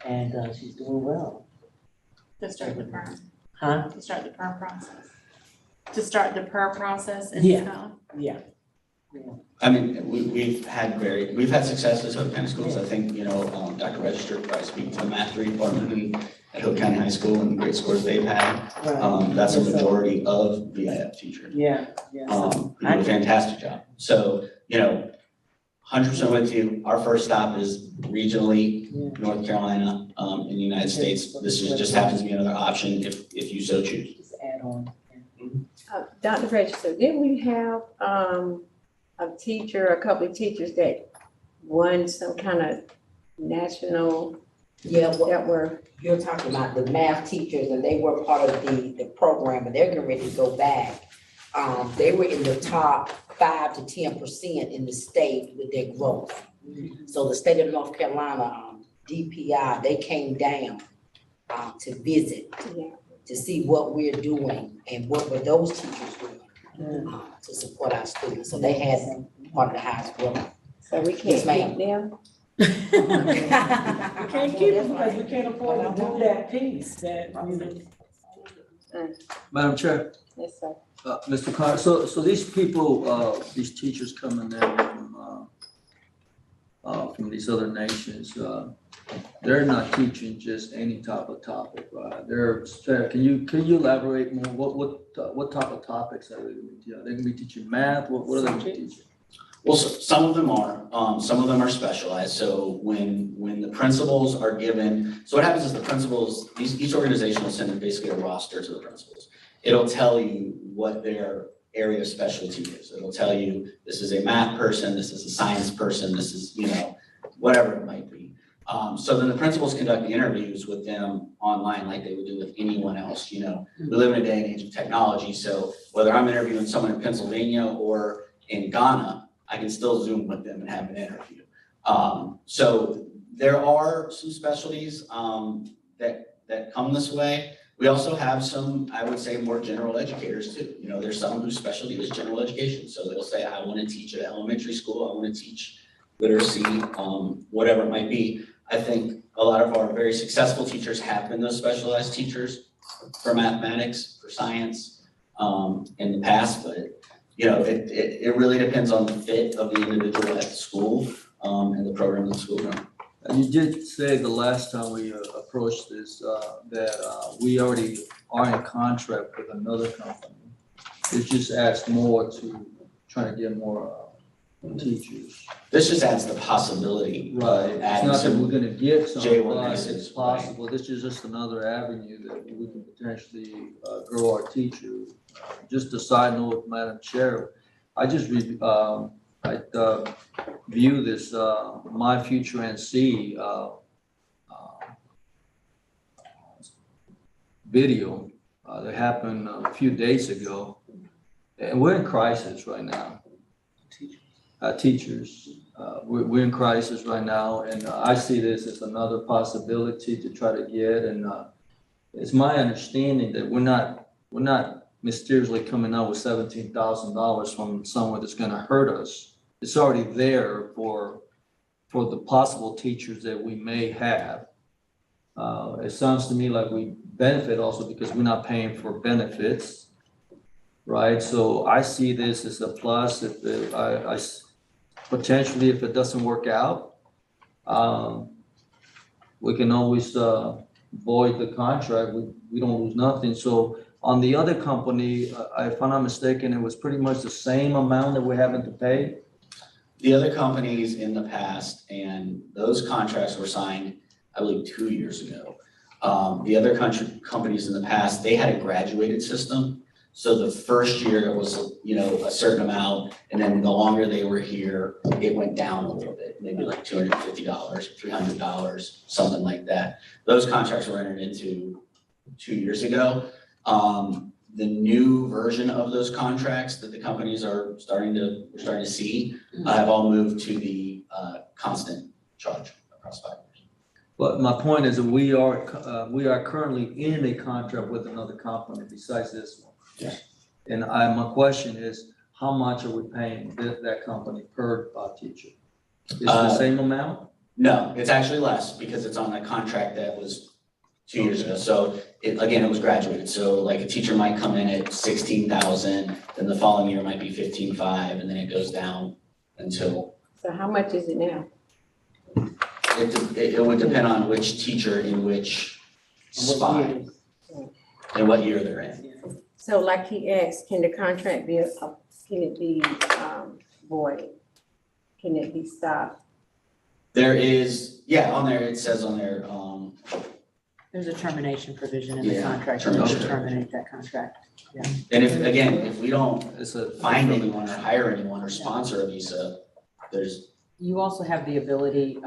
and she's doing well. To start the perm. Huh? To start the perm process. To start the perm process in Scotland. Yeah. I mean, we've had success as Hope County Schools. I think, you know, Dr. Register probably speaking to the math department at Hope County High School and the great scores they've had. That's a majority of VIF teachers. Yeah. Who do a fantastic job. So, you know, 100% with you. Our first stop is regionally, North Carolina, in the United States. This just happens to be another option if you so choose. Just add on. Dr. Register, didn't we have a couple of teachers that won some kind of national? Yeah, well, that were. You're talking about the math teachers, and they were part of the program, and they're getting ready to go back. They were in the top 5 to 10% in the state with their growth. So the state of North Carolina, DPI, they came down to visit, to see what we're doing and what were those teachers doing to support our students. So they had part of the highest growth. So we can't keep them? We can't keep them because we can't afford to do that piece. Madam Chair. Yes, sir. Mr. Carter, so these people, these teachers coming in from these other nations, they're not teaching just any type of topic, right? Can you elaborate more? What type of topics are they going to be teaching? Are they going to be teaching math? What are they going to be teaching? Well, some of them are. Some of them are specialized. So when the principals are given, so what happens is the principals, each organization will send basically a roster to the principals. It'll tell you what their area of specialty is. It'll tell you, this is a math person, this is a science person, this is, whatever it might be. So then the principals conduct the interviews with them online like they would do with anyone else, We live in a day and age of technology, so whether I'm interviewing someone in Pennsylvania or in Ghana, I can still Zoom with them and have an interview. So there are some specialties that come this way. We also have some, I would say, more general educators too. There's some whose specialty is general education. So they'll say, I want to teach at elementary school, I want to teach literacy, whatever it might be. I think a lot of our very successful teachers have been those specialized teachers for mathematics, for science, in the past, but it really depends on the fit of the individual at the school, and the program of the school. And you did say the last time we approached this, that we already are in contract with another company. It just adds more to trying to get more teachers. This just adds the possibility. Right, it's not that we're gonna get some, but it's J1 possible. This is just another avenue that we can potentially grow our teachers. Just a side note, Madam Chair, I just view this My Future NC video that happened a few days ago, and we're in crisis right now. Teachers, we're in crisis right now, and I see this as another possibility to try to get. And it's my understanding that we're not mysteriously coming out with $17,000 from someone that's going to hurt us. It's already there for the possible teachers that we may have. It sounds to me like we benefit also because we're not paying for benefits, right? So I see this as a plus. If potentially, if it doesn't work out, we can always void the contract. We don't lose nothing. So on the other company, if I'm not mistaken, it was pretty much the same amount that we're having to pay. The other companies in the past, and those contracts were signed, I believe, 2 years ago. The other companies in the past, they had a graduated system. So the first year it was, a certain amount, and then the longer they were here, it went down a little bit, maybe like $250, $300, something like that. Those contracts were entered into 2 years ago. The new version of those contracts that the companies are starting to see have all moved to the constant charge across 5 years. But my point is that we are currently in a contract with another company besides this one. Yeah. And my question is, how much are we paying that company per teacher? Is it the same amount? No, it's actually less because it's on a contract that was 2 years ago. So it was graduated. So like a teacher might come in at 16,000, then the following year might be 15,500, and then it goes down until. So how much is it now? It would depend on which teacher in which spot and what year they're in. So like he asked, can the contract be, voided? Can it be stopped? There is, on there, it says on there, There's a termination provision in the Yeah, contract, termination. to terminate that contract. Yeah. and if we don't find anyone or hire anyone or sponsor a visa, You also have the ability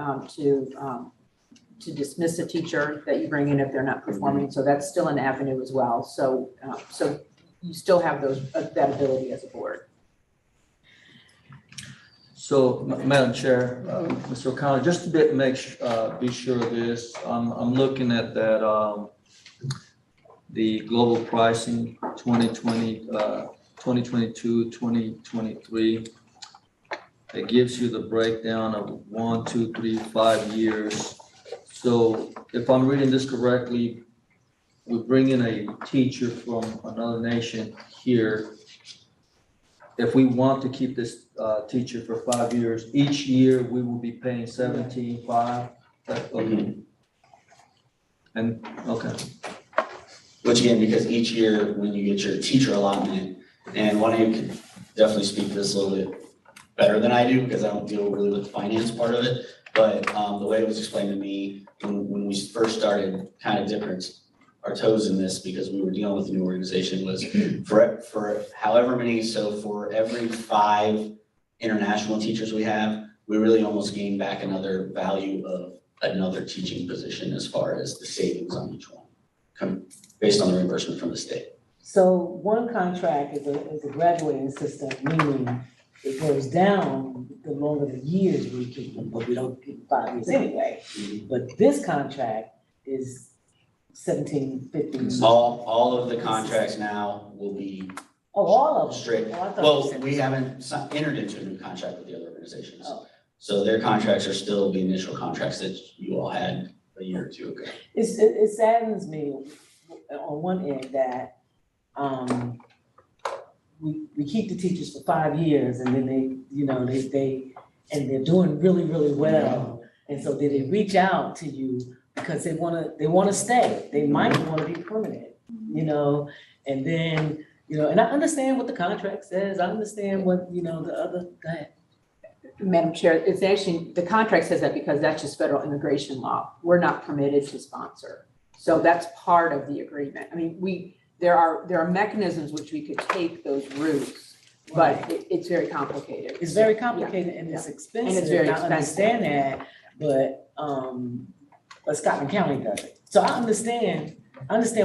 to dismiss a teacher that you bring in if they're not performing, so that's still an avenue as well. So you still have that ability as a board. So, Madam Chair, Mr. O'Connor, just to be sure of this, I'm looking at that, the global pricing 2020, 2022, 2023. It gives you the breakdown of 1, 2, 3, 5 years. So if I'm reading this correctly, we bring in a teacher from another nation here. If we want to keep this teacher for 5 years, each year we will be paying 17,500. Okay. And okay. which again, because each year when you get your teacher allotment, and one of you can definitely speak to this a little bit better than I do because I don't deal really with the finance part of it. But the way it was explained to me when we first started kind of different our toes in this because we were dealing with a new organization was for however many, so for every 5 international teachers we have, we really almost gain back another value of another teaching position as far as the savings on each one, based on the reimbursement from the state. So one contract is a graduating assistant, meaning it goes down the longer the years we keep them, but we don't keep 5 years anyway. But this contract is 17, 15. All of the contracts now will be all of them? straight. Oh, I thought you Well, said we haven't entered into a new contract with the other organizations. Oh. So their contracts are still the initial contracts that you all had a year or 2 ago. It saddens me on one end that we keep the teachers for 5 years and then and they're doing really, really well. And so then they reach out to you because they wanna stay. They might wanna be permanent, and then, and I understand what the contract says. I understand what, the other, go ahead. Madam Chair, it's actually, the contract says that because that's just federal immigration law. We're not permitted to sponsor. So that's part of the agreement. I mean, there are mechanisms which we could take those routes, but it's very complicated. It's very complicated and it's expensive. And it's very I expensive. understand that, but Scotland County does it. So I understand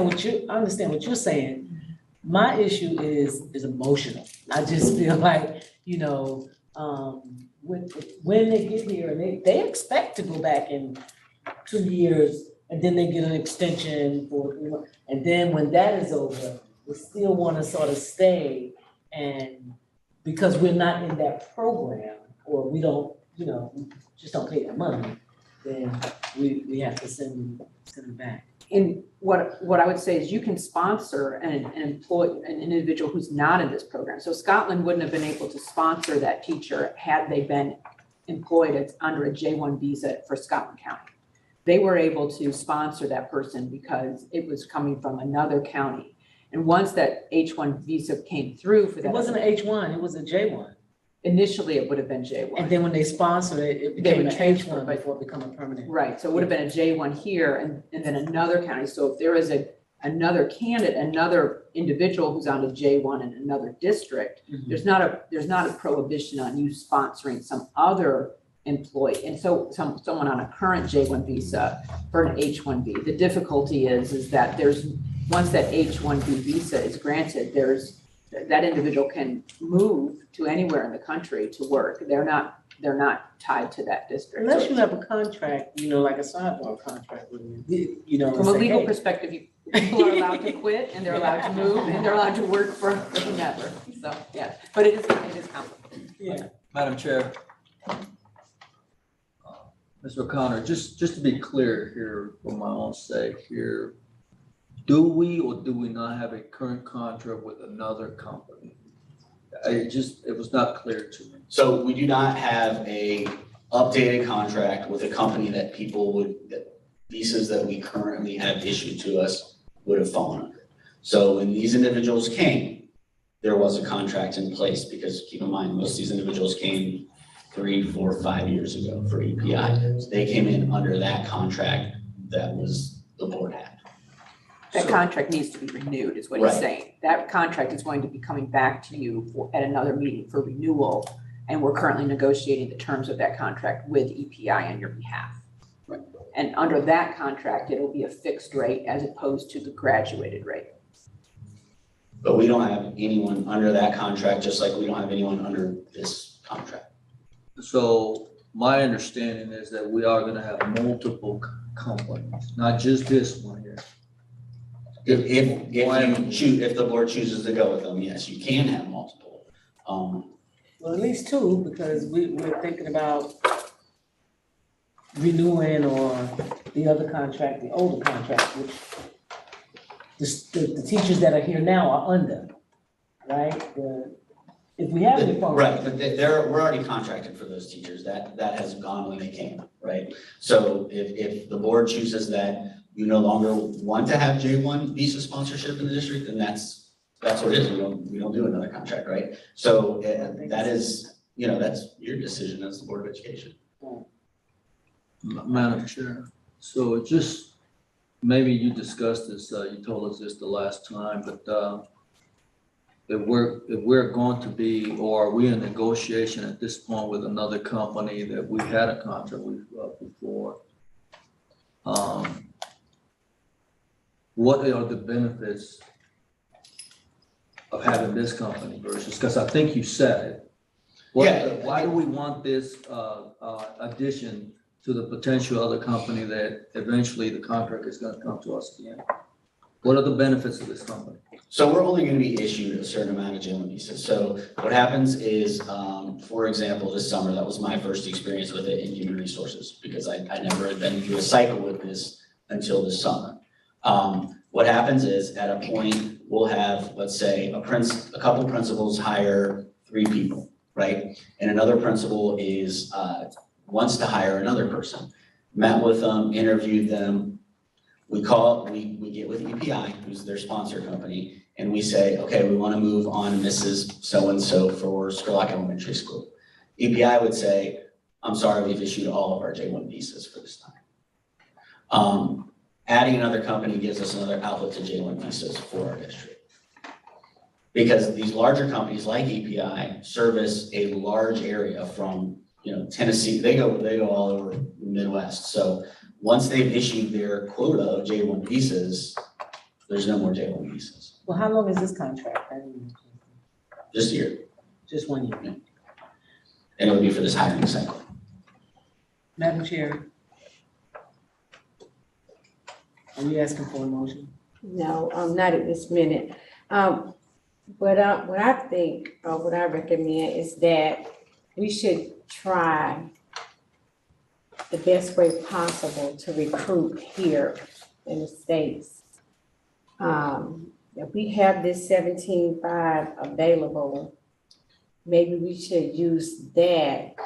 what you're saying. My issue is emotional. I just feel like, when they get here and they expect to go back in 2 years and then they get an extension and then when that is over, we still want to sort of stay, and because we're not in that program or we don't, just don't pay that money, then we have to send them back. And what I would say is you can sponsor an individual who's not in this program. So Scotland wouldn't have been able to sponsor that teacher had they been employed under a J1 visa for Scotland County. They were able to sponsor that person because it was coming from another county. And once that H1 visa came through for that. It wasn't an H1, it was a J1. Initially, it would have been J1. And then when they sponsored it, it became an H1 before it became a permanent. Right, so it would have been a J1 here and then another county. So if there is another candidate, another individual who's on a J1 in another district, there's not a prohibition on you sponsoring some other employee. And so someone on a current J1 visa for an H1B. The difficulty is that once that H1B visa is granted, that individual can move to anywhere in the country to work. They're not tied to that district. Unless you have a contract, like a sidebar contract with them, From a legal perspective, people are allowed to quit and they're allowed to move and they're allowed to work for whomever. So, yeah, but it is complicated. Yeah. Madam Chair. Mr. O'Connor, just to be clear here, for my own sake here, do we or do we not have a current contract with another company? It was not clear to me. So we do not have a updated contract with a company that visas that we currently have issued to us would have fallen under. So when these individuals came, there was a contract in place because keep in mind, most of these individuals came 3, 4, 5 years ago for EPI. So they came in under that contract that the board had. That contract needs to be renewed, is what he's saying. That contract is going to be coming back to you at another meeting for renewal, and we're currently negotiating the terms of that contract with EPI on your behalf. Right. And under that contract, it'll be a fixed rate as opposed to the graduated rate. But we don't have anyone under that contract, just like we don't have anyone under this contract. So my understanding is that we are gonna have multiple companies, not just this one here. If the board chooses to go with them, yes, you can have multiple. Well, at least 2, because we're thinking about renewing or the other contract, the older contract, which the teachers that are here now are under, right? If we have any problems. Right, but we're already contracted for those teachers. That has gone when they came, right? So if the board chooses that you no longer want to have J1 visa sponsorship in the district, then that's what it is. We don't do another contract, right? So that is, that's your decision as the Board of Education. Madam Chair, so just maybe you discussed this, you told us this the last time, but if we're going to be, or are we in negotiation at this point with another company that we've had a contract with before? What are the benefits of having this company versus, because I think you said it. Why do we want this addition to the potential other company that eventually the contract is gonna come to us again? What are the benefits of this company? So we're only gonna be issued a certain amount of J1 visas. So what happens is, for example, this summer, that was my first experience with it in human resources, because I never had been through a cycle with this until this summer. What happens is, at a point, we'll have, let's say, a couple principals hire 3 people, right? And another principal is, wants to hire another person. Met with them, interviewed them. We get with EPI, who's their sponsor company, and we say, okay, we want to move on Mrs. So-and-so for Scurlock Elementary School. EPI would say, I'm sorry, we've issued all of our J1 visas for this time. Adding another company gives us another outlet to J1 visas for our district. Because these larger companies like EPI service a large area from, Tennessee, they go all over the Midwest. So once they've issued their quota of J1 visas, there's no more J1 visas. Well, how long is this contract? Just a year. Just 1 year. Yeah. And it would be for this hiring cycle. Madam Chair. Are you asking for a motion? No, not at this minute. What I think, or what I recommend is that we should try the best way possible to recruit here in the States. If we have this 17.5 available, maybe we should use that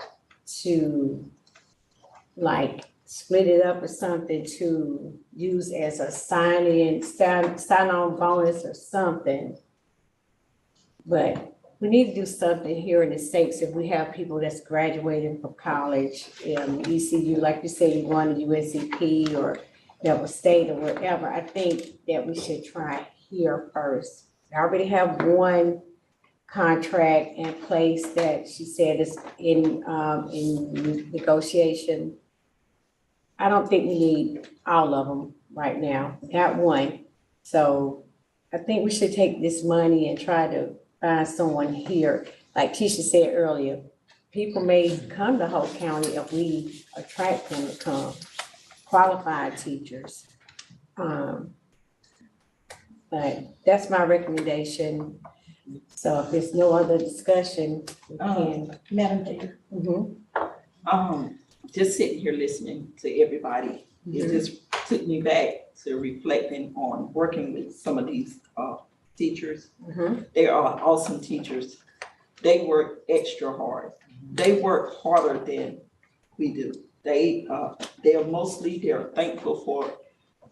to split it up or something to use as a sign-on bonus or something. But we need to do something here in the States if we have people that's graduating from college, ECU, like you say, you want a UNCP or Neville State or wherever. I think that we should try here first. I already have one contract in place that she said is in negotiation. I don't think we need all of them right now, not one. So I think we should take this money and try to find someone here. Like Keisha said earlier, people may come to Hope County if we attract them to come, qualified teachers. But that's my recommendation. So if there's no other discussion, we can. Madam Chair. Just sitting here listening to everybody, it just took me back to reflecting on working with some of these teachers. They are awesome teachers. They work extra hard. They work harder than we do. They're thankful for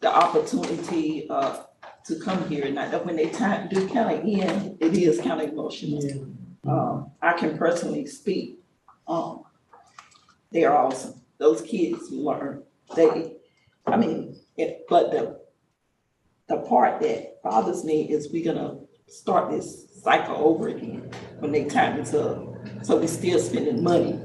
the opportunity to come here. And when they do kind of end, it is kind of emotional. I can personally speak. They are awesome. Those kids learn. But the part that bothers me is we're gonna start this cycle over again when their time is up. So we're still spending money.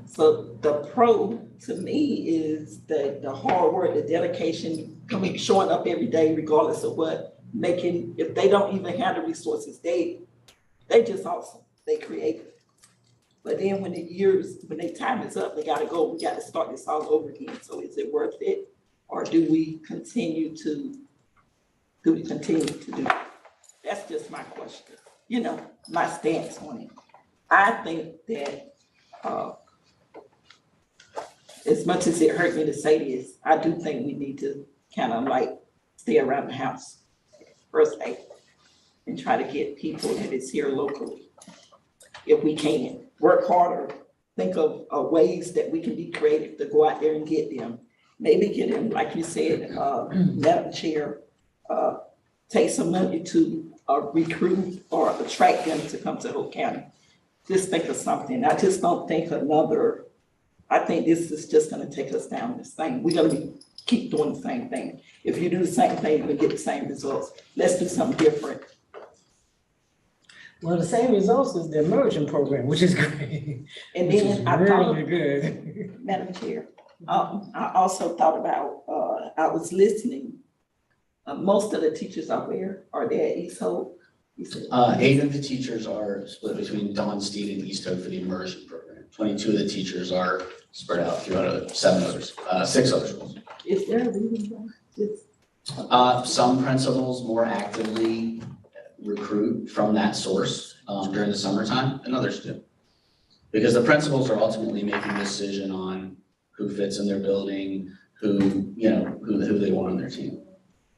So the pro to me is the hard work, the dedication, showing up every day regardless of what, if they don't even have the resources, they just awesome. They creative. But then when their time is up, they gotta go. We gotta start this all over again. So is it worth it? Or do we continue to do it? That's just my question, my stance on it. I think that as much as it hurt me to say this, I do think we need to kind of stay around the house first day and try to get people that is here locally. If we can, work harder, think of ways that we can be creative to go out there and get them. Maybe get them, like you said, Madam Chair, take some money to recruit or attract them to come to Hope County. Just think of something. I just don't think I think this is just gonna take us down this thing. We're gonna be keep doing the same thing. If you do the same thing, we get the same results. Let's do something different. Well, the same results as the immersion program, which is great. And Which then is I thought, really good. Madam Chair, I also thought about, I was listening. Most of the teachers out there, are they at East Hope? You said- 8 of the teachers are split between Dawn, Steed, and East Hope for the immersion program. 22 of the teachers are spread out throughout 6 other schools. Is there a reason why? Some principals more actively recruit from that source during the summertime, and others do. Because the principals are ultimately making a decision on who fits in their building, who they want on their team.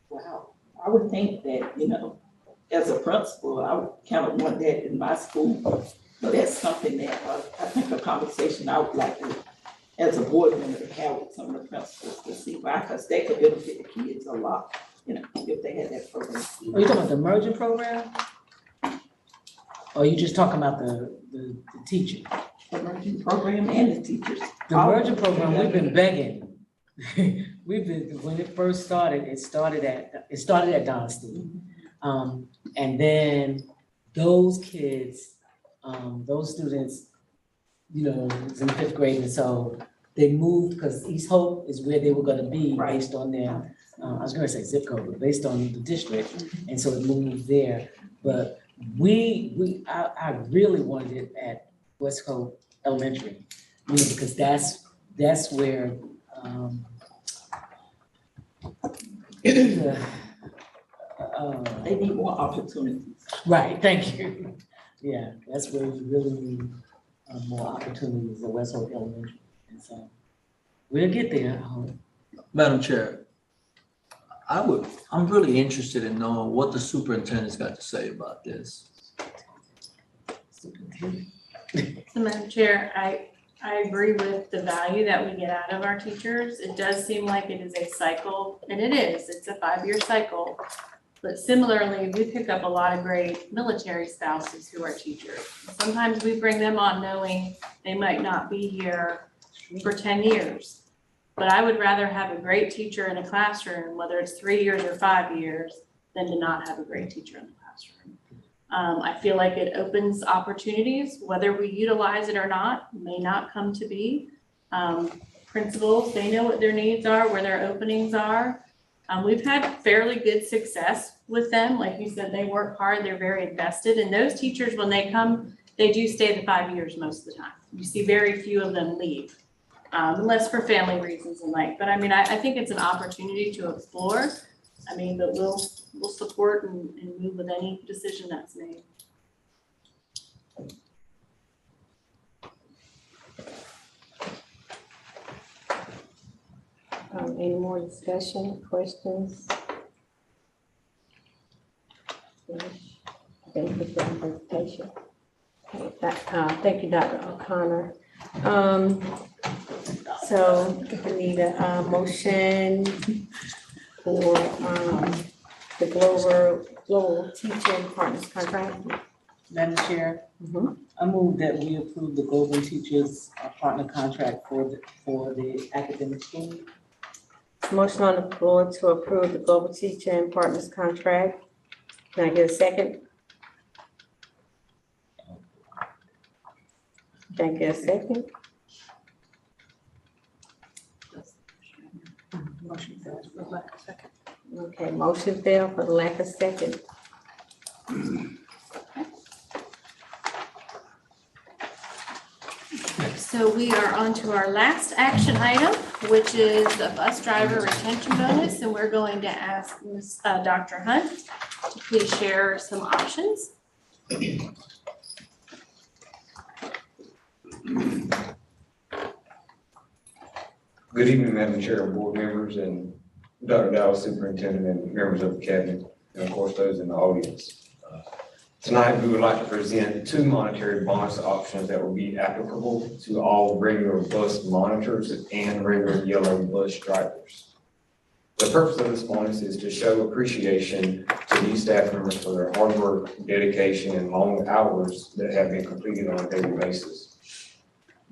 Wow, I would think that, as a principal, I would kind of want that in my school. But that's something that I think a conversation I would like to, as a board member, to have with some of the principals to see why, because they could benefit the kids a lot, if they had that program. Are you talking about the immersion program? Or are you just talking about the teaching? Immersion program and the teachers. The immersion program, we've been begging. When it first started, it started at Dynasty. And then those kids, those students, was in 5th grade, and so they moved, because East Hope is where they were gonna be based on their, I was gonna say zip code, but based on the district, and so it moved there. But I really wanted it at West Hope Elementary, because that's where, they need more opportunities. Right, thank you. Yeah, that's where we really need more opportunities at West Hope Elementary. And so we'll get there, I hope. Madam Chair, I'm really interested in knowing what the superintendent's got to say about this. So Madam Chair, I agree with the value that we get out of our teachers. It does seem like it is a cycle, and it's a 5-year cycle. But similarly, we pick up a lot of great military spouses who are teachers. Sometimes we bring them on knowing they might not be here for 10 years. But I would rather have a great teacher in a classroom, whether it's 3 years or 5 years, than to not have a great teacher in the classroom. I feel like it opens opportunities, whether we utilize it or not, may not come to be. Principals, they know what their needs are, where their openings are. We've had fairly good success with them. Like you said, they work hard, they're very invested. And those teachers, when they come, they do stay the 5 years most of the time. You see very few of them leave, unless for family reasons and but I think it's an opportunity to explore. But we'll support and move with any decision that's made. Any more discussion, questions? Thank you for the presentation. Okay, thank you, Dr. O'Connor. So we need a motion for the global teaching partners contract. Madam Chair, I move that we approve the Global Teachers Partner Contract for the academic school. Motion on the floor to approve the global teaching partners contract. Can I get a second? Can I get a second? Motion fails for lack of second. Okay, motion failed for the lack of second. So we are on to our last action item, which is the bus driver retention bonus, and we're going to ask Ms. Dr. Hunt to please share some options. Good evening, Madam Chair, board members, and Dr. Dowell, Superintendent, and members of the cabinet, and of course, those in the audience. Tonight, we would like to present 2 monetary bonus options that will be applicable to all regular bus monitors and regular yellow bus drivers. The purpose of this bonus is to show appreciation to these staff members for their hard work, dedication, and long hours that have been completed on a daily basis.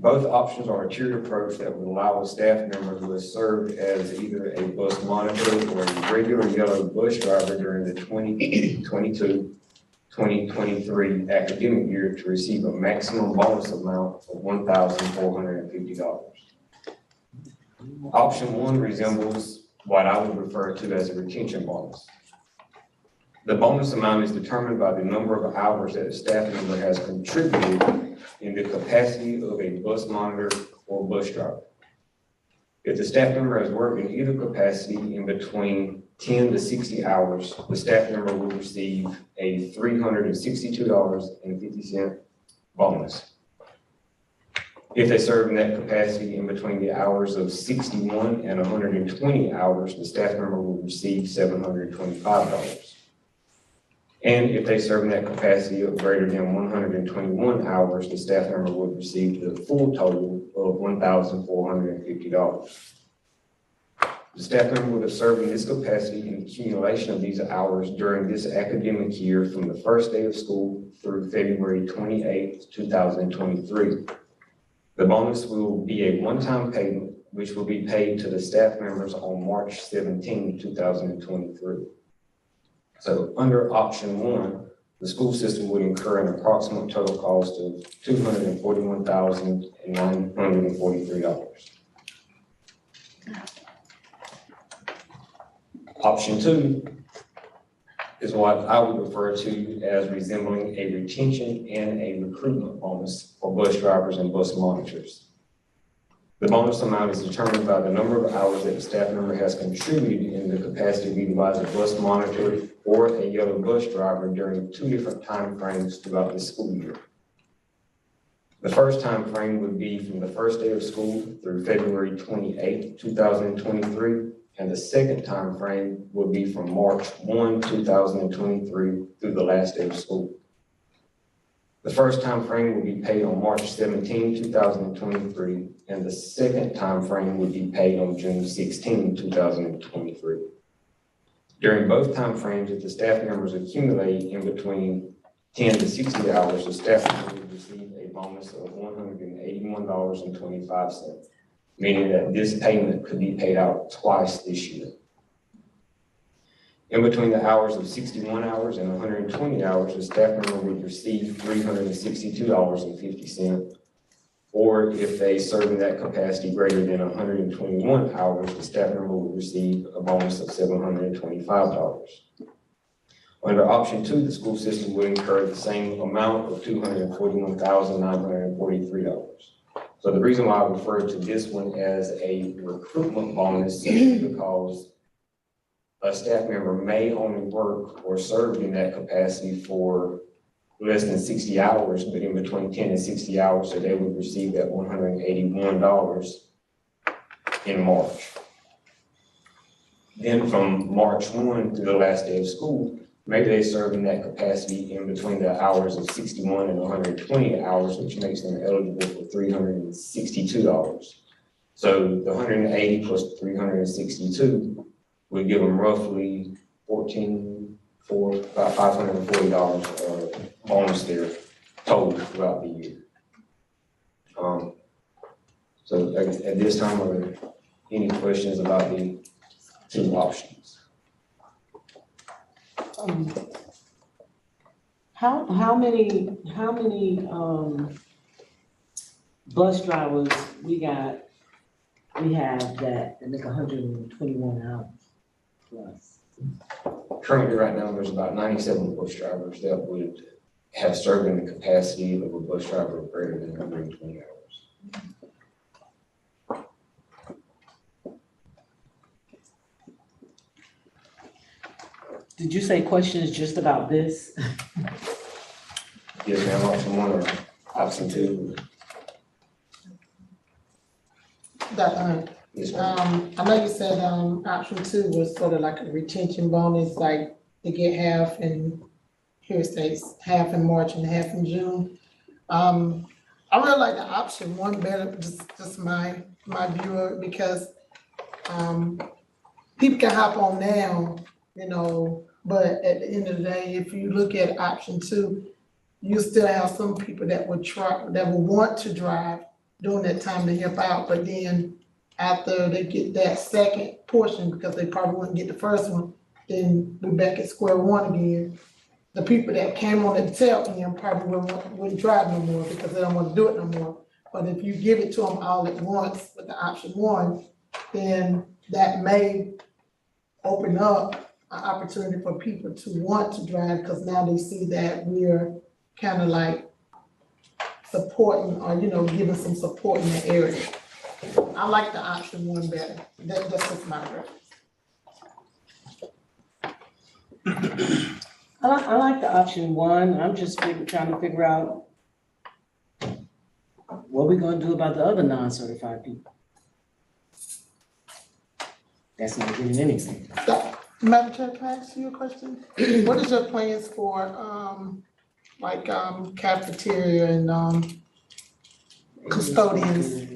Both options are a tiered approach that will allow a staff member who has served as either a bus monitor or a regular yellow bus driver during the 2022-2023 academic year to receive a maximum bonus amount of $1,450. Option 1 resembles what I would refer to as a retention bonus. The bonus amount is determined by the number of hours that a staff member has contributed in the capacity of a bus monitor or bus driver. If the staff member has worked in either capacity in between 10 to 60 hours, the staff member will receive a $362.50 bonus. If they serve in that capacity in between the hours of 61 and 120 hours, the staff member will receive $725. And if they serve in that capacity of greater than 121 hours, the staff member would receive the full total of $1,450. The staff member would have served in this capacity in accumulation of these hours during this academic year from the first day of school through February 28, 2023. The bonus will be a one-time payment, which will be paid to the staff members on March 17, 2023. So under option 1, the school system would incur an approximate total cost of $241,943. Option 2 is what I would refer to as resembling a retention and a recruitment bonus for bus drivers and bus monitors. The bonus amount is determined by the number of hours that the staff member has contributed in the capacity of either as a bus monitor or a yellow bus driver during 2 different time frames throughout the school year. The first time frame would be from the first day of school through February 28, 2023, and the second time frame would be from March 1, 2023 through the last day of school. The first time frame will be paid on March 17, 2023, and the second time frame would be paid on June 16, 2023. During both time frames, if the staff members accumulate in between 10 to 60 hours, the staff member will receive a bonus of $181.25, meaning that this payment could be paid out twice this year. In between the hours of 61 hours and 120 hours, the staff member would receive $362.50. Or if they serve in that capacity greater than 121 hours, the staff member would receive a bonus of $725. Under option 2, the school system would incur the same amount of $241,943. So the reason why I refer to this one as a recruitment bonus is because a staff member may only work or serve in that capacity for less than 60 hours, but in between 10 and 60 hours, so they would receive that $181 in March. Then from March 1 to the last day of school, maybe they serve in that capacity in between the hours of 61 and 120 hours, which makes them eligible for $362. So the 180 plus 362 would give them roughly about $540 bonus there total throughout the year. So at this time, are there any questions about the 2 options? How many bus drivers we have that make 121 hours plus? Currently, right now, there's about 97 bus drivers that would have served in the capacity of a bus driver of greater than 120 hours. Did you say questions just about this? Yes, ma'am, option 1 or option 2? Yes, ma'am. I know you said, option 2 was sort of like a retention bonus, like they get half in, here it states half in March and half in June. I really like the option 1 better, just my view of it, because, people can hop on now, you know, but at the end of the day, if you look at option 2, you still have some people that would want to drive during that time to help out, but then after they get that second portion, because they probably wouldn't get the first one, then we're back at square one again. The people that came on the tail end probably wouldn't drive no more because they don't want to do it no more. But if you give it to them all at once with the option one, then that may open up an opportunity for people to want to drive, because now they see that we're kind of like supporting or, giving some support in the area. I like the option one better. That's just my preference. I like the option one. I'm just trying to figure out what we're gonna do about the other non-certified people. That's not getting anything. Madam Chair, can I ask you a question? What is your plans for, cafeteria and, custodians?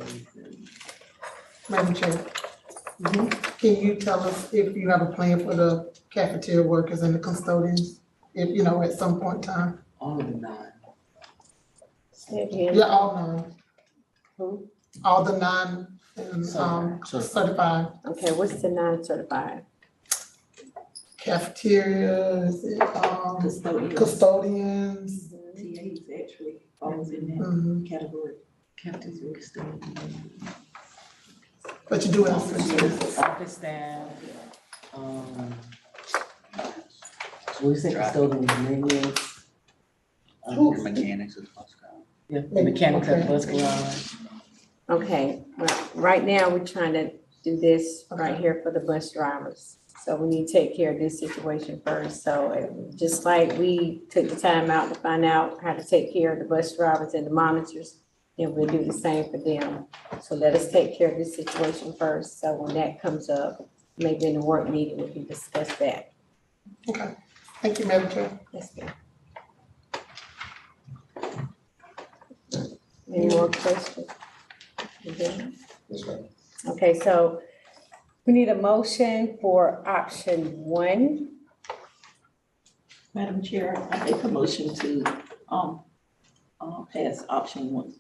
Madam Chair, can you tell us if you have a plan for the cafeteria workers and the custodians? If, at some point in time? All of the nine. Yeah, all nine. Who? All the nine, certified. Okay, what's the non-certified? Cafeteria, custodians. TAs actually falls in that category. Captains and custodians. But you do have Office staff, what do you say, custodians, maintenance? Your mechanics is bus garage. Yeah, the mechanics at bus garage. Okay, well, right now, we're trying to do this right here for the bus drivers. So we need to take care of this situation first. So just like we took the time out to find out how to take care of the bus drivers and the monitors, then we'll do the same for them. So let us take care of this situation first. So when that comes up, maybe in the work meeting, we can discuss that. Okay, thank you, Madam Chair. Yes, ma'am. Any more questions? Okay, so we need a motion for option one. Madam Chair, I make a motion to pass option one.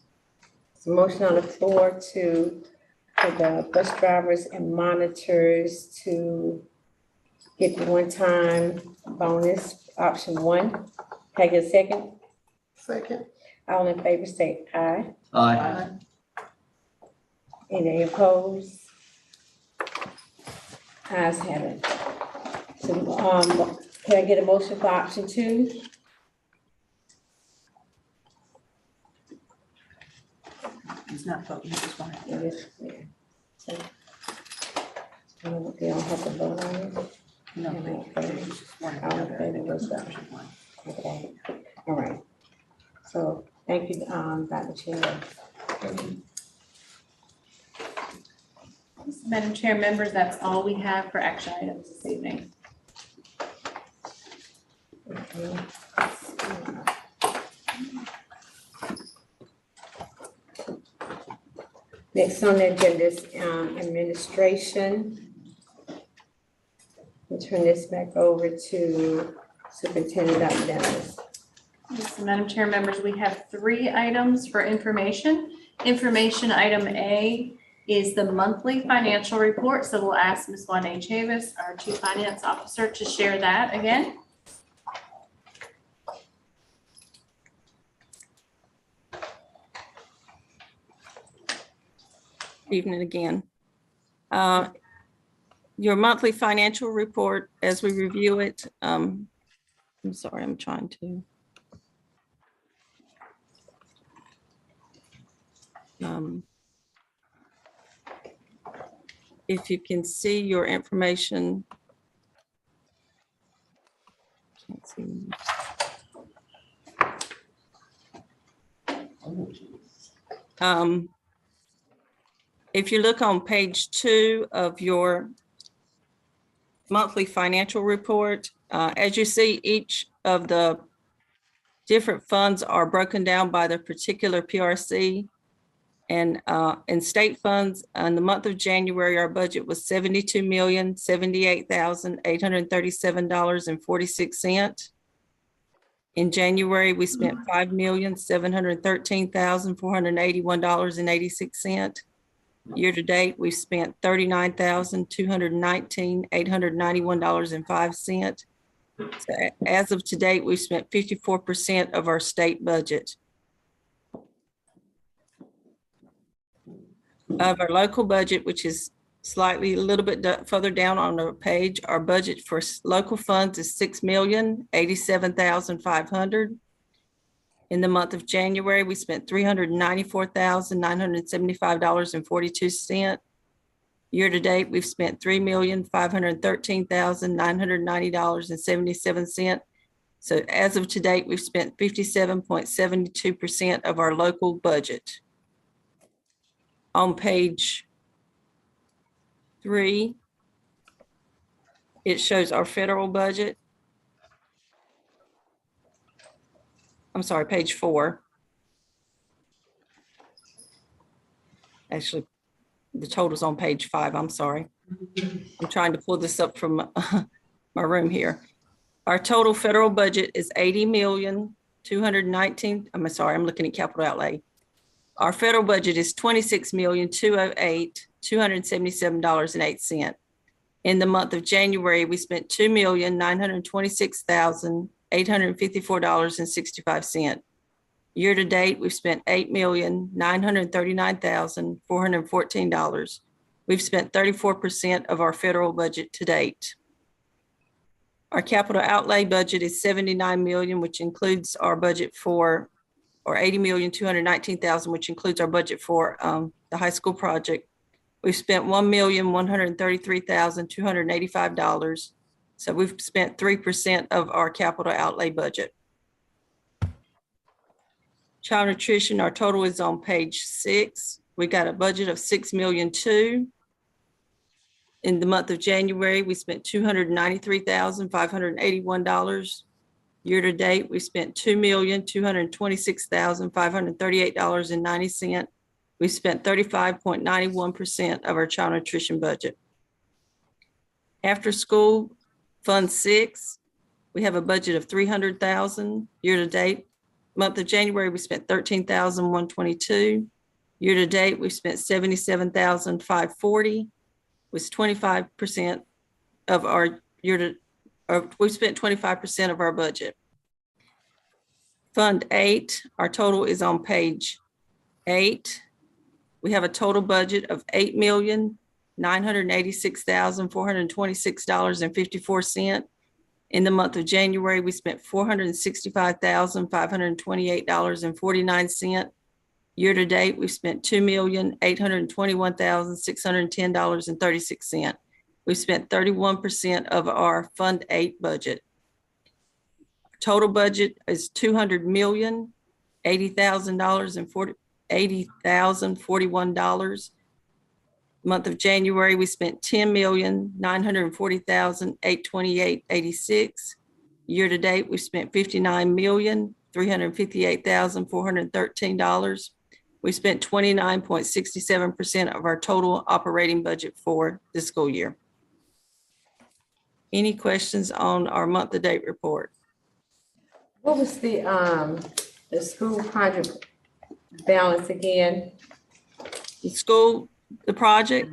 It's a motion on the floor for the bus drivers and monitors to get the one-time bonus, option one. Can I get a second? Second. All in favor say aye. Aye. Any opposed? Ayes have it. So, can I get a motion for option two? It's not voting, it's fine. It is, yeah. So, they don't have to vote on it? No. All in favor was that? Okay, all right. So, thank you, Dr. Chair. Thank you. Madam Chair, members, that's all we have for action items this evening. Next on the agenda is administration. We'll turn this back over to Superintendent Dr. Dennis. Yes, Madam Chair, members, we have 3 items for information. Information item A is the monthly financial report. So we'll ask Ms. Juanne Chavis, our Chief Finance Officer, to share that again. Evening again. Your monthly financial report, as we review it, I'm sorry, I'm trying to. If you can see your information. Can't see. If you look on page 2 of your monthly financial report, as you see, each of the different funds are broken down by the particular PRC. And state funds, in the month of January, our budget was $72,078,837.46. In January, we spent $5,713,481.86. Year-to-date, we've spent $39,219,891.05. So as of today, we've spent 54% of our state budget. Of our local budget, which is slightly a little bit further down on the page, our budget for local funds is $6,087,500. In the month of January, we spent $394,975.42. Year-to-date, we've spent $3,513,990.77. So as of today, we've spent 57.72% of our local budget. On page 3, it shows our federal budget. I'm sorry, page 4. Actually, the total's on page 5. I'm sorry. I'm trying to pull this up from my room here. Our total federal budget is $80,219,000. I'm sorry, I'm looking at capital outlay. Our federal budget is $26,208,277.08. In the month of January, we spent $2,926,854.65. Year-to-date, we've spent $8,939,414. We've spent 34% of our federal budget to date. Our capital outlay budget is $79 million, which includes our budget for, or $80,219,000, which includes our budget for the high school project. We've spent $1,133,285. So we've spent 3% of our capital outlay budget. Child nutrition, our total is on page 6. We got a budget of $6,200,000. In the month of January, we spent $293,581. Year-to-date, we spent $2,226,538.90. We spent 35.91% of our child nutrition budget. After school, Fund 6, we have a budget of $300,000. Year-to-date, month of January, we spent $13,122. Year-to-date, we spent $77,540. Was 25% of our we spent 25% of our budget. Fund 8, our total is on page 8. We have a total budget of $8,986,426.54. In the month of January, we spent $465,528.49. Year-to-date, we've spent $2,821,610.36. We've spent 31% of our Fund 8 budget. Total budget is $200,080,041. Month of January, we spent $10,940,828.86. Year-to-date, we spent $59,358,413. We spent 29.67% of our total operating budget for this school year. Any questions on our month-to-date report? What was the school project balance again? The project?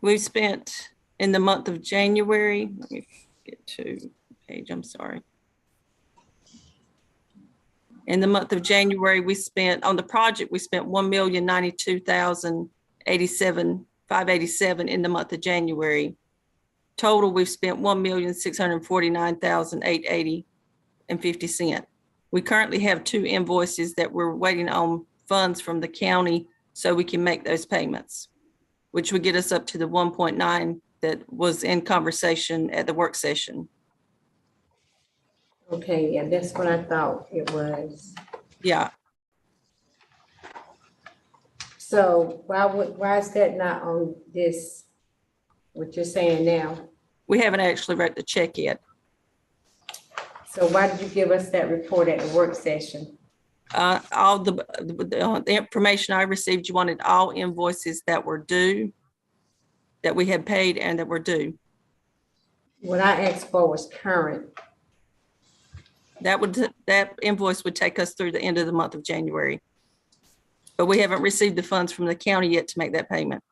We spent in the month of January, let me get to the page, I'm sorry. In the month of January, we spent, on the project, we spent $1,092,087,587 in the month of January. Total, we've spent $1,649,880.50. We currently have 2 invoices that we're waiting on funds from the county so we can make those payments, which would get us up to the 1.9 that was in conversation at the work session. Okay, yeah, that's what I thought it was. Yeah. So why is that not on this, what you're saying now? We haven't actually wrote the check yet. So why did you give us that report at the work session? All the information I received, you wanted all invoices that were due, that we had paid and that were due. What I asked for was current. That invoice would take us through the end of the month of January. But we haven't received the funds from the county yet to make that payment.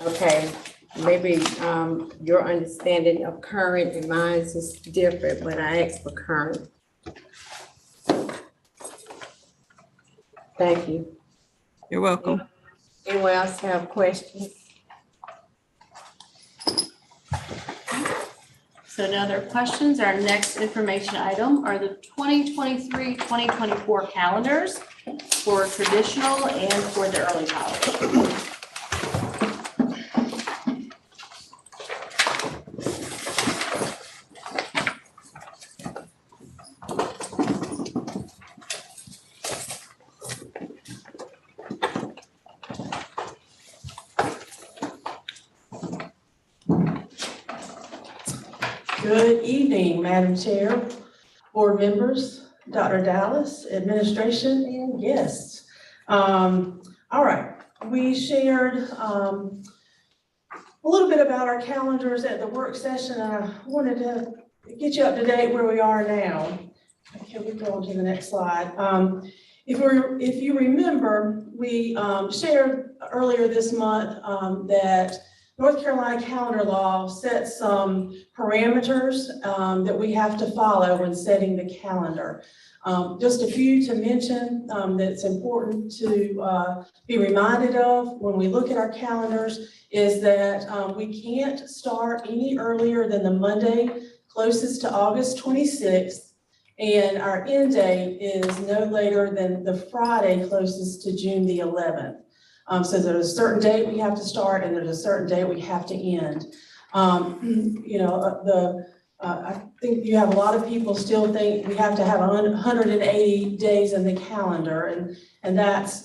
Okay, maybe your understanding of current and mine is different, but I asked for current. Thank you. You're welcome. Anyone else have questions? So no other questions. Our next information item are the 2023-2024 calendars for traditional and for the early college. Good evening, Madam Chair, board members, Dr. Dallas, administration, and guests. All right, we shared a little bit about our calendars at the work session. I wanted to get you up to date where we are now. Okay, we go on to the next slide. If you remember, we shared earlier this month that North Carolina calendar law sets some parameters that we have to follow when setting the calendar. Just a few to mention that's important to be reminded of when we look at our calendars is that we can't start any earlier than the Monday closest to August 26th, and our end date is no later than the Friday closest to June the 11th. So there's a certain date we have to start and there's a certain date we have to end. You know, I think you have a lot of people still think we have to have 180 days in the calendar, and that's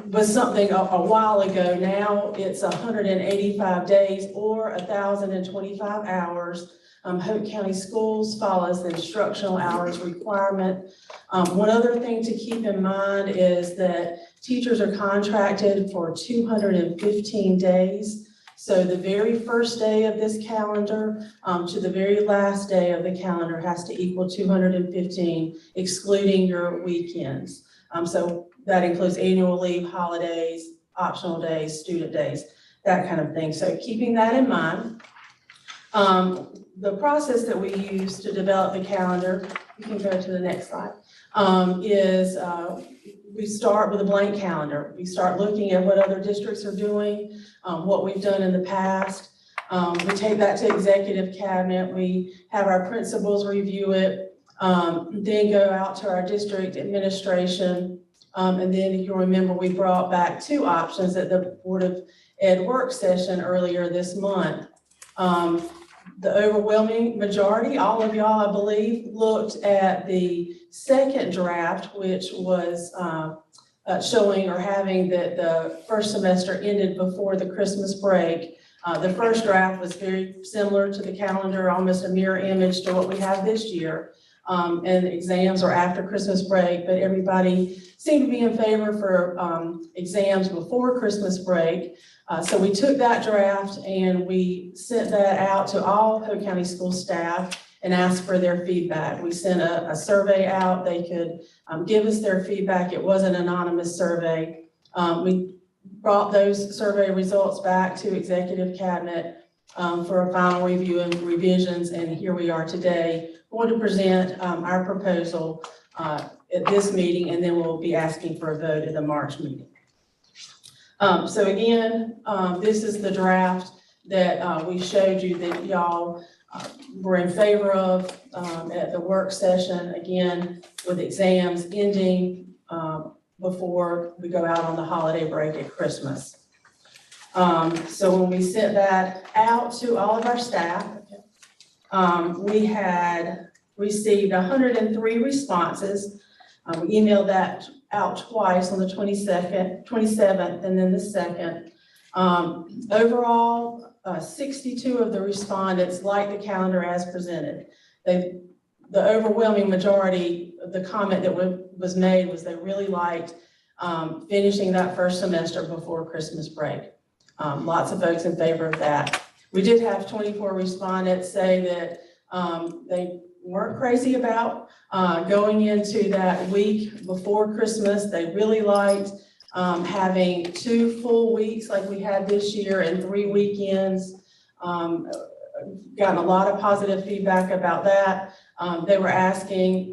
was something a while ago. Now it's 185 days or 1,025 hours. Hope County Schools follows the instructional hours requirement. One other thing to keep in mind is that teachers are contracted for 215 days. So the very first day of this calendar to the very last day of the calendar has to equal 215, excluding your weekends. So that includes annual leave, holidays, optional days, student days, that kind of thing. So keeping that in mind, the process that we use to develop the calendar, you can go to the next slide, is we start with a blank calendar. We start looking at what other districts are doing, what we've done in the past. We take that to executive cabinet. We have our principals review it, then go out to our district administration. And then if you remember, we brought back two options at the Board of Ed work session earlier this month. The overwhelming majority, all of y'all, I believe, looked at the second draft, which was showing or having that the first semester ended before the Christmas break. The first draft was very similar to the calendar, almost a mirror image to what we have this year. And exams are after Christmas break, but everybody seemed to be in favor for exams before Christmas break. So we took that draft and we sent that out to all Hope County school staff and asked for their feedback. We sent a survey out. They could give us their feedback. It was an anonymous survey. We brought those survey results back to executive cabinet for a final review and revisions. And here we are today, going to present our proposal at this meeting, and then we'll be asking for a vote at the March meeting. So again, this is the draft that we showed you that y'all were in favor of at the work session, again, with exams ending before we go out on the holiday break at Christmas. So when we sent that out to all of our staff, we had received 103 responses. We emailed that out twice on the 27th, and then the 2nd. Overall, 62 of the respondents liked the calendar as presented. The overwhelming majority of the comment that was made was they really liked finishing that first semester before Christmas break. Lots of votes in favor of that. We did have 24 respondents say that they weren't crazy about going into that week before Christmas. They really liked having 2 full weeks like we had this year and 3 weekends. Gotten a lot of positive feedback about that. They were asking,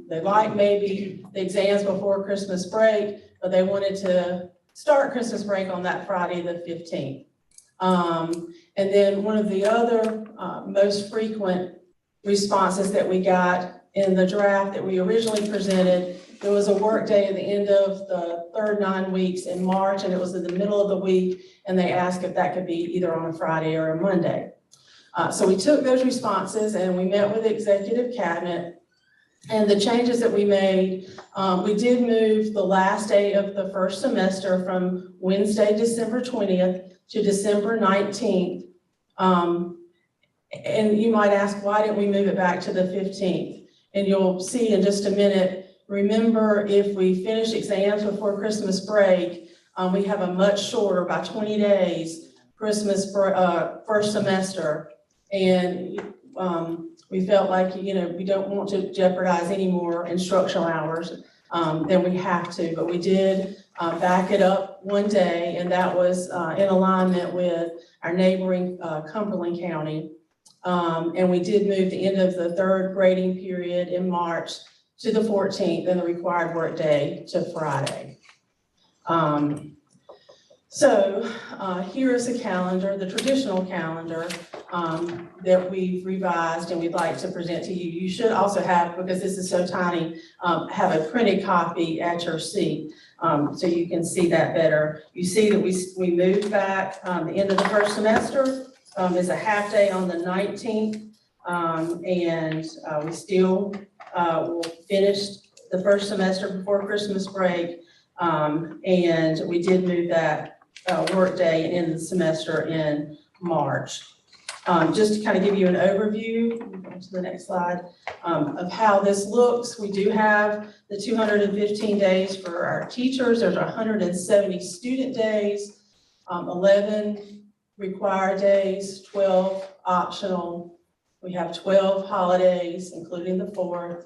they liked maybe the exams before Christmas break, but they wanted to start Christmas break on that Friday, the 15th. And then one of the other most frequent responses that we got in the draft that we originally presented, there was a work day at the end of the third 9 weeks in March, and it was in the middle of the week, and they asked if that could be either on a Friday or a Monday. So we took those responses and we met with the executive cabinet, and the changes that we made, we did move the last day of the first semester from Wednesday, December 20th to December 19th. And you might ask, why didn't we move it back to the 15th? And you'll see in just a minute, remember, if we finish exams before Christmas break, we have a much shorter, by 20 days, first semester. And we felt like, we don't want to jeopardize any more instructional hours than we have to, but we did back it up one day, and that was in alignment with our neighboring Cumberland County. And we did move the end of the third grading period in March to the 14th and the required work day to Friday. So here is a calendar, the traditional calendar that we've revised and we'd like to present to you. You should also have, because this is so tiny, have a printed copy at your seat so you can see that better. You see that we moved back the end of the first semester is a half day on the 19th, and we still will finish the first semester before Christmas break, and we did move that work day and end the semester in March. Just to kind of give you an overview, go to the next slide, of how this looks. We do have the 215 days for our teachers. There's 170 student days, 11 required days, 12 optional. We have 12 holidays, including the 4th,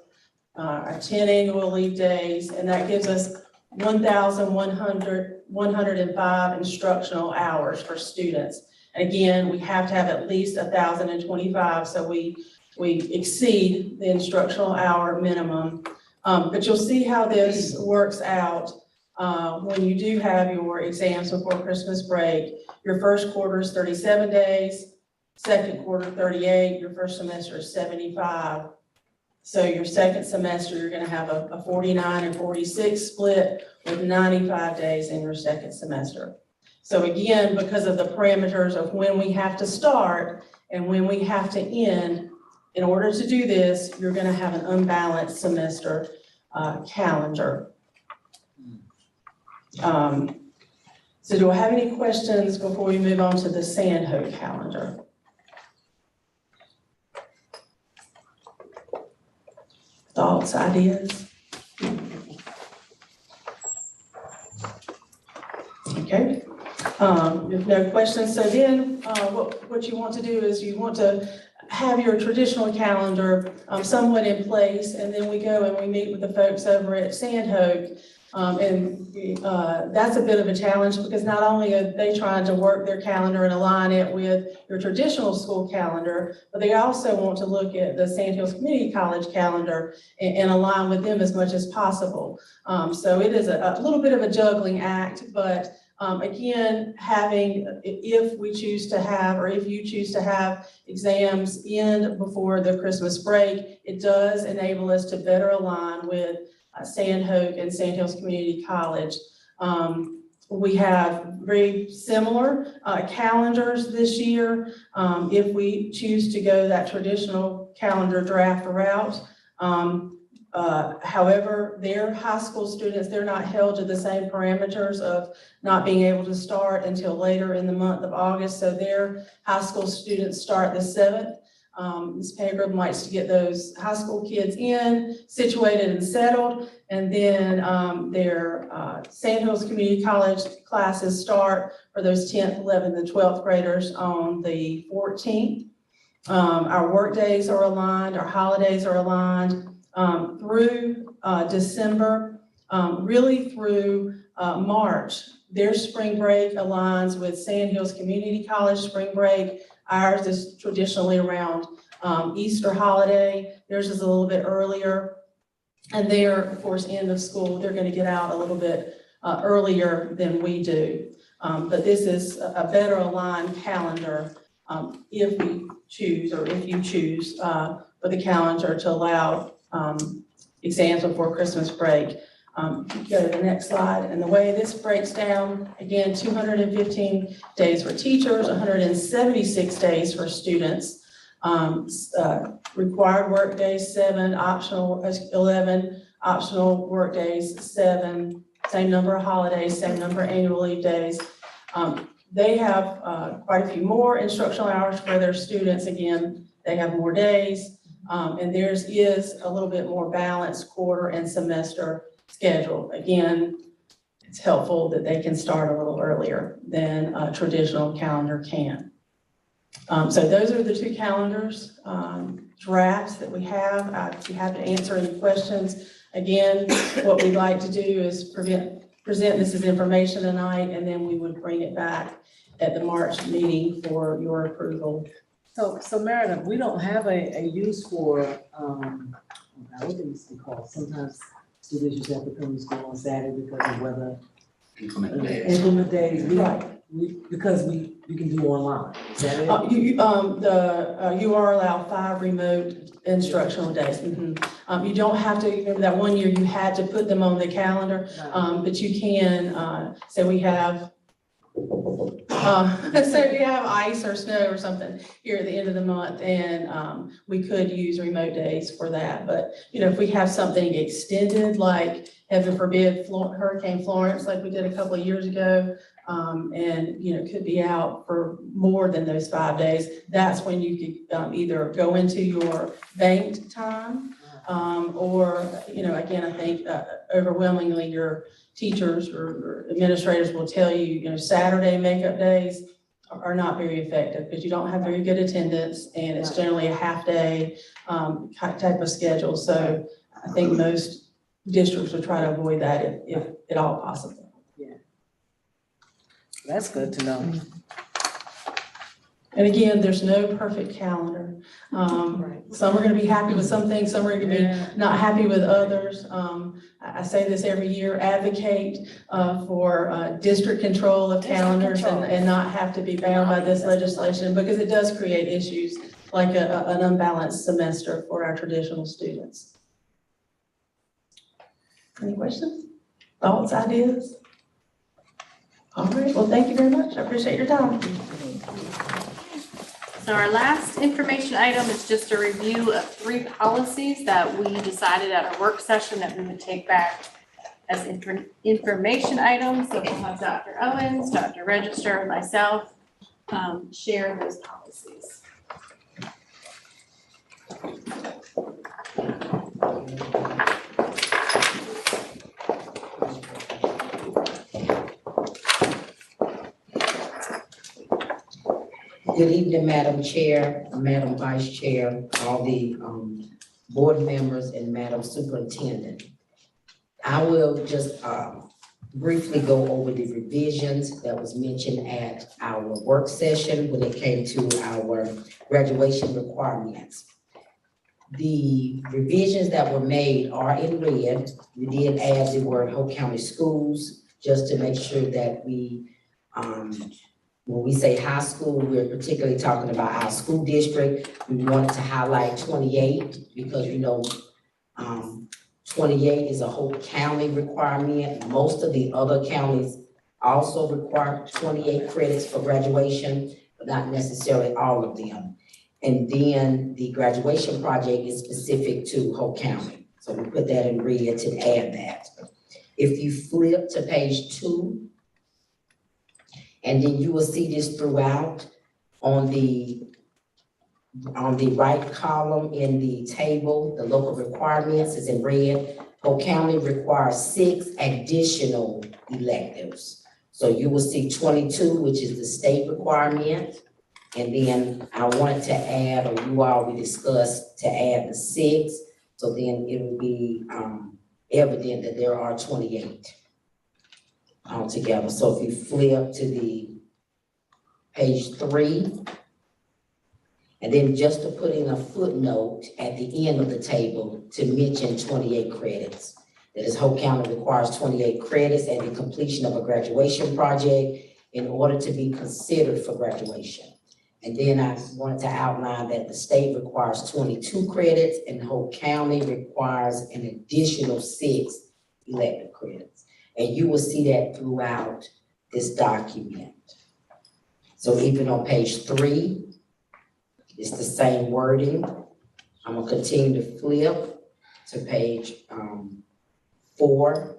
our 10 annual leave days, and that gives us 1,105 instructional hours for students. And again, we have to have at least 1,025, so we exceed the instructional hour minimum. But you'll see how this works out when you do have your exams before Christmas break. Your first quarter is 37 days, second quarter 38, your first semester is 75. So your second semester, you're gonna have a 49 and 46 split with 95 days in your second semester. So again, because of the parameters of when we have to start and when we have to end, in order to do this, you're gonna have an unbalanced semester calendar. So do I have any questions before we move on to the Sandhook calendar? Thoughts, ideas? Okay, if no questions, so then what you want to do is you want to have your traditional calendar somewhat in place, and then we go and we meet with the folks over at Sandhook. That's a bit of a challenge because not only are they trying to work their calendar and align it with your traditional school calendar, but they also want to look at the Sand Hills Community College calendar and align with them as much as possible. So it is a little bit of a juggling act, but again, if we choose to have, or if you choose to have exams end before the Christmas break, it does enable us to better align with Sandhook and Sand Hills Community College. We have very similar calendars this year. If we choose to go that traditional calendar draft route, however, their high school students, they're not held to the same parameters of not being able to start until later in the month of August. So their high school students start the 7th Ms. Pegram likes to get those high school kids in, situated and settled. And then their Sand Hills Community College classes start for those 10th, 11th, and 12th graders on the 14th. Our work days are aligned, our holidays are aligned through December, really through March. Their spring break aligns with Sand Hills Community College spring break. Ours is traditionally around Easter holiday. Theirs is a little bit earlier. And they're, of course, end of school. They're going to get out a little bit earlier than we do. But this is a better aligned calendar if we choose, or if you choose for the calendar to allow exams before Christmas break. Go to the next slide. And the way this breaks down, again, 215 days for teachers, 176 days for students. Required work days, 7, optional 11, optional work days, 7, same number of holidays, same number of annual leave days. They have quite a few more instructional hours for their students. Again, they have more days, and theirs is a little bit more balanced quarter and semester schedule. Again, it's helpful that they can start a little earlier than a traditional calendar can. So those are the two calendars, drafts that we have. If you have to answer any questions, again, what we'd like to do is present this as information tonight, and then we would bring it back at the March meeting for your approval. So Meredith, we don't have a use for, what they used to call, sometimes students used to have to come to school on Saturday because of weather. Implement days. Because we can do online. Is that it? You are allowed 5 remote instructional days. You don't have to, remember that one year you had to put them on the calendar, but you can, say we have, so we have ice or snow or something here at the end of the month, and we could use remote days for that. But, if we have something extended, like heaven forbid, Hurricane Florence, like we did a couple of years ago, and, could be out for more than those 5 days, that's when you could either go into your banked time, or, again, I think overwhelmingly your teachers or administrators will tell you, Saturday makeup days are not very effective because you don't have very good attendance, and it's generally a half day type of schedule. So I think most districts will try to avoid that if at all possible. That's good to know. And again, there's no perfect calendar. Some are going to be happy with some things, some are going to be not happy with others. I say this every year, advocate for district control of calendars and not have to be bound by this legislation, because it does create issues like an unbalanced semester for our traditional students. Any questions, thoughts, ideas? All right, well, thank you very much. I appreciate your time. So our last information item is just a review of 3 policies that we decided at our work session that we would take back as information items. So we'll have Dr. Owens, Dr. Register, and myself share those policies. Good evening, Madam Chair, Madam Vice Chair, all the board members, and Madam Superintendent. I will just briefly go over the revisions that was mentioned at our work session when it came to our graduation requirements. The revisions that were made are in red. We did add the word Hope County Schools just to make sure that we when we say high school, we're particularly talking about our school district. We wanted to highlight 28 because 28 is a Hope County requirement. Most of the other counties also require 28 credits for graduation, but not necessarily all of them. And then the graduation project is specific to Hope County. So we put that in red to add that. If you flip to page 2, and then you will see this throughout on the On the right column in the table, the local requirements is in red. Polk County requires 6 additional electives. So you will see 22, which is the state requirement. And then I wanted to add, or you all we discussed to add the 6. So then it will be evident that there are 28 altogether. So if you flip to the page 3, and then just to put in a footnote at the end of the table to mention 28 credits. That is, Hope County requires 28 credits at the completion of a graduation project in order to be considered for graduation. And then I wanted to outline that the state requires 22 credits and Hope County requires an additional 6 elective credits. And you will see that throughout this document. So even on page 3, it's the same wording. I'm gonna continue to flip to page 4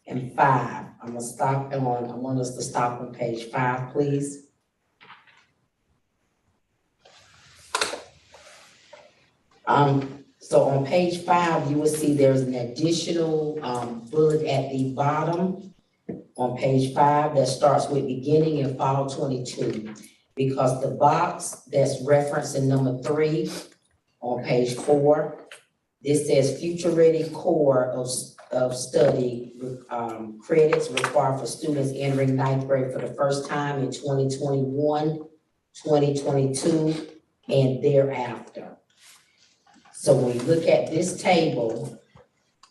and 5. I want us to stop on page 5, please. So on page 5, you will see there's an additional bullet at the bottom on page 5 that starts with beginning in fall 22. Because the box that's referenced in number 3 on page 4, this says future ready core of study credits required for students entering 9th grade for the first time in 2021, 2022, and thereafter. So when we look at this table,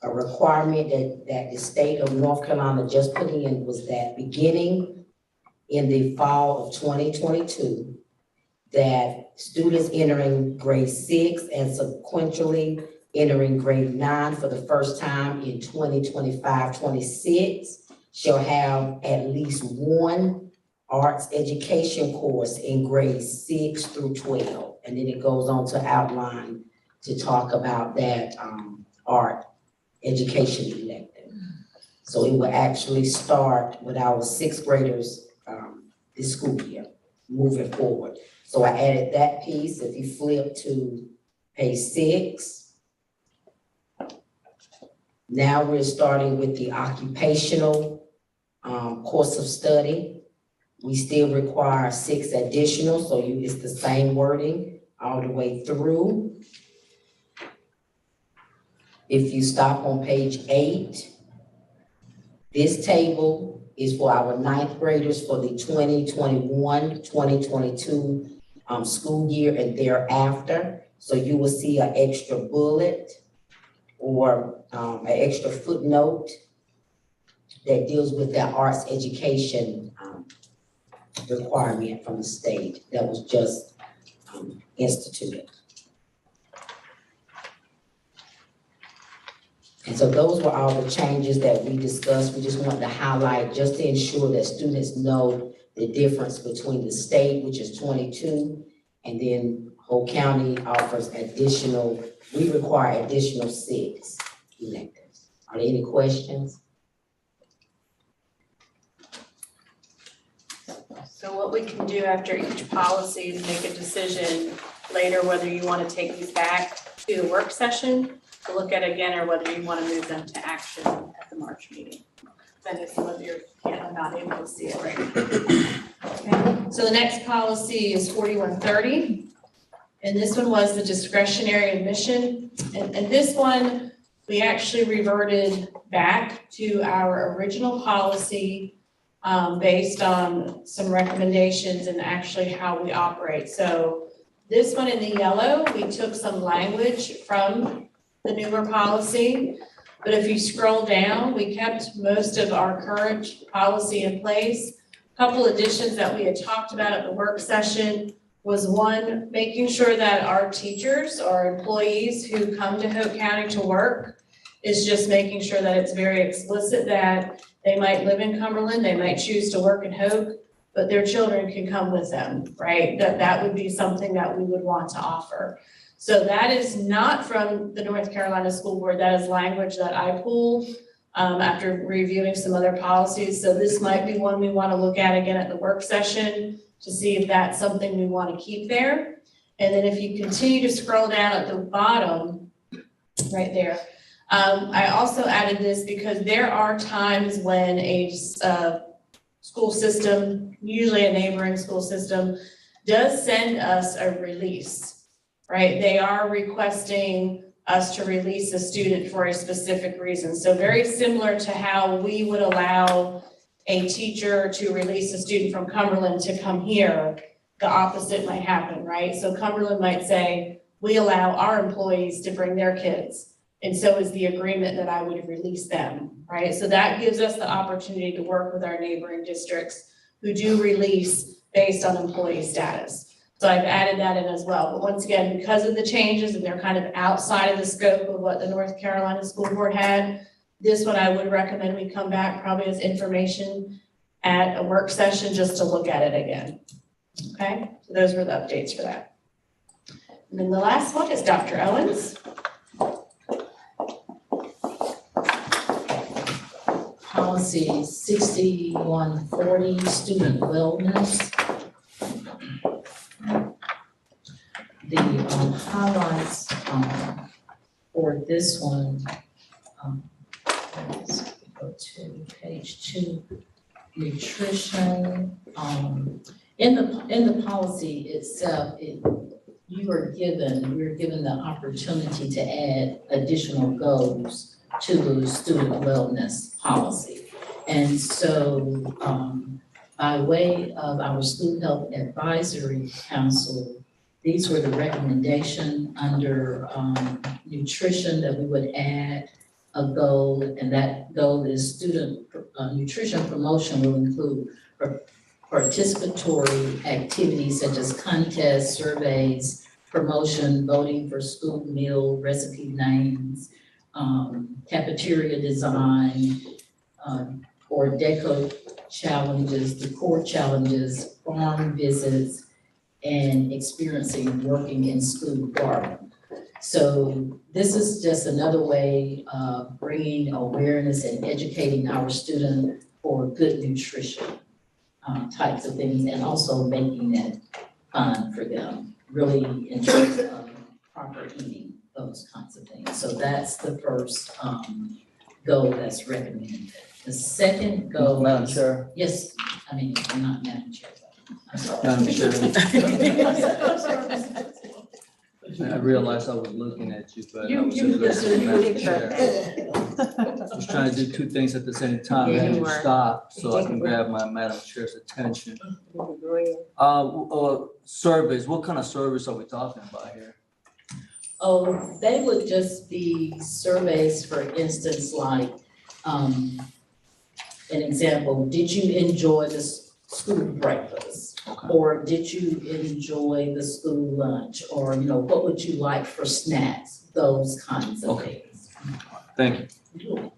a requirement that the state of North Carolina just put in was that beginning in the fall of 2022, that students entering grade 6 and sequentially entering grade 9 for the first time in 2025-26 shall have at least one arts education course in grades 6 through 12. And then it goes on to outline to talk about that art education elective. So it will actually start with our 6th graders this school year, moving forward. So I added that piece. If you flip to page 6, now we're starting with the occupational course of study. We still require 6 additional, so it's the same wording all the way through. If you stop on page 8, this table is for our 9th graders for the 2021-2022 school year and thereafter. So you will see an extra bullet or an extra footnote that deals with that arts education requirement from the state that was just instituted. And so those were all the changes that we discussed. We just wanted to highlight just to ensure that students know the difference between the state, which is 22, and then Hope County offers additional, we require additional 6 electives. Are there any questions? So what we can do after each policy is make a decision later whether you want to take these back to the work session to look at again, or whether you want to move them to action at the March meeting. Then it's whether you're not able to see it right now. Okay. So the next policy is 4130. And this one was the discretionary admission. And this one, we actually reverted back to our original policy based on some recommendations and actually how we operate. So this one in the yellow, we took some language from the newer policy, but if you scroll down, we kept most of our current policy in place. A couple additions that we had talked about at the work session was one, making sure that our teachers or employees who come to Hope County to work is just making sure that it's very explicit that they might live in Cumberland, they might choose to work in Hope, but their children can come with them, right? That would be something that we would want to offer. So that is not from the North Carolina School Board. That is language that I pulled after reviewing some other policies. So this might be one we want to look at again at the work session to see if that's something we want to keep there. And then if you continue to scroll down at the bottom, right there, I also added this because there are times when a school system, usually a neighboring school system, does send us a release, right? They are requesting us to release a student for a specific reason. So very similar to how we would allow a teacher to release a student from Cumberland to come here, the opposite might happen, right? So Cumberland might say, we allow our employees to bring their kids. And so is the agreement that I would release them, right? So that gives us the opportunity to work with our neighboring districts who do release based on employee status. So I've added that in as well. But once again, because of the changes and they're kind of outside of the scope of what the North Carolina School Board had, this one I would recommend we come back probably as information at a work session just to look at it again. Okay, so those were the updates for that. And then the last one is Dr. Owens. Policy 6140, student wellness. The highlights for this one, let's go to page 2, nutrition. In the policy itself, we're given the opportunity to add additional goals to the student wellness policy. And so by way of our School Health Advisory Council, these were the recommendation under nutrition that we would add a goal, and that goal is student nutrition promotion will include participatory activities such as contests, surveys, promotion, voting for school meal recipe names, cafeteria design, or deco challenges, decor challenges, farm visits, and experiencing working in school garden. So this is just another way of bringing awareness and educating our students for good nutrition types of things, and also making it fun for them, really in terms of proper eating, those kinds of things. So that's the first goal that's recommended. The second goal. Madam Chair. Yes, I'm not Madam Chair. I'm sorry. Madam Chair. I realized I was looking at you, but I was just listening to Madam Chair. I was trying to do two things at the same time, Yeah, and you you were. stopped so I can grab my Madam Chair's attention. Surveys, what kind of surveys are we talking about here? Oh, they would just be surveys, for instance, like, an example, did you enjoy the school breakfast? Okay. Or did you enjoy the school lunch? Or, what would you like for snacks? Those kinds of things. Thank you.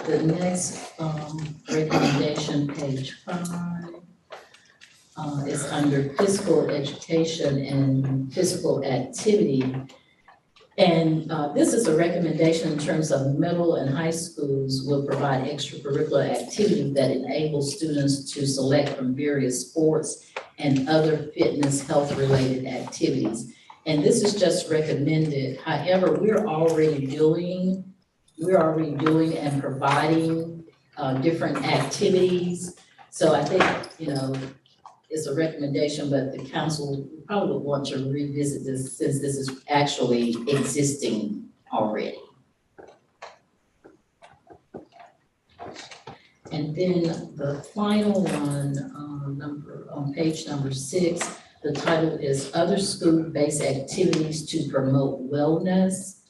The next recommendation, page 5, is under physical education and physical activity. And this is a recommendation in terms of middle and high schools will provide extracurricular activities that enable students to select from various sports and other fitness, health-related activities. And this is just recommended. However, we're already doing and providing different activities. So I think, it's a recommendation, but the council probably would want to revisit this since this is actually existing already. And then the final one, on page number 6, the title is Other School-Based Activities to Promote Wellness.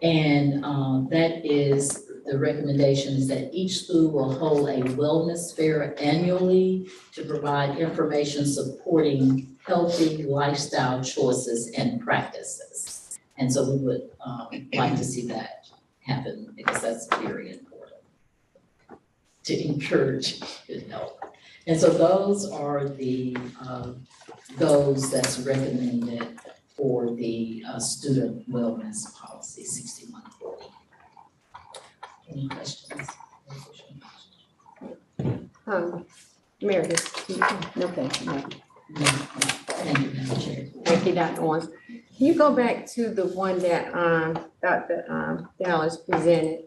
And that is, the recommendation is that each school will hold a wellness fair annually to provide information supporting healthy lifestyle choices and practices. And so we would like to see that happen because that's very important to encourage good health. And so those are the goals that's recommended for the student wellness policy 6140. Any questions? Meredith, no, thank you, Meredith. Thank you, Madam Chair. Thank you, Dr. Owens. Can you go back to the one that, Dr. Dallas presented?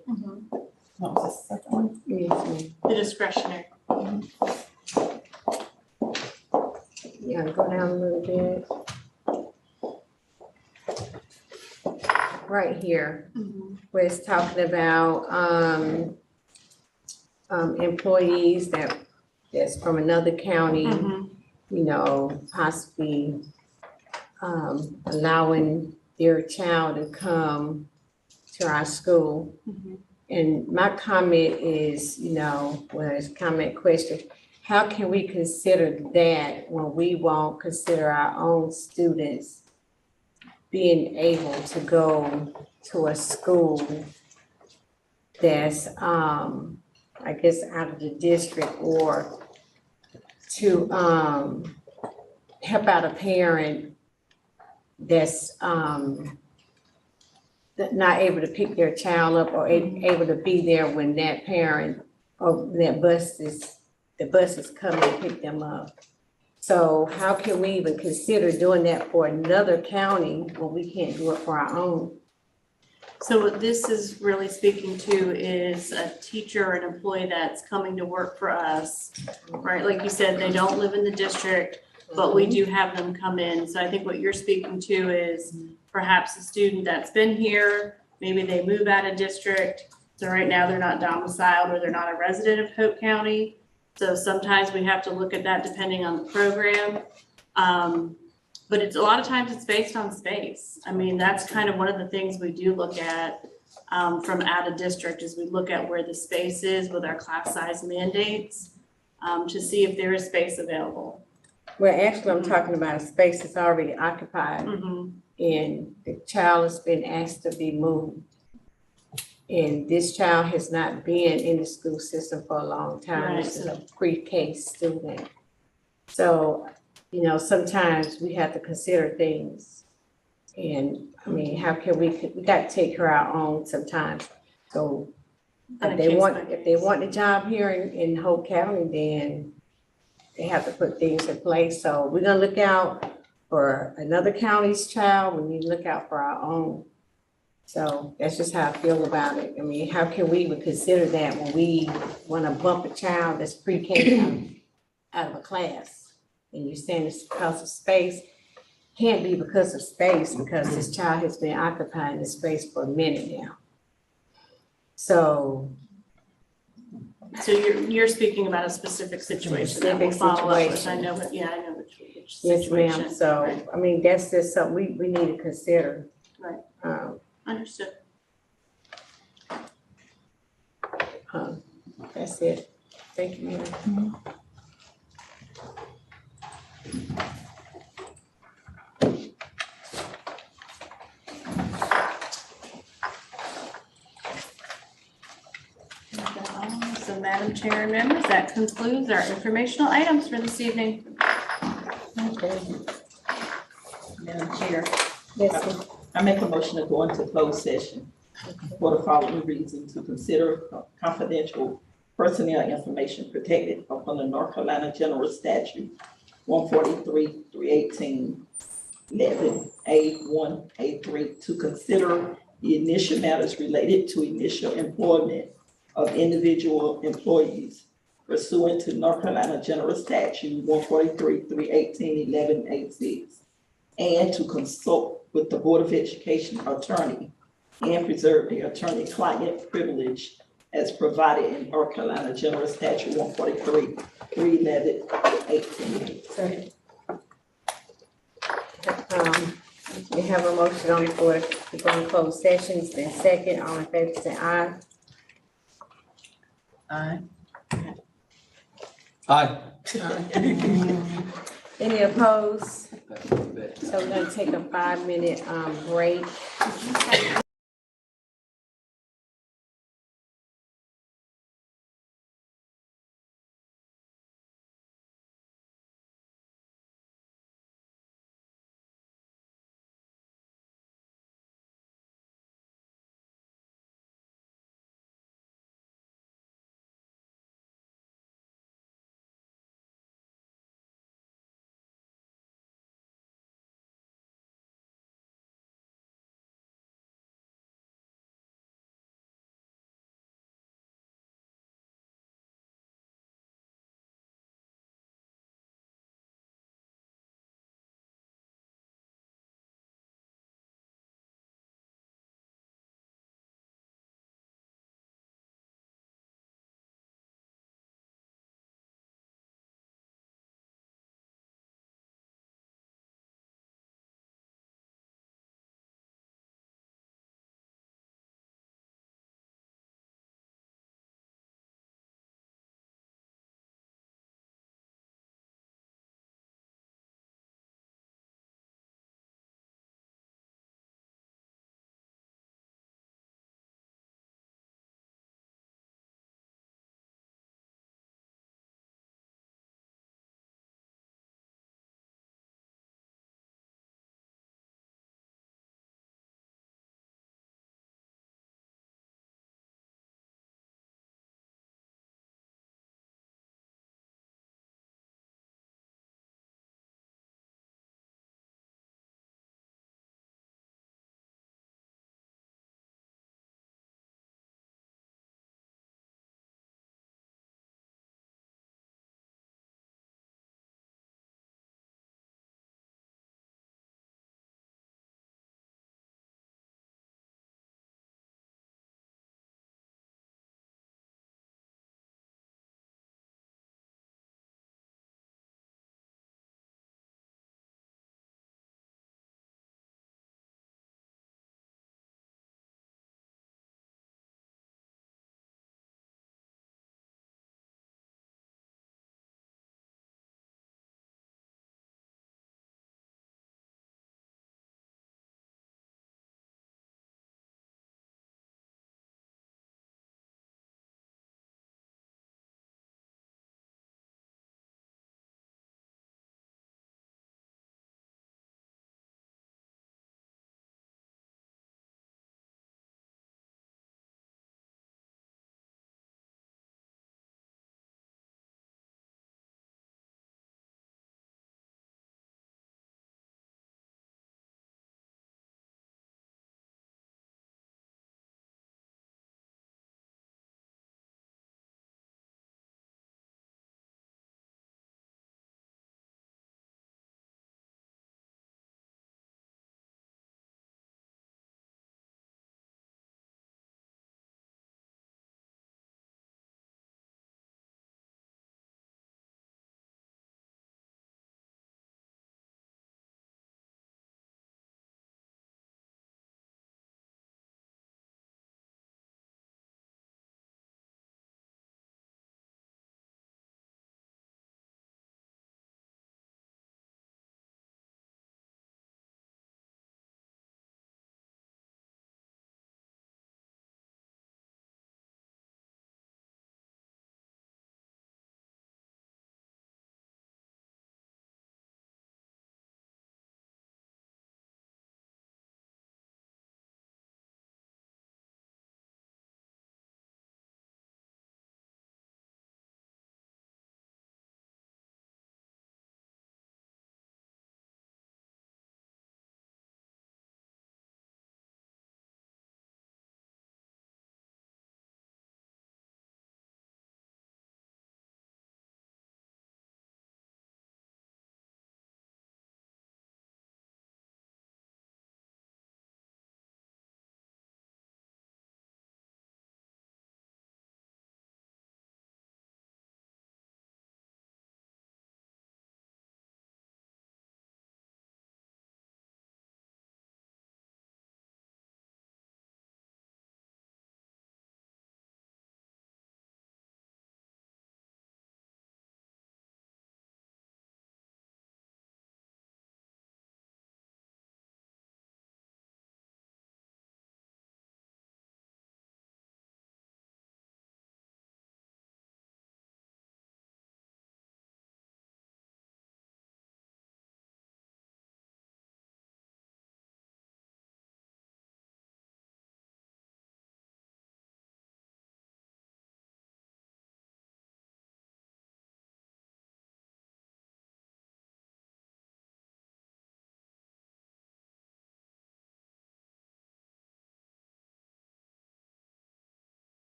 What was the second one? Yes, ma'am. The discretionary. Yeah, go down a little bit. Right here, where it's talking about, employees that's from another county, you know, possibly, allowing their child to come to our school. And my comment is, you know, well, it's a comment question, how can we consider that when we won't consider our own students being able to go to a school that's, I guess, out of the district, or to, help out a parent that's, not able to pick their child up or able to be there when that parent or that the bus is coming to pick them up. So how can we even consider doing that for another county when we can't do it for our own? So what this is really speaking to is a teacher or an employee that's coming to work for us, right? Like you said, they don't live in the district, but we do have them come in. So I think what you're speaking to is perhaps a student that's been here, maybe they move out of district. So right now they're not domiciled or they're not a resident of Hope County. So sometimes we have to look at that depending on the program. But it's a lot of times it's based on space. I mean, that's kind of one of the things we do look at from out of district is we look at where the space is with our class size mandates to see if there is space available. Well, actually, I'm talking about a space that's already occupied and the child has been asked to be moved. And this child has not been in the school system for a long time. This is a pre-K student. So, you know, sometimes we have to consider things. And I mean, how can we got to take her our own sometimes. So if they want the job here in Hope County, then they have to put things in place. So we're gonna look out for another county's child. We need to look out for our own. So that's just how I feel about it. I mean, how can we even consider that when we want to bump a child that's pre-K out of a class? And you're saying it's because of space? Can't be because of space, because this child has been occupying this space for a minute now. So you're speaking about a specific situation that we'll follow up with. I know, but yeah, I know which situation. Yes, ma'am. So, I mean, that's just something we need to consider. Right. Understood. That's it. Thank you, Mary. So Madam Chair and members, that concludes our informational items for this evening. Okay. Madam Chair. Yes, ma'am. I make a motion to go into closed session for the following reason: to consider confidential personnel information protected upon the North Carolina General Statute 143-318, 11A1A3, to consider the initial matters related to initial employment of individual employees pursuant to North Carolina General Statute 143-318, 11A6, and to consult with the Board of Education attorney and preserve the attorney-client privilege as provided in North Carolina General Statute 143-311-18. Second. We have a motion on the floor to go in closed session. It's been second. All in favor, say aye. Aye. Aye. Any opposed? So we're gonna take a 5-minute break.